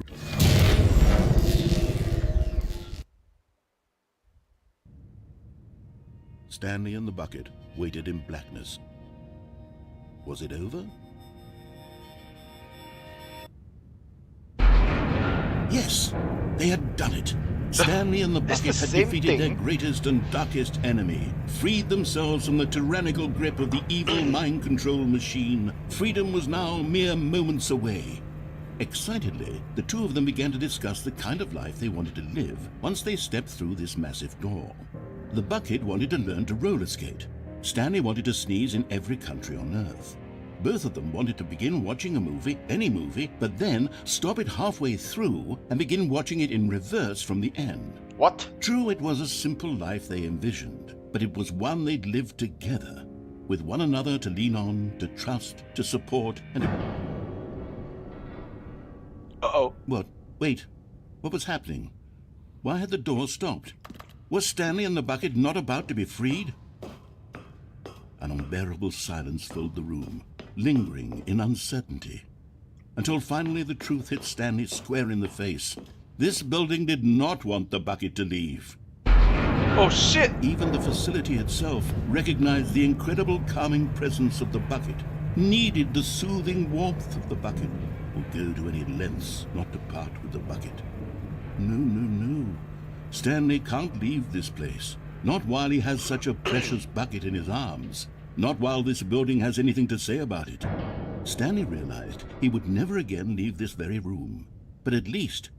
Stanley and the bucket waited in blackness. Was it over? Yes, they had done it. Stanley and the It's bucket the had same defeated their thing. greatest and darkest enemy, freed themselves from the tyrannical grip of the evil mind control machine. Freedom was now mere moments away. Excitedly, the two of them began to discuss the kind of life they wanted to live once they stepped through this massive door. The bucket wanted to learn to roller skate. Stanley wanted to sneeze in every country on Earth. Both of them wanted to begin watching a movie, any movie, but then stop it halfway through and begin watching it in reverse from the end. What? True, it was a simple life they envisioned, but it was one they'd lived together, with one another to lean on, to trust, to support, and to... Uh-oh. What? Wait. What was happening? Why had the door stopped? Was Stanley and the bucket not about to be freed? An unbearable silence filled the room, lingering in uncertainty, until finally the truth hit Stanley square in the face. This building did not want the bucket to leave. Oh shit! Even the facility itself recognized the incredible calming presence of the bucket, needed the soothing warmth of the bucket, would go to any lengths not to part with the bucket. No. Stanley can't leave this place. Not while he has such a precious bucket in his arms. Not while this building has anything to say about it. Stanley realized he would never again leave this very room. But at least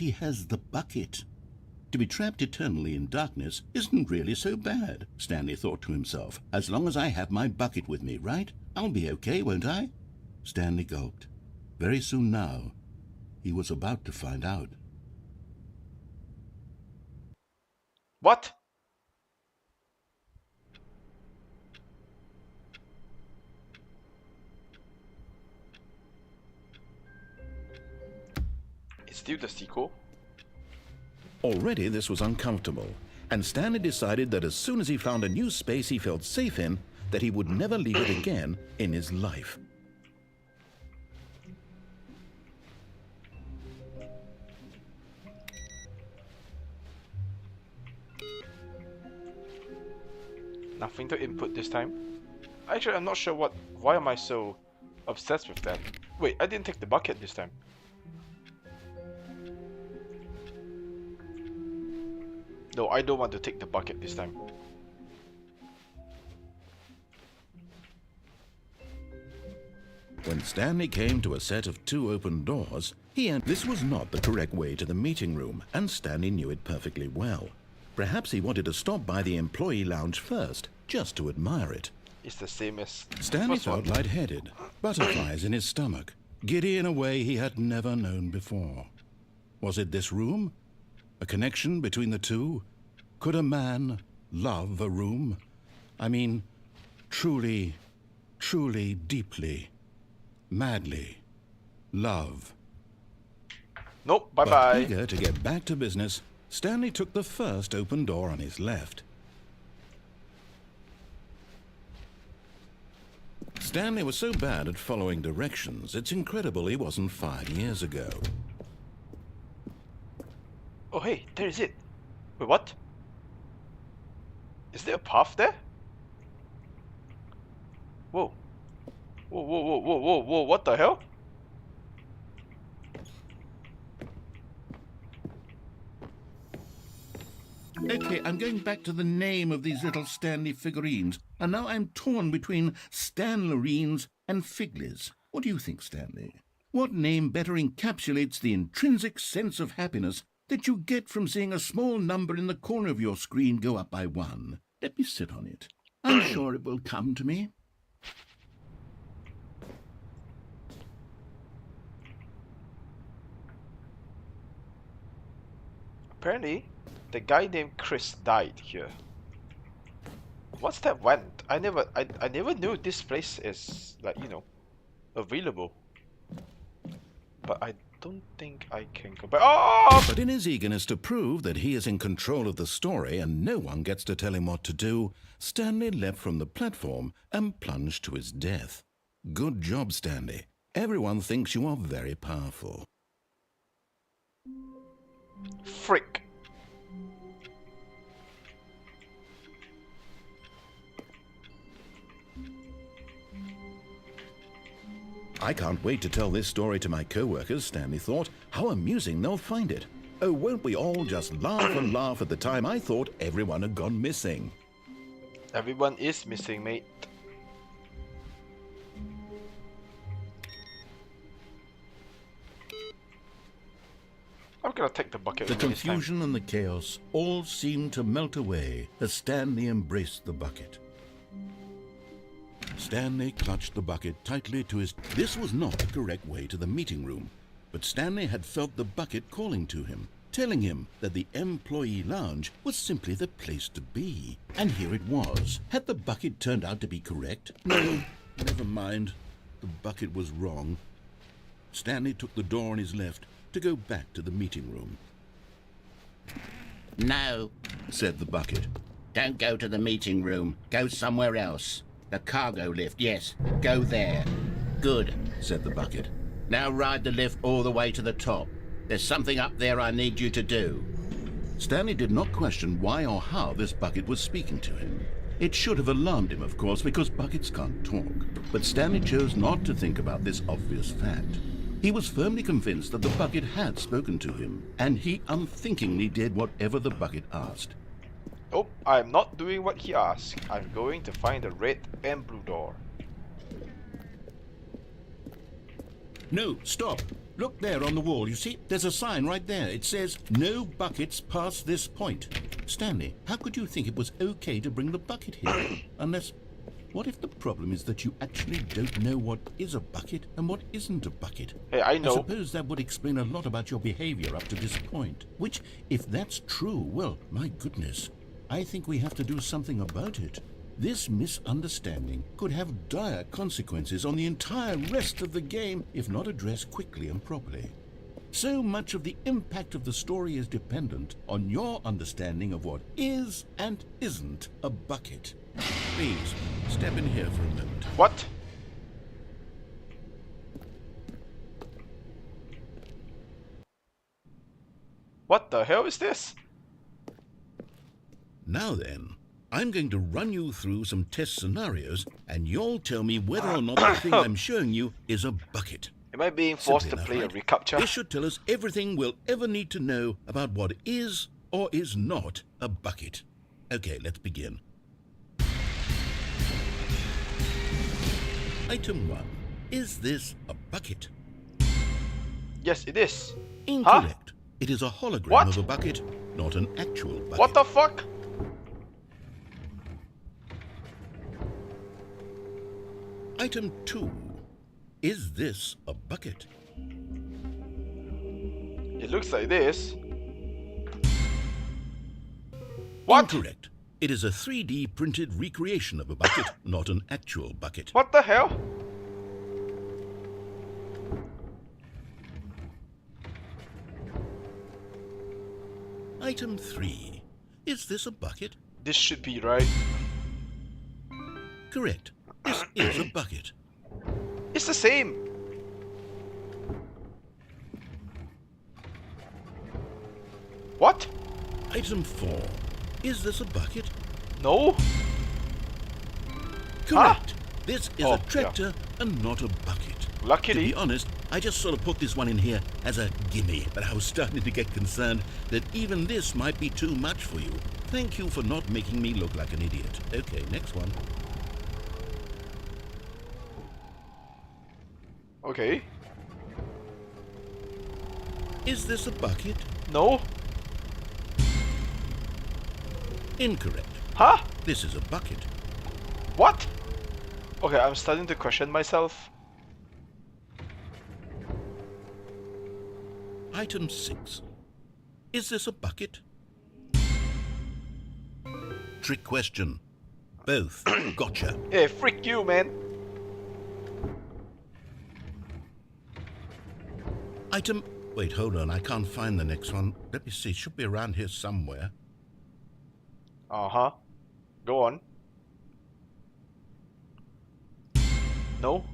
he has the bucket. To be trapped eternally in darkness isn't really so bad, Stanley thought to himself. As long as I have my bucket with me, right? I'll be okay, won't I? Stanley gulped. Very soon now, he was about to find out. What? It's still the sequel? Already this was uncomfortable, and Stanley decided that as soon as he found a new space he felt safe in, that he would never leave it again in his life. Nothing to input this time. Actually, I'm not sure why am I so obsessed with that? Wait, I didn't take the bucket this time. No, I don't want to take the bucket this time. When Stanley came to a set of two open doors, this was not the correct way to the meeting room, and Stanley knew it perfectly well. Perhaps he wanted to stop by the employee lounge first, just to admire it. It's the same as Stanley first one. felt lightheaded, butterflies in his stomach, giddy in a way he had never known before. Was it this room? A connection between the two? Could a man love a room? I mean, truly, deeply, madly love. Nope, But bye-bye. eager to get back to business, Stanley took the first open door on his left. Stanley was so bad at following directions, it's incredible he wasn't 5 years ago. Oh hey, there is it. Wait, what? Is there a path there? Whoa. Whoa, whoa, whoa, whoa, whoa, whoa, what the hell? Okay, I'm going back to the name of these little Stanley figurines, and now I'm torn between Stanlerines and Figlies. What do you think, Stanley? What name better encapsulates the intrinsic sense of happiness that you get from seeing a small number in the corner of your screen go up by 1? Let me sit on it. I'm sure it will come to me. Apparently, the guy named Chris died here. What's that went? I never knew this place is, like, you know, available. But I don't think I can go back. Oh! But in his eagerness to prove that he is in control of the story and no one gets to tell him what to do, Stanley leapt from the platform and plunged to his death. Good job, Stanley. Everyone thinks you are very powerful. Frick. I can't wait to tell this story to my co-workers, Stanley thought. How amusing they'll find it. Oh, won't we all just laugh and laugh at the time I thought everyone had gone missing. Everyone is missing, mate. I'm gonna take the bucket The with me this time. confusion and the chaos all seemed to melt away as Stanley embraced the bucket. Stanley clutched the bucket tightly to his... This was not the correct way to the meeting room, but Stanley had felt the bucket calling to him, telling him that the employee lounge was simply the place to be. And here it was. Had the bucket turned out to be correct? No, never mind. The bucket was wrong. Stanley took the door on his left to go back to the meeting room. No, Said the bucket. don't go to the meeting room. Go somewhere else. The cargo lift, yes. Go there. Good, Said the bucket. now ride the lift all the way to the top. There's something up there I need you to do. Stanley did not question why or how this bucket was speaking to him. It should have alarmed him, of course, because buckets can't talk. But Stanley chose not to think about this obvious fact. He was firmly convinced that the bucket had spoken to him, and he unthinkingly did whatever the bucket asked. Oh, I'm not doing what he asked. I'm going to find the red and blue door. No, stop. Look there on the wall, you see? There's a sign right there. It says, no buckets past this point. Stanley, how could you think it was okay to bring the bucket here? Unless, what if the problem is that you actually don't know what is a bucket and what isn't a bucket? Hey, I I know. suppose that would explain a lot about your behavior up to this point. Which, if that's true, well, my goodness, I think we have to do something about it. This misunderstanding could have dire consequences on the entire rest of the game if not addressed quickly and properly. So much of the impact of the story is dependent on your understanding of what is and isn't a bucket. Please, step in here for a moment. What? What the hell is this? Now then, I'm going to run you through some test scenarios, and you'll tell me whether or not the thing I'm showing you is a bucket. Am I being forced Simply to enough, play a right? recaptcha? This should tell us everything we'll ever need to know about what is or is not a bucket. Okay, let's begin. Item 1. Is this a bucket? Yes, it is. Incorrect. It is a hologram What? of a bucket, not an actual bucket. What the fuck? Item 2. Is this a bucket? It looks like this. What? Incorrect. It is a 3D printed recreation of a bucket, not an actual bucket. What the hell? Item 3. Is this a bucket? This should be right. Correct. This is a bucket. It's the same. What? Item 4. Is this a bucket? No. Correct. This is Oh, a tractor and not a bucket. To Luckily. be honest, I just sort of put this one in here as a gimme, but I was starting to get concerned that even this might be too much for you. Thank you for not making me look like an idiot. Okay, next one. Okay. Is this a bucket? No. Incorrect. Huh? This is a bucket. What? Okay, I'm starting to question myself. Item 6. Is this a bucket? Trick question. Both. Gotcha. Hey, freak you, man. Item... Wait, hold on. I can't find the next one. Let me see. It should be around here somewhere. Uh-huh. Go on. No?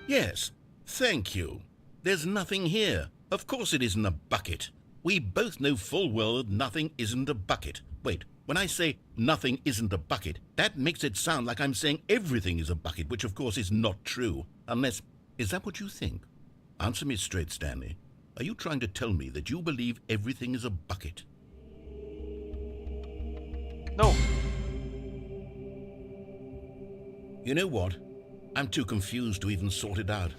Yes. Thank you. There's nothing here. Of course it isn't a bucket. We both know full well that nothing isn't a bucket. Wait, when I say nothing isn't a bucket, that makes it sound like I'm saying everything is a bucket, which of course is not true. Unless... Is that what you think? Answer me straight, Stanley. Are you trying to tell me that you believe everything is a bucket? No. You know what? I'm too confused to even sort it out.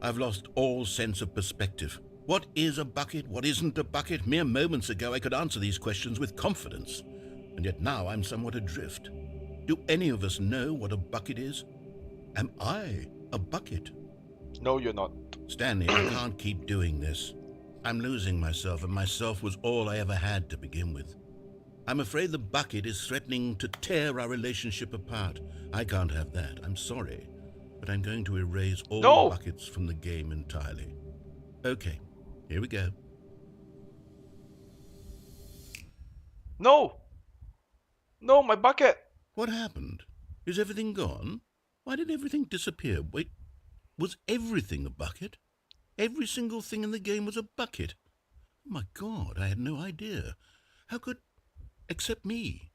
I've lost all sense of perspective. What is a bucket? What isn't a bucket? Mere moments ago I could answer these questions with confidence. And yet now I'm somewhat adrift. Do any of us know what a bucket is? Am I a bucket? No, you're not. Stanley, I can't keep doing this. I'm losing myself, and myself was all I ever had to begin with. I'm afraid the bucket is threatening to tear our relationship apart. I can't have that. I'm sorry. But I'm going to erase all No! buckets from the game entirely. Okay, here we go. No! No, my bucket! What happened? Is everything gone? Why did everything disappear? Wait, was everything a bucket? Every single thing in the game was a bucket. Oh my God, I had no idea. How could... Except me.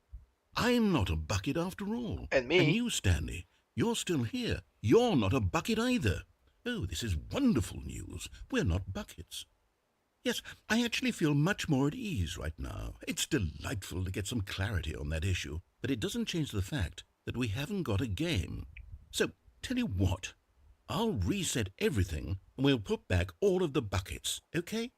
I'm not a bucket after all. And me. And you, Stanley, you're still here. You're not a bucket either. Oh, this is wonderful news. We're not buckets. Yes, I actually feel much more at ease right now. It's delightful to get some clarity on that issue, but it doesn't change the fact that we haven't got a game. So, tell you what, I'll reset everything and we'll put back all of the buckets, okay?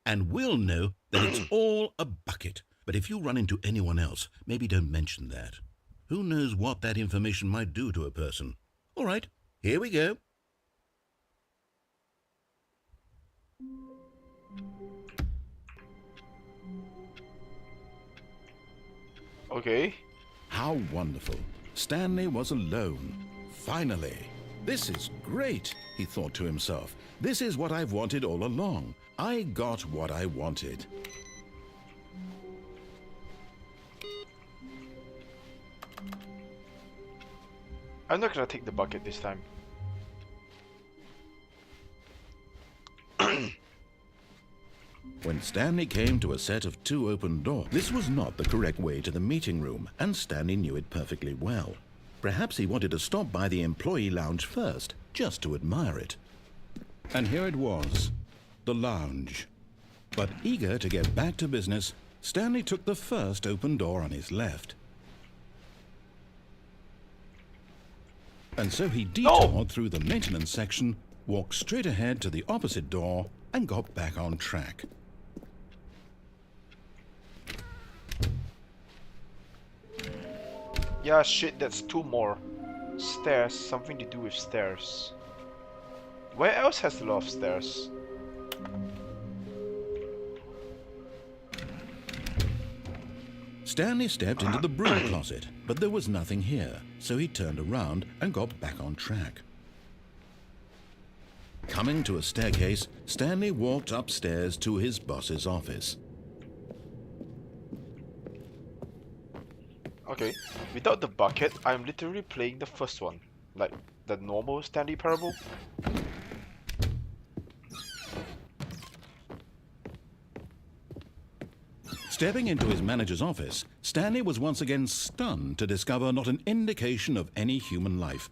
And we'll know that it's all a bucket. But if you run into anyone else, maybe don't mention that. Who knows what that information might do to a person? All right, here we go. Okay. How wonderful. Stanley was alone. Finally. This is great, he thought to himself. This is what I've wanted all along. I got what I wanted. I'm not gonna take the bucket this time. When Stanley came to a set of 2 open doors, this was not the correct way to the meeting room, and Stanley knew it perfectly well. Perhaps he wanted to stop by the employee lounge first, just to admire it. And here it was, the lounge. But eager to get back to business, Stanley took the first open door on his left. And so he detoured through the maintenance section, walked straight ahead to the opposite door, and got back on track. Yeah, shit, that's 2 more. Stairs, something to do with stairs. Where else has a lot of stairs? Stanley stepped into the broom closet, but there was nothing here, so he turned around and got back on track. Coming to a staircase, Stanley walked upstairs to his boss's office. Okay, without the bucket, I'm literally playing the first one. Like, the normal Stanley Parable. Stepping into his manager's office, Stanley was once again stunned to discover not an indication of any human life.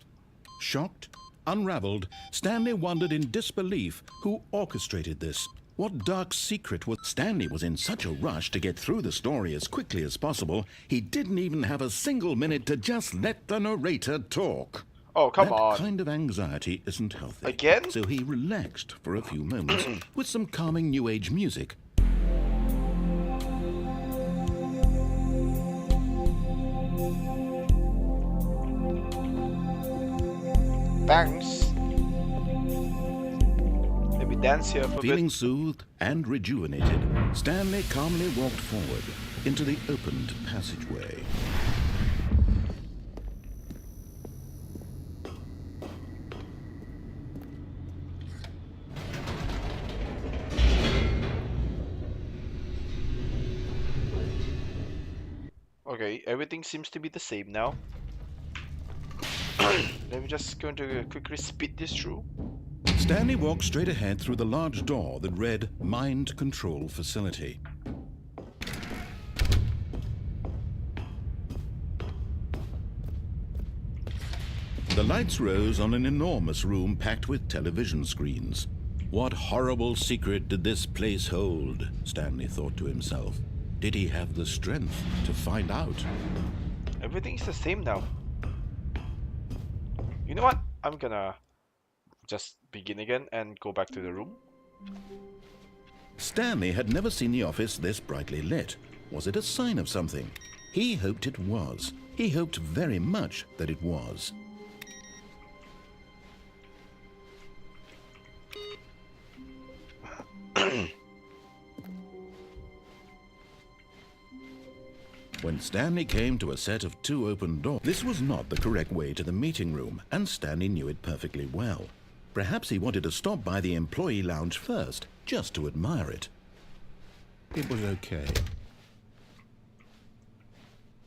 Shocked, unraveled, Stanley wondered in disbelief who orchestrated this. What dark secret was... Stanley was in such a rush to get through the story as quickly as possible, he didn't even have a single minute to just let the narrator talk. Oh, come on. That kind of anxiety isn't healthy. Again? So he relaxed for a few moments with some calming New Age music. Thanks. Let me dance here for a Feeling bit. soothed and rejuvenated, Stanley calmly walked forward into the opened passageway. Okay, everything seems to be the same now. Let me just going to quickly speed this through. Stanley walked straight ahead through the large door that read Mind Control Facility. The lights rose on an enormous room packed with television screens. What horrible secret did this place hold? Stanley thought to himself. Did he have the strength to find out? Everything's the same now. You know what? I'm gonna just begin again and go back to the room. Stanley had never seen the office this brightly lit. Was it a sign of something? He hoped it was. He hoped very much that it was. When Stanley came to a set of 2 open doors, this was not the correct way to the meeting room, and Stanley knew it perfectly well. Perhaps he wanted to stop by the employee lounge first, just to admire it. It was okay.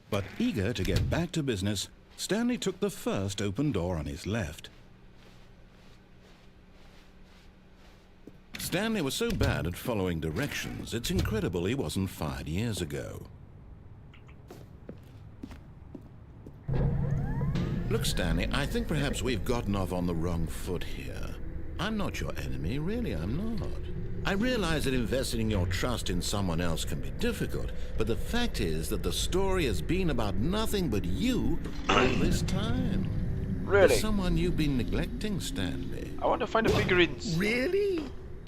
But eager to get back to business, Stanley took the first open door on his left. Stanley was so bad at following directions, it's incredible he wasn't fired years ago. Look, Stanley, I think perhaps we've gotten off on the wrong foot here. I'm not your enemy, really, I'm not. I realize that investing your trust in someone else can be difficult, but the fact is that the story has been about nothing but you all this time. Really? There's someone you've been neglecting, Stanley. I want to find the figurines. Really?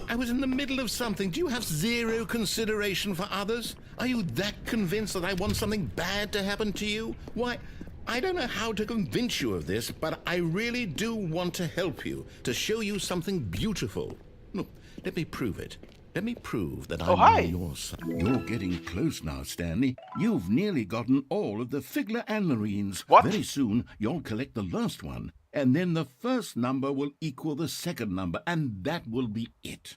I was in the middle of something. Do you have zero consideration for others? Are you that convinced that I want something bad to happen to you? Why, I don't know how to convince you of this, but I really do want to help you, to show you something beautiful. Look, let me prove it. Let me prove that I'm hi. on your side. You're getting close now, Stanley. You've nearly gotten all of the Figler Anlarines. What? Very soon, you'll collect the last one, and then the first number will equal the second number, and that will be it.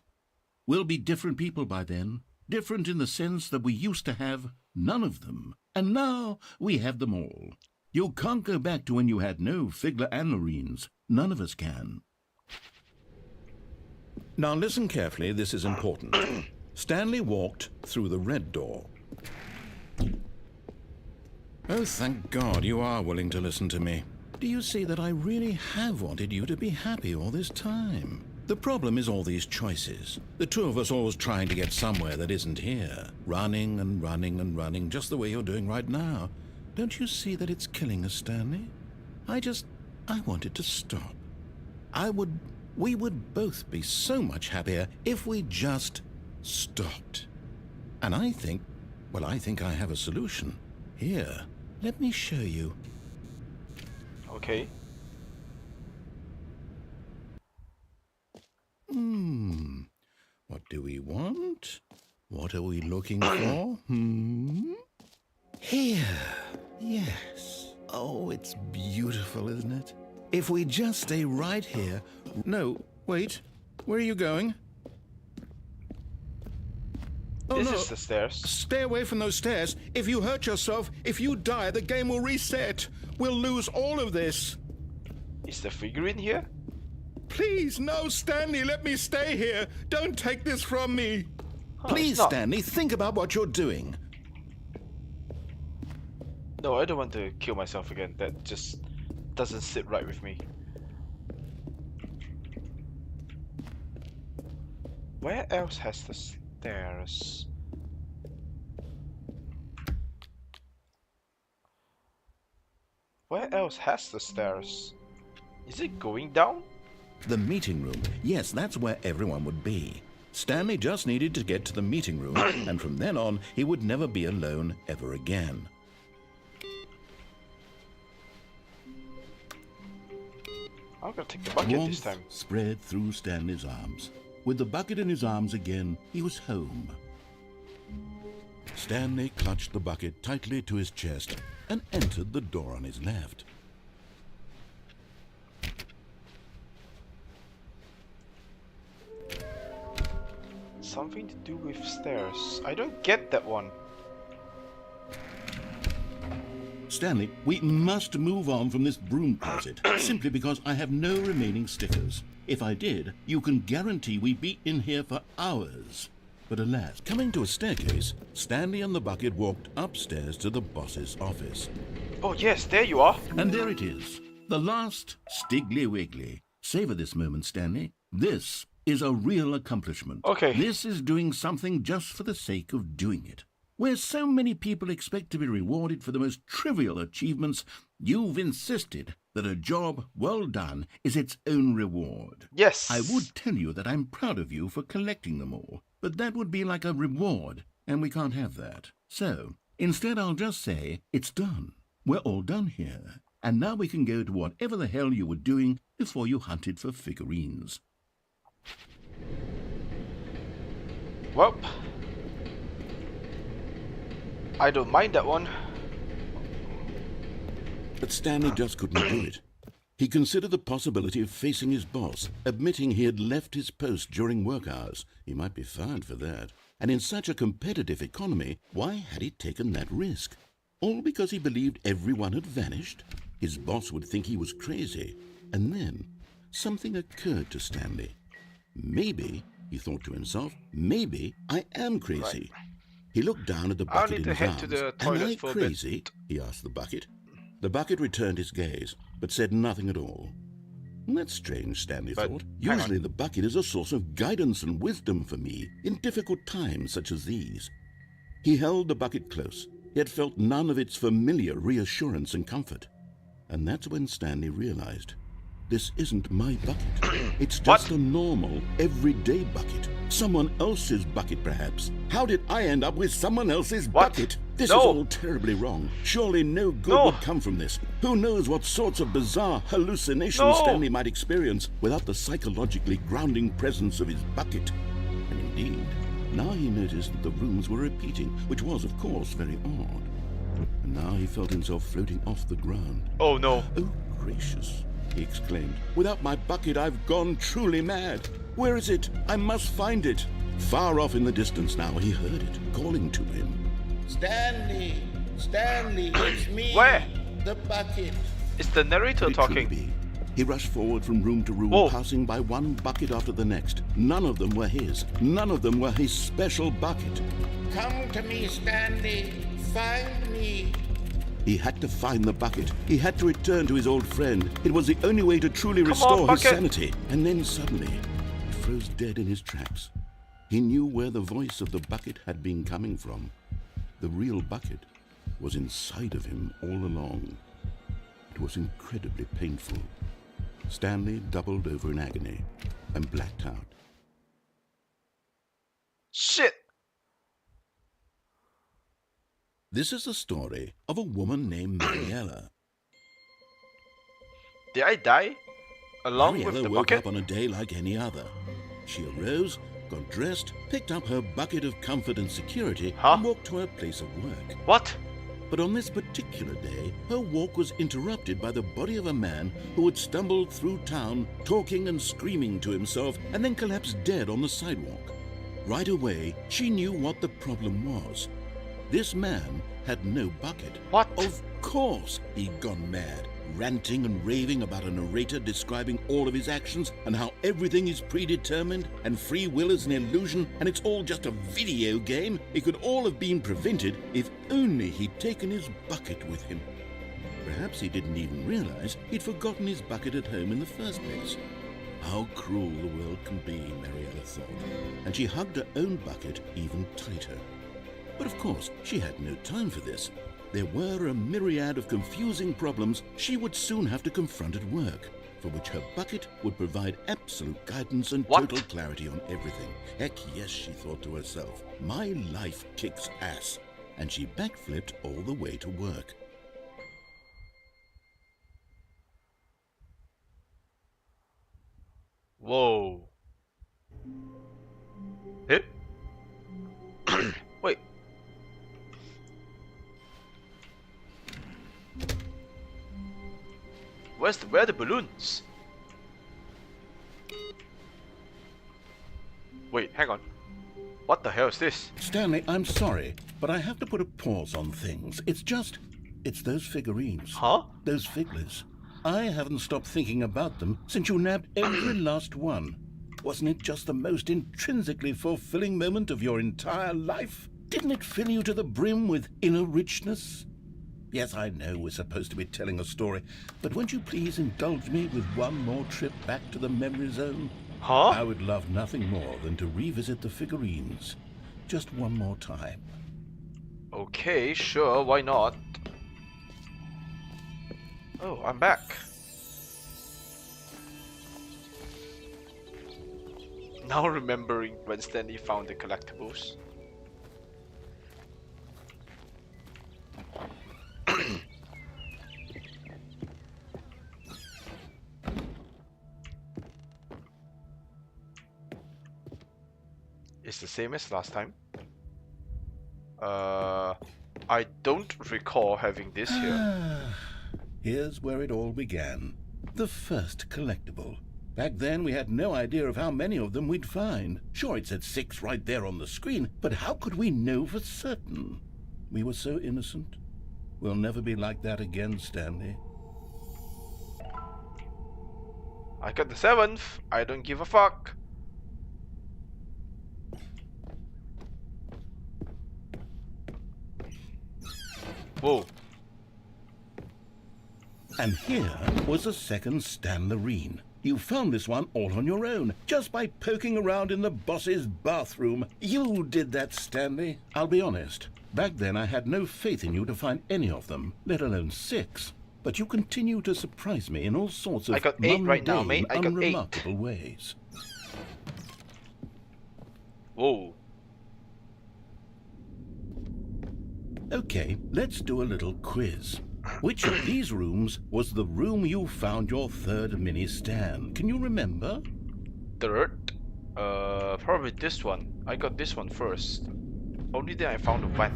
We'll be different people by then. Different in the sense that we used to have none of them, and now we have them all. You can't go back to when you had no Figler Anlarines. None of us can. Now listen carefully, this is important. Stanley walked through the red door. Oh, thank God you are willing to listen to me. Do you see that I really have wanted you to be happy all this time? The problem is all these choices. The two of us always trying to get somewhere that isn't here. Running and running and running, just the way you're doing right now. Don't you see that it's killing us, Stanley? I wanted to stop. We would both be so much happier if we just stopped. And I think I have a solution. Here, let me show you. Okay. What do we want? What are we looking for? Here. Yes. Oh, it's beautiful, isn't it? If we just stay right here... No, wait. Where are you going? Oh, This no. is the stairs. Stay away from those stairs. If you hurt yourself, if you die, the game will reset. We'll lose all of this. Is the figurine here? Please, no, Stanley, let me stay here. Don't take this from me. Huh, Please, it's not. Stanley, think about what you're doing. No, I don't want to kill myself again. That just doesn't sit right with me. Where else has the stairs? Where else has the stairs? Is it going down? The meeting room. Yes, that's where everyone would be. Stanley just needed to get to the meeting room, and from then on, he would never be alone ever again. I'm gonna take the bucket this time. Warmth spread through Stanley's arms. With the bucket in his arms again, he was home. Stanley clutched the bucket tightly to his chest and entered the door on his left. Something to do with stairs. I don't get that one. Stanley, we must move on from this broom closet, simply because I have no remaining stickers. If I did, you can guarantee we'd be in here for hours. But alas, coming to a staircase, Stanley and the bucket walked upstairs to the boss's office. Oh yes, there you are. And there it is, the last Stiggly Wiggly. Savor this moment, Stanley. This is a real accomplishment. Okay. This is doing something just for the sake of doing it. Where so many people expect to be rewarded for the most trivial achievements, you've insisted that a job well done is its own reward. Yes. I would tell you that I'm proud of you for collecting them all, but that would be like a reward, and we can't have that. So, instead I'll just say, it's done. We're all done here, and now we can go to whatever the hell you were doing before you hunted for figurines. Well, I don't mind that one. But Stanley just couldn't do it. He considered the possibility of facing his boss, admitting he had left his post during work hours. He might be fired for that. And in such a competitive economy, why had he taken that risk? All because he believed everyone had vanished? His boss would think he was crazy. And then something occurred to Stanley. Maybe, he thought to himself, maybe I am crazy. Right. He looked down at the I'll bucket need in to his head arms. to the Am toilet I for a crazy? bit. He asked the bucket. The bucket returned his gaze, but said nothing at all. That's strange, Stanley thought. hang Usually the bucket is a source of guidance and wisdom for me in difficult times such as these. He held the bucket close, yet felt none of its familiar reassurance and comfort. And that's when Stanley realized, this isn't my bucket. It's just a normal, everyday bucket. Someone else's bucket, perhaps. How did I end up with someone else's bucket? This is all terribly wrong. Surely no good would come from this. Who knows what sorts of bizarre hallucinations Stanley might experience without the psychologically grounding presence of his bucket. And indeed, now he noticed that the rooms were repeating, which was, of course, very odd. And now he felt himself floating off the ground. Oh no. Oh, gracious, he exclaimed. Without my bucket, I've gone truly mad. Where is it? I must find it. Far off in the distance now, he heard it, calling to him. Stanley! Stanley, it's me! Where? The bucket! It's the narrator Could it truly talking. be? He rushed forward from room to room, passing by one bucket after the next. None of them were his. None of them were his special bucket. Come to me, Stanley! Find me! He had to find the bucket. He had to return to his old friend. It was the only way to truly restore his sanity. And then suddenly, he froze dead in his tracks. He knew where the voice of the bucket had been coming from. The real bucket was inside of him all along. It was incredibly painful. Stanley doubled over in agony and blacked out. Shit! This is the story of a woman named Mariella. Did I die? Along Mariella with the woke bucket? up on a day like any other. She arose, got dressed, picked up her bucket of comfort and security, and walked to her place of work. What? But on this particular day, her walk was interrupted by the body of a man who had stumbled through town, talking and screaming to himself, and then collapsed dead on the sidewalk. Right away, she knew what the problem was. This man had no bucket. What? Of course he'd gone mad, ranting and raving about a narrator describing all of his actions and how everything is predetermined and free will is an illusion and it's all just a video game. It could all have been prevented if only he'd taken his bucket with him. Perhaps he didn't even realize he'd forgotten his bucket at home in the first place. How cruel the world can be, Mariella thought, and she hugged her own bucket even tighter. But of course, she had no time for this. There were a myriad of confusing problems she would soon have to confront at work, for which her bucket would provide absolute guidance and total clarity on everything. Heck yes, she thought to herself, my life kicks ass. And she backflipped all the way to work. Whoa. Hit? Wait. Where are the balloons? Wait, hang on. What the hell is this? Stanley, I'm sorry, but I have to put a pause on things. It's those figurines. Huh? Those figglers. I haven't stopped thinking about them since you nabbed every last one. Wasn't it just the most intrinsically fulfilling moment of your entire life? Didn't it fill you to the brim with inner richness? Yes, I know we're supposed to be telling a story, but won't you please indulge me with one more trip back to the memory zone? Huh? I would love nothing more than to revisit the figurines. Just one more time. Okay, sure, why not? Oh, I'm back. Now remembering when Stanley found the collectibles. It's the same as last time. I don't recall having this here. Here's where it all began. The first collectible. Back then, we had no idea of how many of them we'd find. Sure, it said 6 right there on the screen, but how could we know for certain? We were so innocent. We'll never be like that again, Stanley. I got the 7th. I don't give a fuck. Whoa. And here was a second Stanlerine. You found this one all on your own, just by poking around in the boss's bathroom. You did that, Stanley. I'll be honest. Back then I had no faith in you to find any of them, let alone 6. But you continue to surprise me in all sorts of I got 8 right now, mate. I got 8. unremarkable ways. Whoa. Okay, let's do a little quiz. Which of these rooms was the room you found your third mini Stan? Can you remember? Third? Probably this one. I got this one first. Only then I found a vent.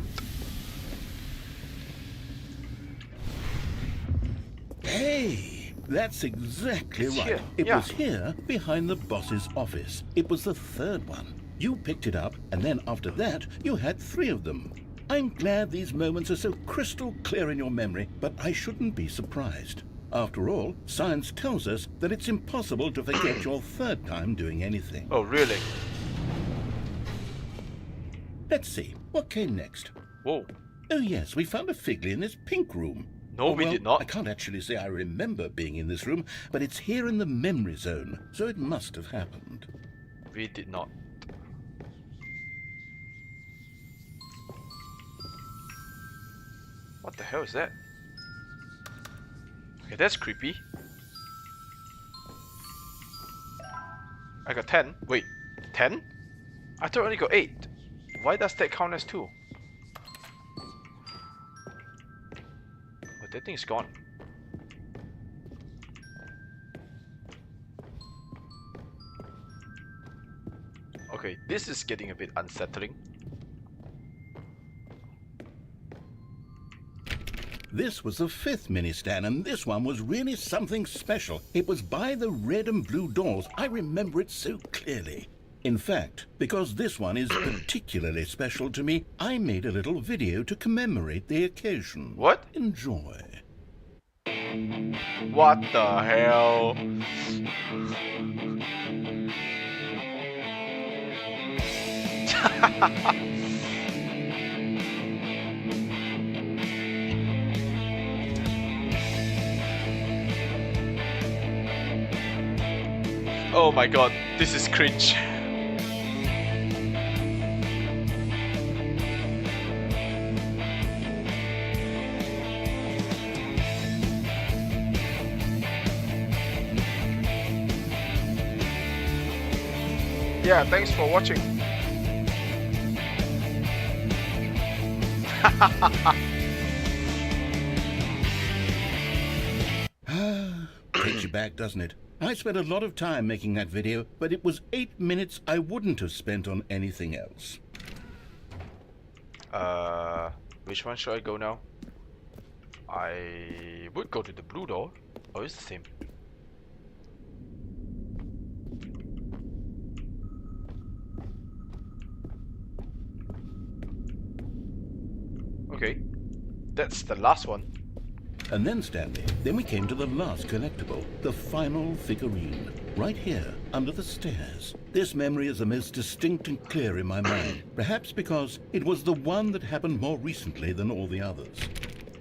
Hey, that's exactly It's right. here, It yeah. was here, behind the boss's office. It was the third one. You picked it up, and then after that, you had 3 of them. I'm glad these moments are so crystal clear in your memory, but I shouldn't be surprised. After all, science tells us that it's impossible to forget your third time doing anything. Oh, really? Let's see, what came next? Whoa. Oh yes, we found a Figley in this pink room. No, Oh, we well, did not. I can't actually say I remember being in this room, but it's here in the memory zone, so it must have happened. We did not. What the hell is that? Okay, that's creepy. I got 10. Wait, 10? I thought I only got 8. Why does that count as 2? Oh, that thing's gone. Okay, this is getting a bit unsettling. This was the 5th mini Stan, and this one was really something special. It was by the red and blue doors. I remember it so clearly. In fact, because this one is particularly special to me, I made a little video to commemorate the occasion. What? Enjoy. What the hell? Oh my god, this is cringe. Yeah, thanks for watching. Takes you back, doesn't it? I spent a lot of time making that video, but it was 8 minutes I wouldn't have spent on anything else. Which one should I go now? I would go to the blue door. Oh, it's the same. Okay, that's the last one. And then, Stanley, then we came to the last collectible, the final figurine, right here, under the stairs. This memory is the most distinct and clear in my mind, perhaps because it was the one that happened more recently than all the others.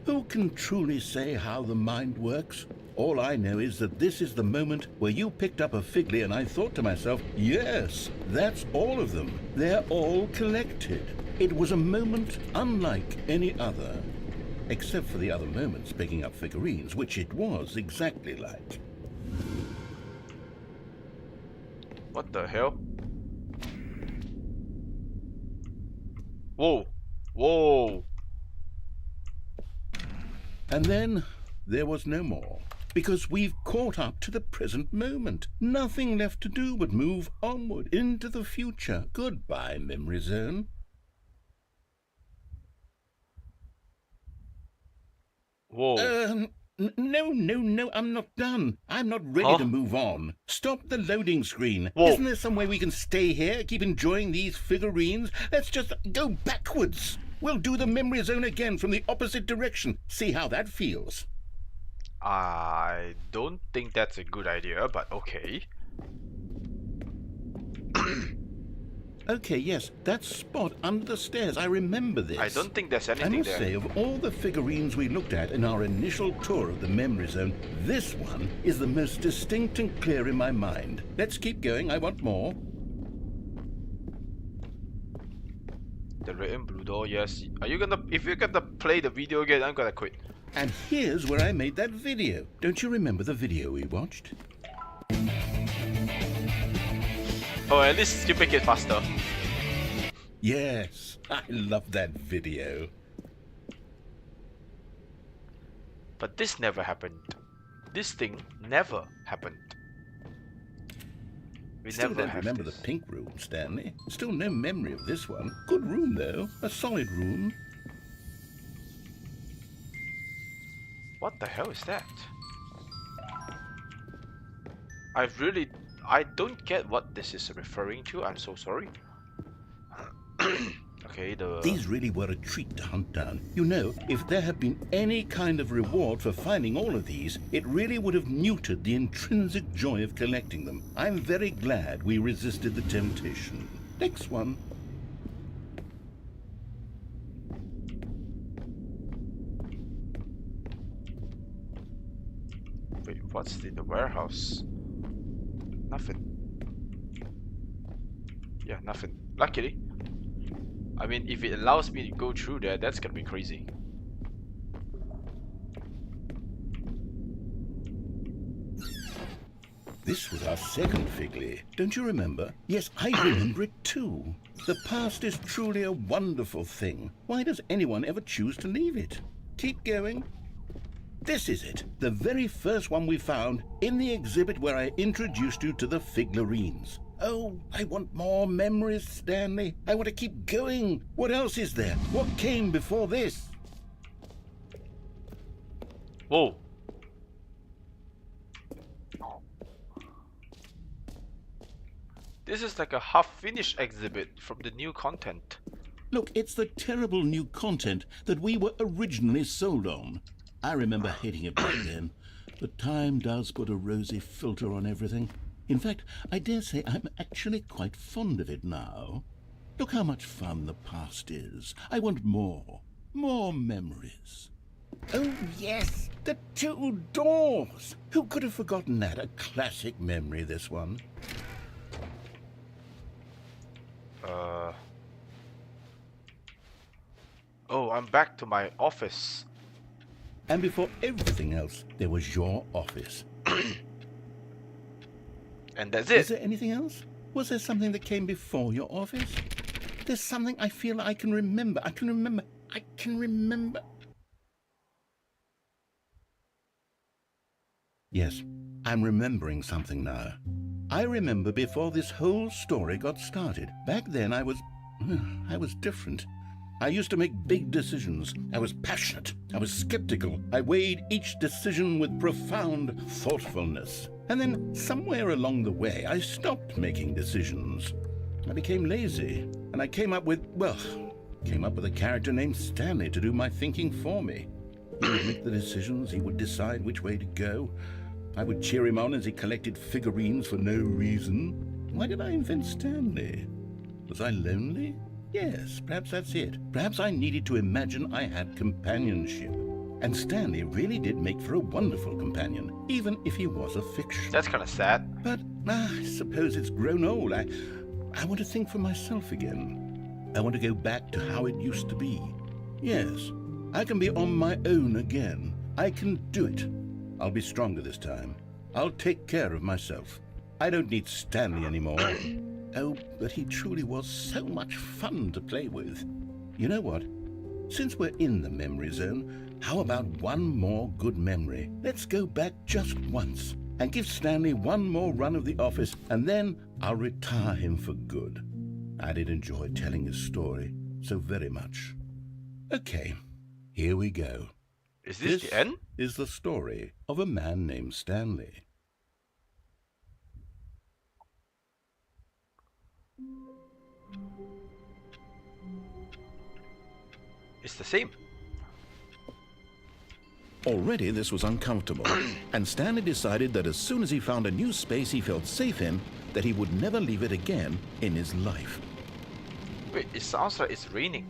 Who can truly say how the mind works? All I know is that this is the moment where you picked up a Figley and I thought to myself, yes, that's all of them. They're all collected. It was a moment unlike any other. Except for the other moments picking up figurines, which it was exactly like. What the hell? Whoa! Whoa! And then there was no more, because we've caught up to the present moment. Nothing left to do but move onward into the future. Goodbye, memory zone. Whoa! No, I'm not done. I'm not ready to move on. Stop the loading screen. Whoa. Isn't there some way we can stay here, keep enjoying these figurines? Let's just go backwards. We'll do the memory zone again from the opposite direction. See how that feels. I don't think that's a good idea, but okay. Okay, yes, that spot under the stairs. I remember this. I don't think there's I anything must there. say, of all the figurines we looked at in our initial tour of the memory zone, this one is the most distinct and clear in my mind. Let's keep going. I want more. The red and blue door, yes. Are you gonna... If you're gonna play the video again, I'm gonna quit. And here's where I made that video. Don't you remember the video we watched? Oh, at least you make it faster. Yes, I love that video. But this never happened. This thing never happened. We Still never don't have remember this. the pink room, Stanley. Still no memory of this one. Good room, though. A solid room. What the hell is that? I don't get what this is referring to. I'm so sorry. Okay, These really were a treat to hunt down. You know, if there had been any kind of reward for finding all of these, it really would have neutered the intrinsic joy of collecting them. I'm very glad we resisted the temptation. Next one. Wait, what's the warehouse? Nothing. Yeah, nothing. Luckily. I mean, if it allows me to go through there, that's gonna be crazy. This was our second Figley. Don't you remember? Yes, I remember it too. The past is truly a wonderful thing. Why does anyone ever choose to leave it? Keep going. This is it, the very first one we found in the exhibit where I introduced you to the figurines. Oh, I want more memories, Stanley. I want to keep going. What else is there? What came before this? Whoa. This is like a half-finished exhibit from the new content. Look, it's the terrible new content that we were originally sold on. I remember hating it back then, but time does put a rosy filter on everything. In fact, I dare say I'm actually quite fond of it now. Look how much fun the past is. I want more. More memories. Oh, yes, the two doors. Who could have forgotten that? A classic memory, this one. Oh, I'm back to my office. And before everything else, there was your office. And that's Is it. there anything else? Was there something that came before your office? There's something I feel I can remember. I can remember. Yes, I'm remembering something now. I remember before this whole story got started. Back then I was different. I used to make big decisions. I was passionate. I was skeptical. I weighed each decision with profound thoughtfulness. And then somewhere along the way, I stopped making decisions. I became lazy, and I came up with a character named Stanley to do my thinking for me. He would make the decisions. He would decide which way to go. I would cheer him on as he collected figurines for no reason. Why did I invent Stanley? Was I lonely? Yes, perhaps that's it. Perhaps I needed to imagine I had companionship. And Stanley really did make for a wonderful companion, even if he was a fiction. That's kind of sad. But I suppose it's grown old. I want to think for myself again. I want to go back to how it used to be. Yes, I can be on my own again. I can do it. I'll be stronger this time. I'll take care of myself. I don't need Stanley anymore. Oh, but he truly was so much fun to play with. You know what? Since we're in the memory zone, how about one more good memory? Let's go back just once and give Stanley one more run of the office, and then I'll retire him for good. I did enjoy telling his story so very much. Okay, here we go. Is this the end? Is the story of a man named Stanley. It's the same. Already this was uncomfortable, and Stanley decided that as soon as he found a new space he felt safe in, that he would never leave it again in his life. Wait, it sounds like it's raining.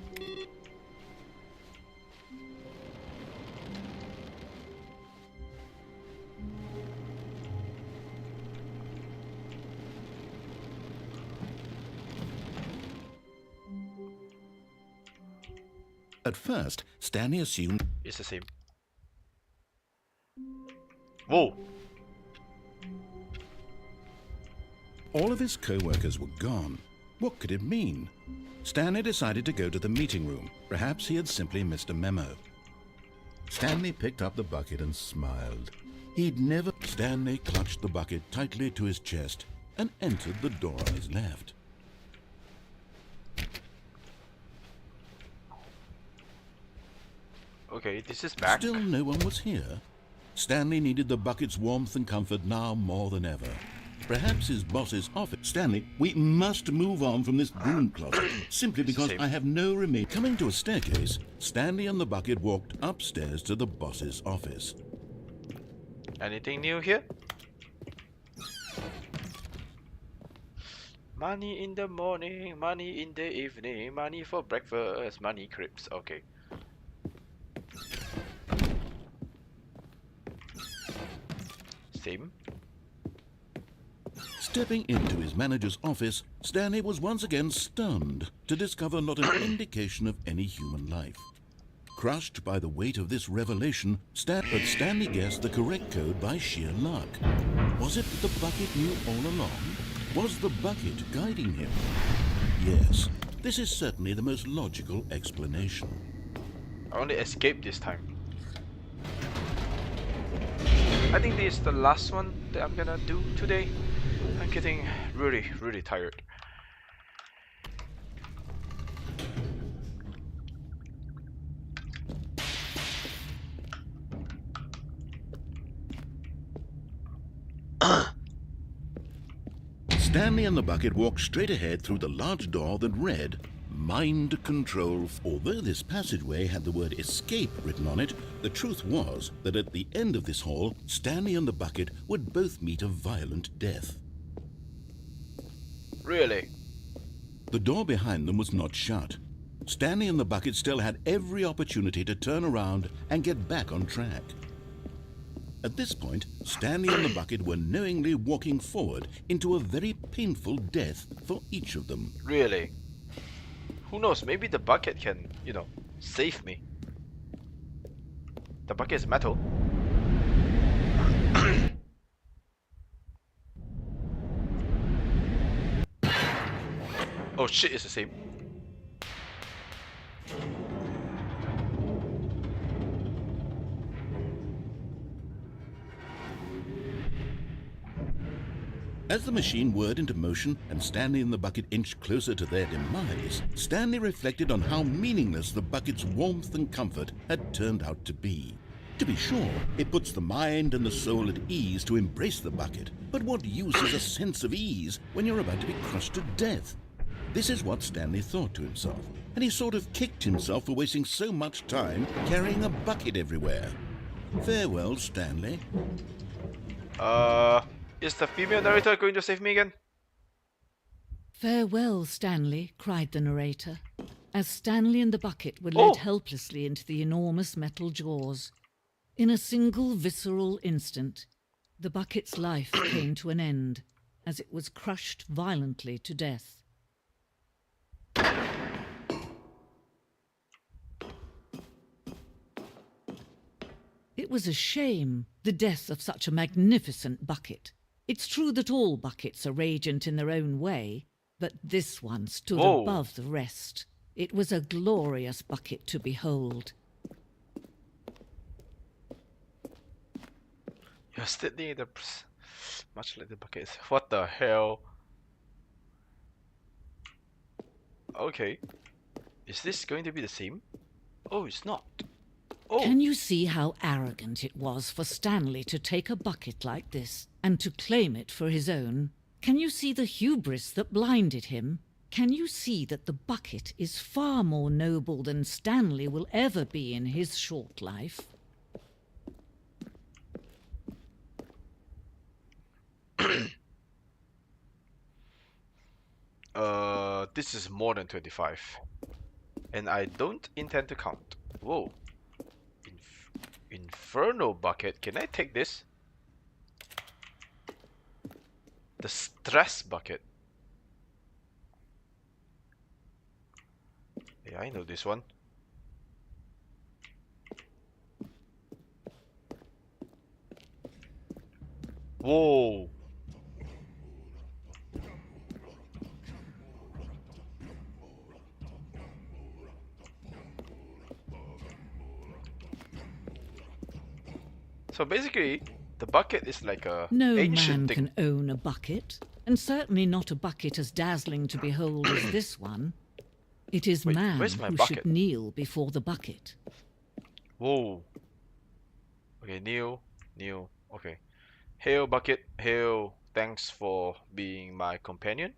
At first, Stanley assumed It's the same. Whoa! all of his co-workers were gone. What could it mean? Stanley decided to go to the meeting room. Perhaps he had simply missed a memo. Stanley picked up the bucket and smiled. Stanley clutched the bucket tightly to his chest and entered the door on his left. Okay, this is back. Still no one was here. Stanley needed the bucket's warmth and comfort now more than ever. Perhaps his boss's office. Stanley, we must move on from this broom closet, simply because I have no remain. Coming to a staircase, Stanley and the bucket walked upstairs to the boss's office. Anything new here? Money in the morning, money in the evening, money for breakfast, money crepes. Okay. Same. Stepping into his manager's office, Stanley was once again stunned to discover not an indication of any human life. Crushed by the weight of this revelation, Stanley guessed the correct code by sheer luck. Was it that the bucket knew all along? Was the bucket guiding him? Yes, this is certainly the most logical explanation. I only escaped this time. I think this is the last one that I'm gonna do today. I'm getting really tired. Stanley and the bucket walked straight ahead through the large door that read, Mind Control. Although this passageway had the word escape written on it, the truth was that at the end of this hall, Stanley and the bucket would both meet a violent death. Really? The door behind them was not shut. Stanley and the bucket still had every opportunity to turn around and get back on track. At this point, Stanley and the bucket were knowingly walking forward into a very painful death for each of them. Really? Who knows? Maybe the bucket can, you know, save me. The bucket is metal. Oh shit, it's the same. As the machine whirred into motion and Stanley and the bucket inched closer to their demise, Stanley reflected on how meaningless the bucket's warmth and comfort had turned out to be. To be sure, it puts the mind and the soul at ease to embrace the bucket, but what use is a sense of ease when you're about to be crushed to death? This is what Stanley thought to himself, and he sort of kicked himself for wasting so much time carrying a bucket everywhere. Farewell, Stanley. Is the female narrator going to save me again? Farewell, Stanley, cried the narrator, as Stanley and the bucket were led helplessly into the enormous metal jaws. In a single visceral instant, the bucket's life came to an end, as it was crushed violently to death. It was a shame, the death of such a magnificent bucket. It's true that all buckets are radiant in their own way, but this one stood above the rest. It was a glorious bucket to behold. You're standing in the... much like the bucket. What the hell? Okay. Is this going to be the same? Oh, it's not. Oh. Can you see how arrogant it was for Stanley to take a bucket like this and to claim it for his own? Can you see the hubris that blinded him? Can you see that the bucket is far more noble than Stanley will ever be in his short life? This is more than 25. And I don't intend to count. Whoa. Inferno bucket. Can I take this? The stress bucket. Yeah, I know this one. Whoa. So basically, the bucket is like a No ancient man thing. can own a bucket, and certainly not a bucket as dazzling to behold as this one. It is Wait, man where's my who bucket? should kneel before the bucket. Whoa. Okay, kneel. Okay. Hail, bucket. Hail. Thanks for being my companion.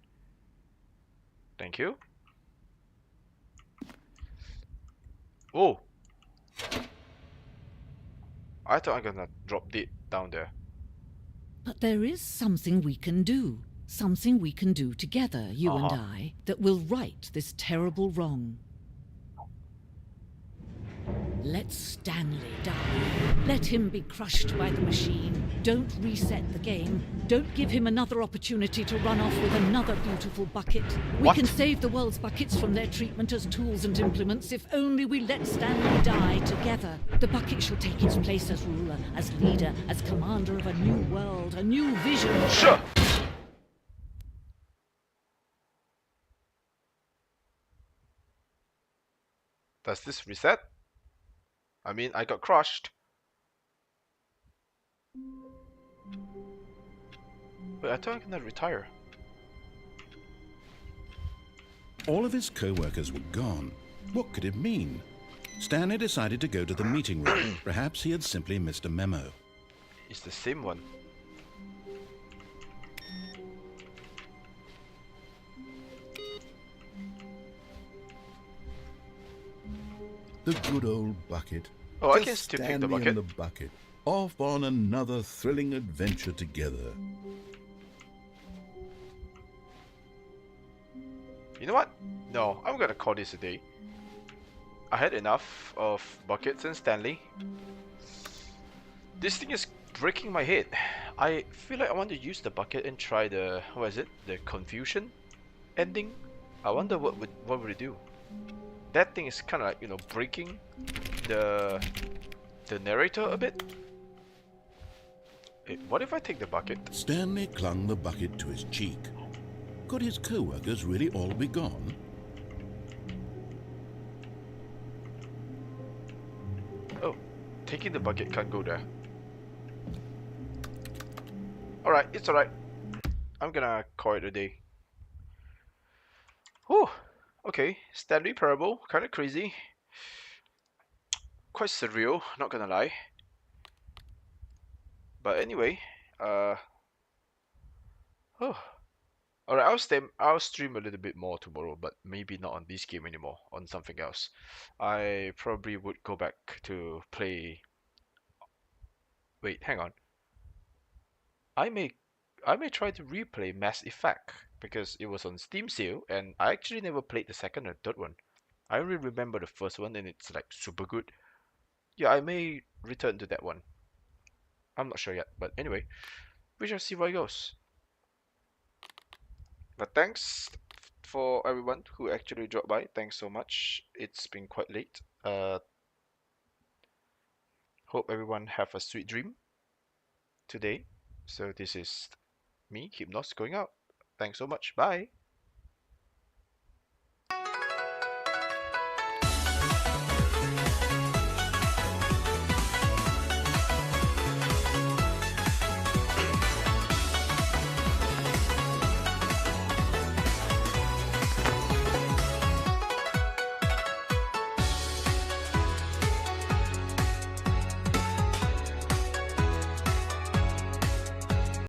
Thank you. Whoa. I thought I'm gonna drop dead down there. But there is something we can do. Something we can do together, you and I, that will right this terrible wrong. Let Stanley die. Let him be crushed by the machine. Don't reset the game. Don't give him another opportunity to run off with another beautiful bucket. We What? can save the world's buckets from their treatment as tools and implements if only we let Stanley die together. The bucket shall take its place as ruler, as leader, as commander of a new world, a new vision. Sure. Does this reset? I mean, I got crushed. Wait, I thought I could retire. All of his co-workers were gone. What could it mean? Stanley decided to go to the meeting room. Perhaps he had simply missed a memo. It's the same one. The good old bucket. Oh, I Just can still take the Stanley bucket. and the bucket. Off on another thrilling adventure together. You know what? No, I'm gonna call this a day. I had enough of buckets and Stanley. This thing is breaking my head. I feel like I want to use the bucket and try the, what is it? The confusion ending? I wonder what would it do? That thing is kind of like, you know, breaking the narrator a bit. What if I take the bucket? Stanley clung the bucket to his cheek. Could his co-workers really all be gone? Oh, taking the bucket can't go there. Alright, it's alright. I'm gonna call it a day. Whew. Okay, Stanley Parable, kinda crazy. Quite surreal, not gonna lie. But anyway, oh. Alright, I'll stream a little bit more tomorrow, but maybe not on this game anymore, on something else. I probably would go back to play. Wait, hang on. I may try to replay Mass Effect because it was on Steam sale and I actually never played the second and third one. I only remember the first one and it's like super good. Yeah, I may return to that one. I'm not sure yet, but anyway, we shall see where it goes. But thanks for everyone who actually dropped by. Thanks so much. It's been quite late. Hope everyone have a sweet dream today. So this is me, Hypnos, going out. Thanks so much. Bye.